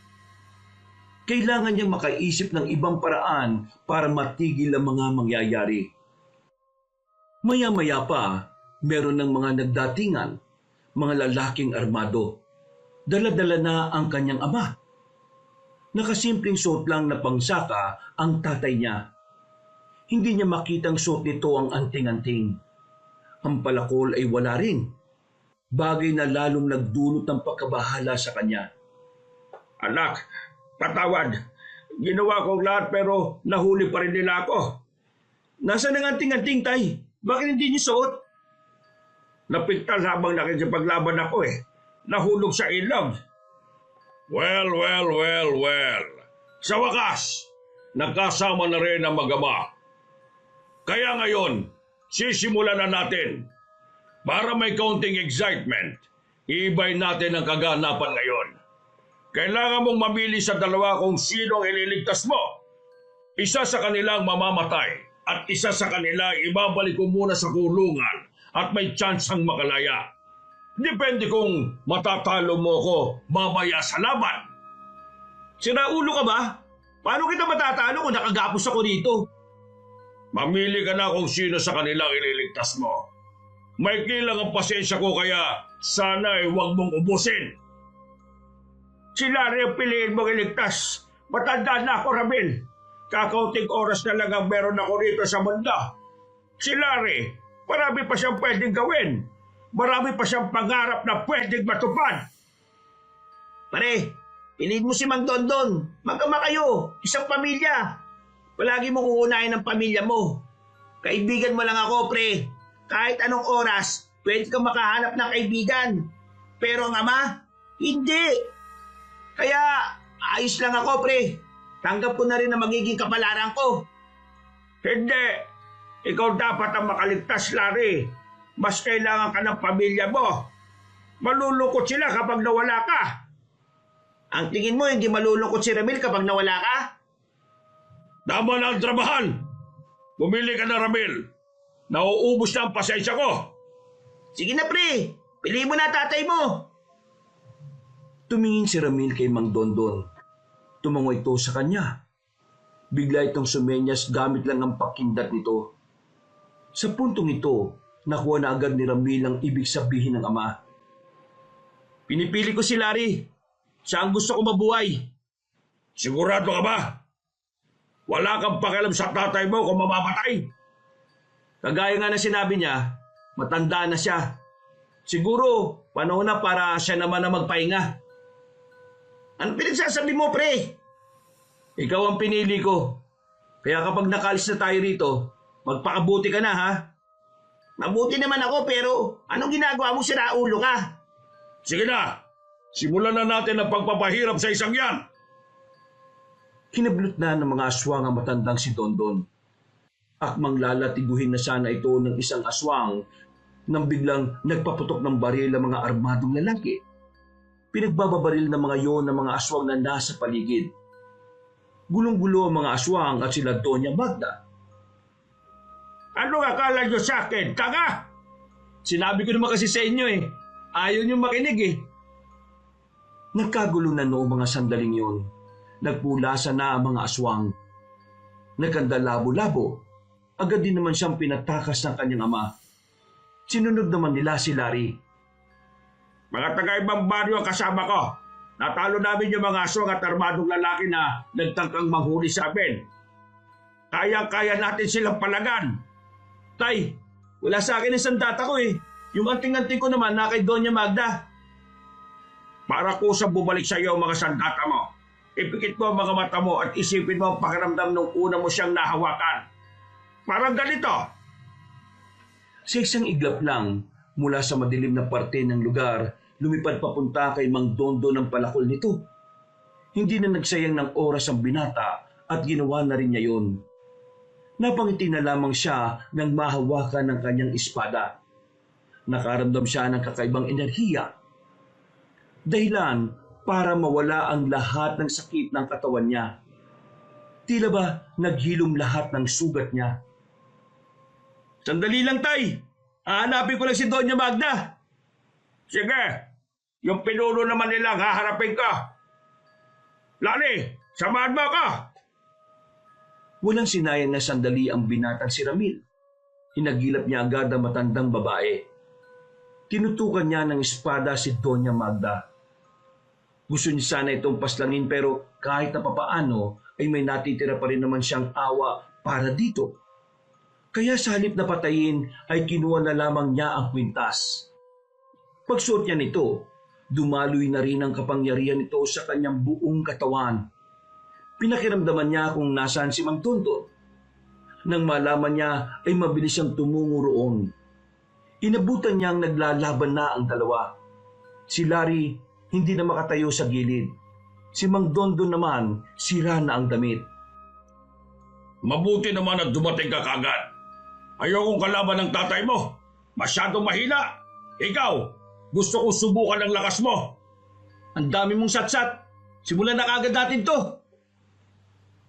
Kailangan niyang makaisip ng ibang paraan para matigil ang mga mangyayari. Maya-maya pa, meron ng mga nagdatingan, mga lalaking armado. Dala-dala na ang kanyang ama. Nakasimpleng suot lang na pangsaka ang tatay niya. Hindi niya makitang suot nito ang anting-anting. Ang palakol ay wala rin. Bagay na lalong nagdulot ng pagkabahala sa kanya. Anak, patawad. Ginawa kong lahat pero nahuli pa rin nila ako. Nasaan ang anting-anting, tay? Bakit hindi niyo suot? Napigtal habang nakikipaglaban ako eh. Nahulog sa ilog. Well. Sa wakas, nagkasama na rin ang mag-ama. Kaya ngayon, sisimulan na natin. Para may kaunting excitement, iibay natin ang kaganapan ngayon. Kailangan mong mamili sa dalawa kung sino ang ililigtas mo. Isa sa kanilang mamamatay at isa sa kanila ibabalik ko muna sa kulungan at may tsansang makalaya. Depende kung matatalo mo ko mamaya sa laban. Siraulo ka ba? Paano kita matatalo kung nakagapos ako dito? Mamili ka na kung sino sa kanilang ililigtas mo. May kilang ang pasensya ko kaya sana ay huwag mong ubusin. Si Larry ang piliin mong iligtas. Matanda na ako, Ramil. Kakaunting oras na lang ang meron ako rito sa mundo. Si Larry, marami pa siyang pwedeng gawin. Marami pa siyang pangarap na pwedeng matupad. Pare, piliin mo si Mang Dondon. Magkama kayo, isang pamilya. Palagi mo uunahin ang pamilya mo. Kaibigan mo lang ako, pre. Kahit anong oras, pwede kang makahanap ng kaibigan. Pero ang ama, hindi. Kaya, ayos lang ako, pre. Tanggap ko na rin na magiging kapalaran ko. Hindi. Ikaw dapat ang makaligtas, Larry. Mas kailangan ka ng pamilya mo. Malulungkot sila kapag nawala ka. Ang tingin mo, hindi malulungkot si Ramil kapag nawala ka? Tama na ang trabahan. Bumili ka na, Ramil. Nauubos na ang pasensya ko. Sige na, pre. Piliin mo na tatay mo. Tumingin si Ramil kay Mang Dondon. Tumango ito sa kanya. Bigla itong sumenyas gamit lang ang pakindat nito. Sa puntong ito, nakuha na agad ni Ramil ang ibig sabihin ng ama. Pinipili ko si Larry. Siya ang gusto ko mabuhay. Sigurado ka ba? Wala kang pakialam sa tatay mo kung mamamatay. Kagaya nga na sinabi niya, matanda na siya. Siguro, panahon na para siya naman na magpahinga. Ano pinagsasabi mo, pre? Ikaw ang pinili ko. Kaya kapag nakalis na tayo rito, magpakabuti ka na, ha? Mabuti naman ako, pero anong ginagawa mo, siraulo ka? Sige na, simulan na natin ang pagpapahirap sa isang yan. Kinablot na ng mga aswang ang matandang si Dondon. Akmang lalatiguhin na sana ito ng isang aswang nang biglang nagpaputok ng baril ang mga armadong lalaki. Pinagbababaril ng mga yon ng mga aswang na nasa paligid. Gulong-gulo ang mga aswang at sila Doña Magda. Ano akala nyo sa akin? Tanga! Sinabi ko naman kasi sa inyo eh. Ayaw nyo makinig eh. Nagkagulo na noong mga sandaling yon. Nagpulasa na ang mga aswang. Nagkanda labo-labo. Agad din naman siyang pinatakas ng kanyang ama. Sinunod naman nila si Larry. Mga taga-ibang baryo ang kasama ko. Natalo namin yung mga aswang at armadong lalaki na nagtangkang manghuli sa amin. Kayang-kaya natin silang palagan. Tay, wala sa akin ang sandata ko eh. Yung anting-anting ko naman na kay Doña Magda. Para ko sa bumalik sa iyo mga sandata mo. Ipikit mo ang mga mata mo at isipin mo ang pakiramdam nung una mo siyang nahawakan. Parang ganito. Sa isang iglap lang, mula sa madilim na parte ng lugar, lumipad papunta kay Mang Dondo ng palakol nito. Hindi na nagsayang ng oras ang binata at ginawa na rin niya yun. Napangiti na lamang siya nang mahawakan ng kanyang espada. Nakaramdam siya ng kakaibang enerhiya. Dahilan para mawala ang lahat ng sakit ng katawan niya. Tila ba naghilom lahat ng sugat niya. Sandali lang, tay. Hahanapin ko lang si Doña Magda. Sige, yung pinuno naman nilang haharapin ka. Lani, samahan mo ako. Walang sinayang na sandali ang binatang si Ramil. Hinagilap niya agad ang matandang babae. Tinutukan niya ng espada si Doña Magda. Gusto niya sana itong paslangin pero kahit na papaano ay may natitira pa rin naman siyang awa para dito. Kaya sa halip na patayin ay kinuha na lamang niya ang kwintas. Pagsuot niya nito, dumaloy na rin ang kapangyarihan nito sa kanyang buong katawan. Pinakiramdaman niya kung nasaan si Mang Tonton. Nang malaman niya ay mabilis siyang tumungo roon. Inabutan niyang naglalaban na ang dalawa. Si Larry hindi na makatayo sa gilid. Si Mang Dondon naman sira na ang damit. Mabuti naman at dumating ka kagad. Ayokong kalaban ng tatay mo. Masyadong mahina. Ikaw, gusto kong subukan ang lakas mo. Ang dami mong satsat. Simulan na kagad natin to.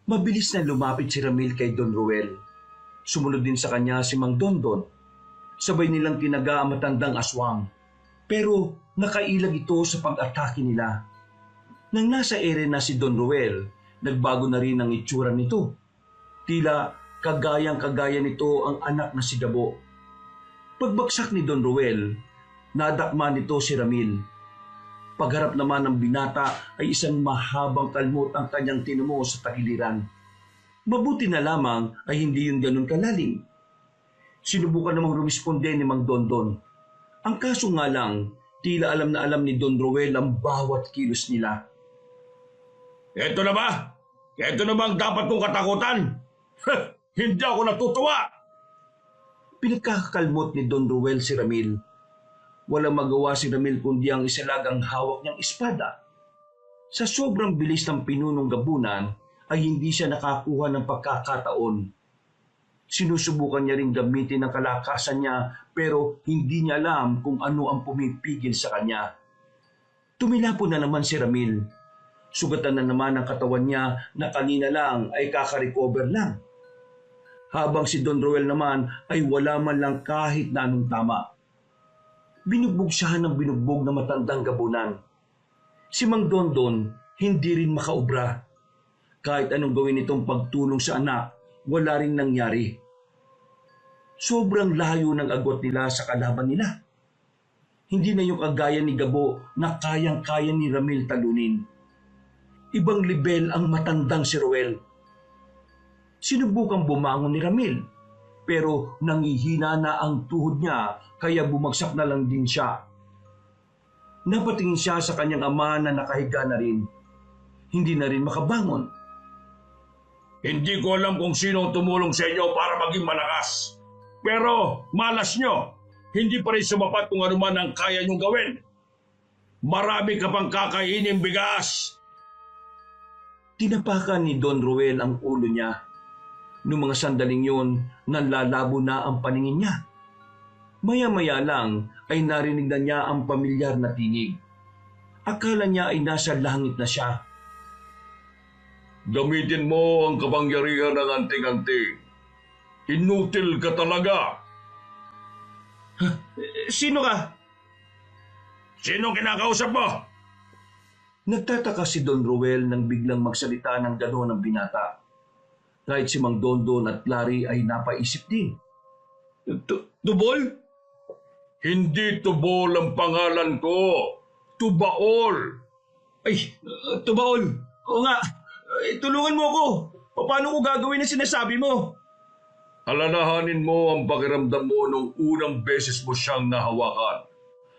Mabilis na lumapit si Ramil kay Don Ruel. Sumunod din sa kanya si Mang Dondon. Sabay nilang tinaga ang matandang aswang. Pero nakailag ito sa pag-atake nila. Nang nasa ere na si Don Ruel, nagbago na rin ang itsura nito. Tila kagayang-kagaya nito ang anak na si Gabo. Pagbagsak ni Don Ruel, nadakma nito si Ramil. Pagharap naman ng binata ay isang mahabang kalmot ang kanyang tinumo sa tagiliran. Mabuti na lamang ay hindi yun ganun kalalim. Sinubukan namang rumisponde ni Mang Dondon. Ang kaso nga lang, tila alam na alam ni Don Ruel ang bawat kilos nila. Eto na ba? Eto na ba ang dapat kong katakutan? Hindi ako natutuwa! Pinagkakakalmot ni Don Ruel si Ramil. Walang magawa si Ramil kundi ang isalagang hawak niyang espada. Sa sobrang bilis ng pinunong gabunan ay hindi siya nakakuha ng pagkakataon. Sinusubukan niya ring gamitin ang kalakasan niya pero hindi niya alam kung ano ang pumipigil sa kanya. Tumilapo na naman si Ramil. Sugatan na naman ang katawan niya na kanina lang ay kakarecover lang. Habang si Don Ruel naman ay wala man lang kahit na anong tama. Binugbog siya ng binugbog na matandang gabunan. Si Mang Dondon hindi rin makaubra. Kahit anong gawin itong pagtulong sa anak, wala ring nangyari. Sobrang layo ng agwat nila sa kalaban nila. Hindi na yung kagaya ni Gabo na kayang-kaya ni Ramil talunin. Ibang libel ang matandang si Ruel. Sinubukang bumangon ni Ramil, pero nangihina na ang tuhod niya kaya bumagsak na lang din siya. Napatingin siya sa kanyang ama na nakahiga na rin. Hindi na rin makabangon. Hindi ko alam kung sino ang tumulong sa inyo para maging malakas. Pero malas nyo, hindi pa rin sumapat kung ano man ang kaya nyong gawin. Marami ka pang kakainin bigas. Tinapakan ni Don Ruel ang ulo niya. Noong mga sandaling yun, nanlalabo na ang paningin niya. Maya-maya lang ay narinig na niya ang pamilyar na tinig. Akala niya ay nasa langit na siya. Gamitin mo ang kapangyarihan ng anting-anting. Inutil ka talaga. Sino ka? Sino kinakausap mo? Nagtataka si Don Ruel nang biglang magsalita ng gano'n ang binata. Kahit si Mang Dondon at Larry ay napaisip din. Tubol? Hindi Tubol ang pangalan ko. Tubaol. Ay, Tubaol. Oo nga. Tulungan mo ako. Paano ko gagawin ang sinasabi mo? Alalahanin mo ang pakiramdam mo nung unang beses mo siyang nahawakan.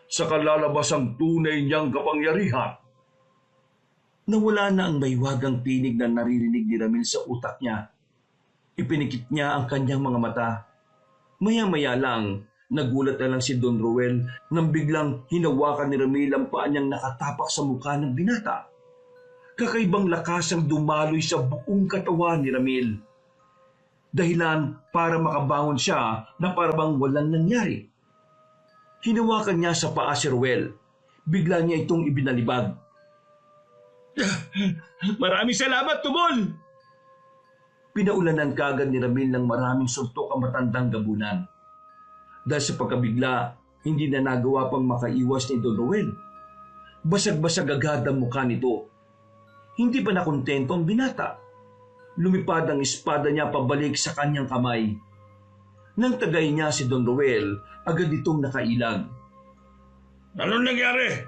Sa kalalabas ang tunay niyang kapangyarihan. Nawala na ang maywagang tinig na naririnig ni Ramil sa utak niya. Ipinikit niya ang kanyang mga mata. Maya-maya lang, nagulat na lang si Don Ruel nang biglang hinawakan ni Ramil ang paa niyang nakatapak sa mukha ng binata. Kakaibang lakas ang dumaloy sa buong katawan ni Ramil. Dahilan para makabangon siya na parabang walang nangyari. Hinawakan niya sa paa si Ruel. Bigla niya itong ibinalibag. Maraming salamat, Tubol! Pinaulanan kagad ni Ramil ng maraming suntok ang matandang gabunan. Dahil sa pagkabigla, hindi na nagawa pang makaiwas ni Don Ruel. Basag-basag agad ang mukha nito. Hindi pa nakontento ang binata. Lumipad ang espada niya pabalik sa kanyang kamay. Nang tagay niya si Don Ruel, agad itong nakailag. Anong nangyari?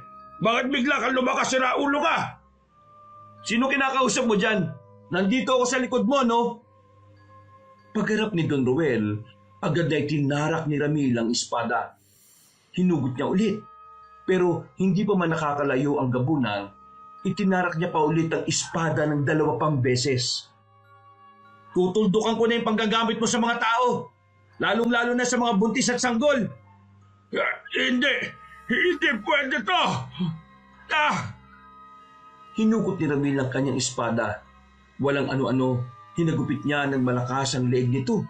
Bakit bigla kang lumakas, sira ulo ka? Sino kinakausap mo dyan? Nandito ako sa likod mo, no? Pagharap ni Don Ruel, agad na itinarak ni Ramil ang espada. Hinugot niya ulit. Pero hindi pa man nakakalayo ang gabunan, itinarak niya pa ulit ang espada ng 2 pang beses. Tutuldukan ko na yung panggagamit mo sa mga tao. Lalong-lalo na sa mga buntis at sanggol. Hindi! Hindi pwede to! Hinugot ni Ramil ang kanyang espada. Walang ano-ano, hinagupit niya ng malakas ang leeg nito.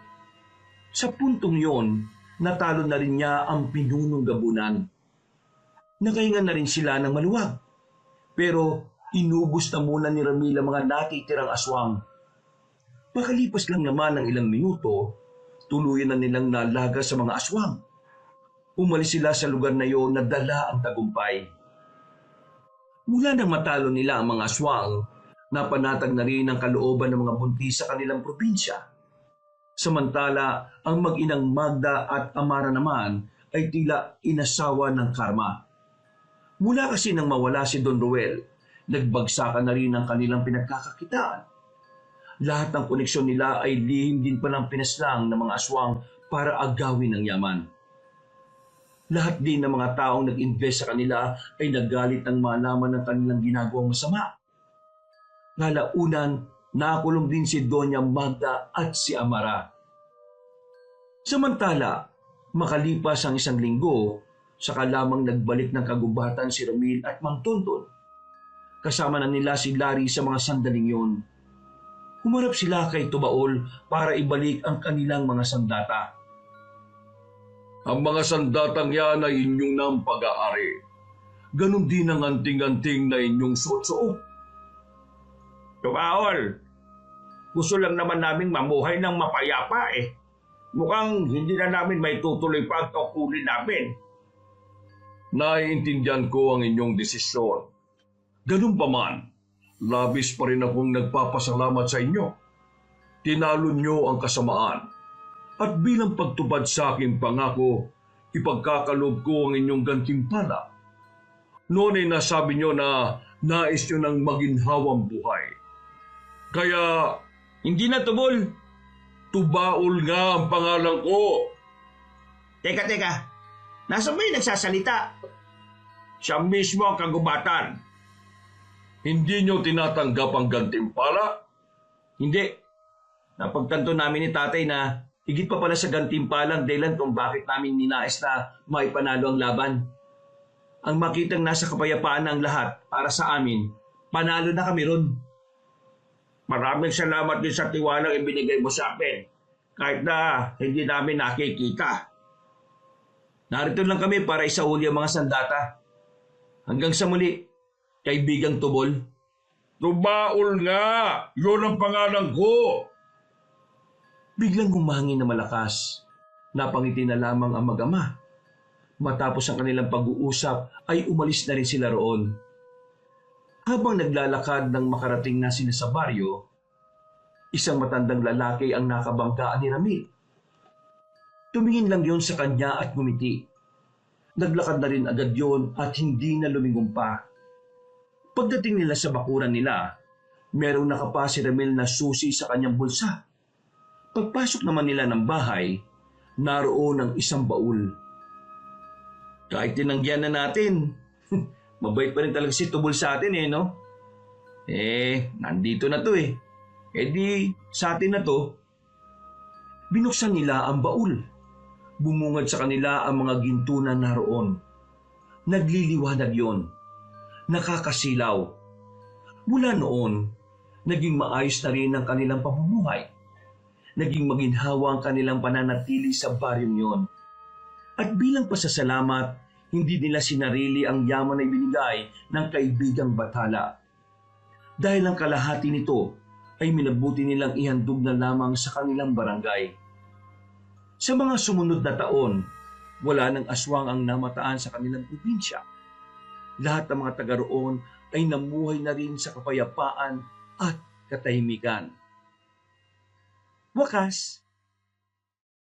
Sa puntong yon, natalo na rin niya ang pinunong gabunan. Nakahinga na rin sila ng maluwag. Pero inubos na muna ni Ramil ang mga natitirang aswang. Makalipas lang naman ng ilang minuto, tuluyan na nilang nalaga sa mga aswang. Umalis sila sa lugar na iyon na dala ang tagumpay. Mula nang matalo nila ang mga aswang, napanatag na rin ang kalooban ng mga buntis sa kanilang probinsya. Samantala, ang mag-inang Magda at Amara naman ay tila inasawa ng karma. Mula kasi nang mawala si Don Ruel, nagbagsakan na rin ang kanilang pinagkakakitaan. Lahat ng koneksyon nila ay lihim din pa ng pinaslang ng mga aswang para agawin ang yaman. Lahat din ng mga taong nag-invest sa kanila ay nagalit ng malaman ng kanilang ginagawang masama. Nalaunan, nakulong din si Doña Magda at si Amara. Samantala, makalipas ang 1 linggo, saka lamang nagbalik ng kagubatan si Ramil at Mang Tonton. Kasama na nila si Larry sa mga sandaling yon. Humarap sila kay Tubaol para ibalik ang kanilang mga sandata. Ang mga sandatang yan ay inyong nang pag-aari. Ganon din ang anting-anting na inyong suot-suot. Tumaol! Gusto lang naman naming mamuhay ng mapayapa eh. Mukhang hindi na namin may tutuloy pa ang tungkulin namin. Naiintindihan ko ang inyong desisyon. Ganun pa man, labis pa rin akong nagpapasalamat sa inyo. Tinalo nyo ang kasamaan. At bilang pagtupad sa aking pangako, ipagkakaloob ko ang inyong gantimpala. Noon ay nasabi nyo na nais nyo ng maginhawang buhay. Kaya, Hindi na, Tubol. Tubaol nga ang pangalan ko. Teka. Nasaan ba yung nagsasalita? Siya mismo ang kagubatan. Hindi nyo tinatanggap ang gantimpala? Hindi. Napagtanto namin ni tatay na higit pa pala sa gantimpalang dahilan kung bakit namin ninais na maipanalo ang laban. Ang makitang nasa kapayapaan ang lahat para sa amin, panalo na kami ron. Maraming salamat din sa tiwalang ibinigay mo sa amin, kahit na hindi namin nakikita. Narito lang kami para isauli ang mga sandata. Hanggang sa muli, kaibigang Tubol. Tubaol nga! Yun ang pangalan ko! Biglang humangin na malakas. Napangiti na lamang ang mag-ama. Matapos ang kanilang pag-uusap ay umalis na rin sila roon. Habang naglalakad nang makarating na sila sa baryo, isang matandang lalaki ang nakabanggaan ni Ramil. Tumingin lang yon sa kanya at ngumiti. Naglakad na rin agad yon at hindi na lumingon pa. Pagdating nila sa bakuran nila, merong nakapa si Ramil na susi sa kanyang bulsa. Pagpasok naman nila ng bahay, naroon ang isang baul. Kahit tinanggihan na natin, mabait pa rin talaga si Tubol sa atin no? Nandito na to eh. Di, sa atin na to. Binuksan nila ang baul. Bumungad sa kanila ang mga ginto na naroon. Nagliliwanag yon. Nakakasilaw. Mula noon, naging maayos na rin ang kanilang pamumuhay. Naging maginhawa ang kanilang pananatili sa baryong yon. At bilang pasasalamat, hindi nila sinarili ang yaman na ibinigay ng kaibigang Bathala. Dahil ang kalahati nito ay minabuti nilang ihandog na lamang sa kanilang barangay. Sa mga sumunod na taon, wala nang aswang ang namataan sa kanilang probinsya. Lahat ng mga taga roon ay namuhay na rin sa kapayapaan at katahimikan. Wakas,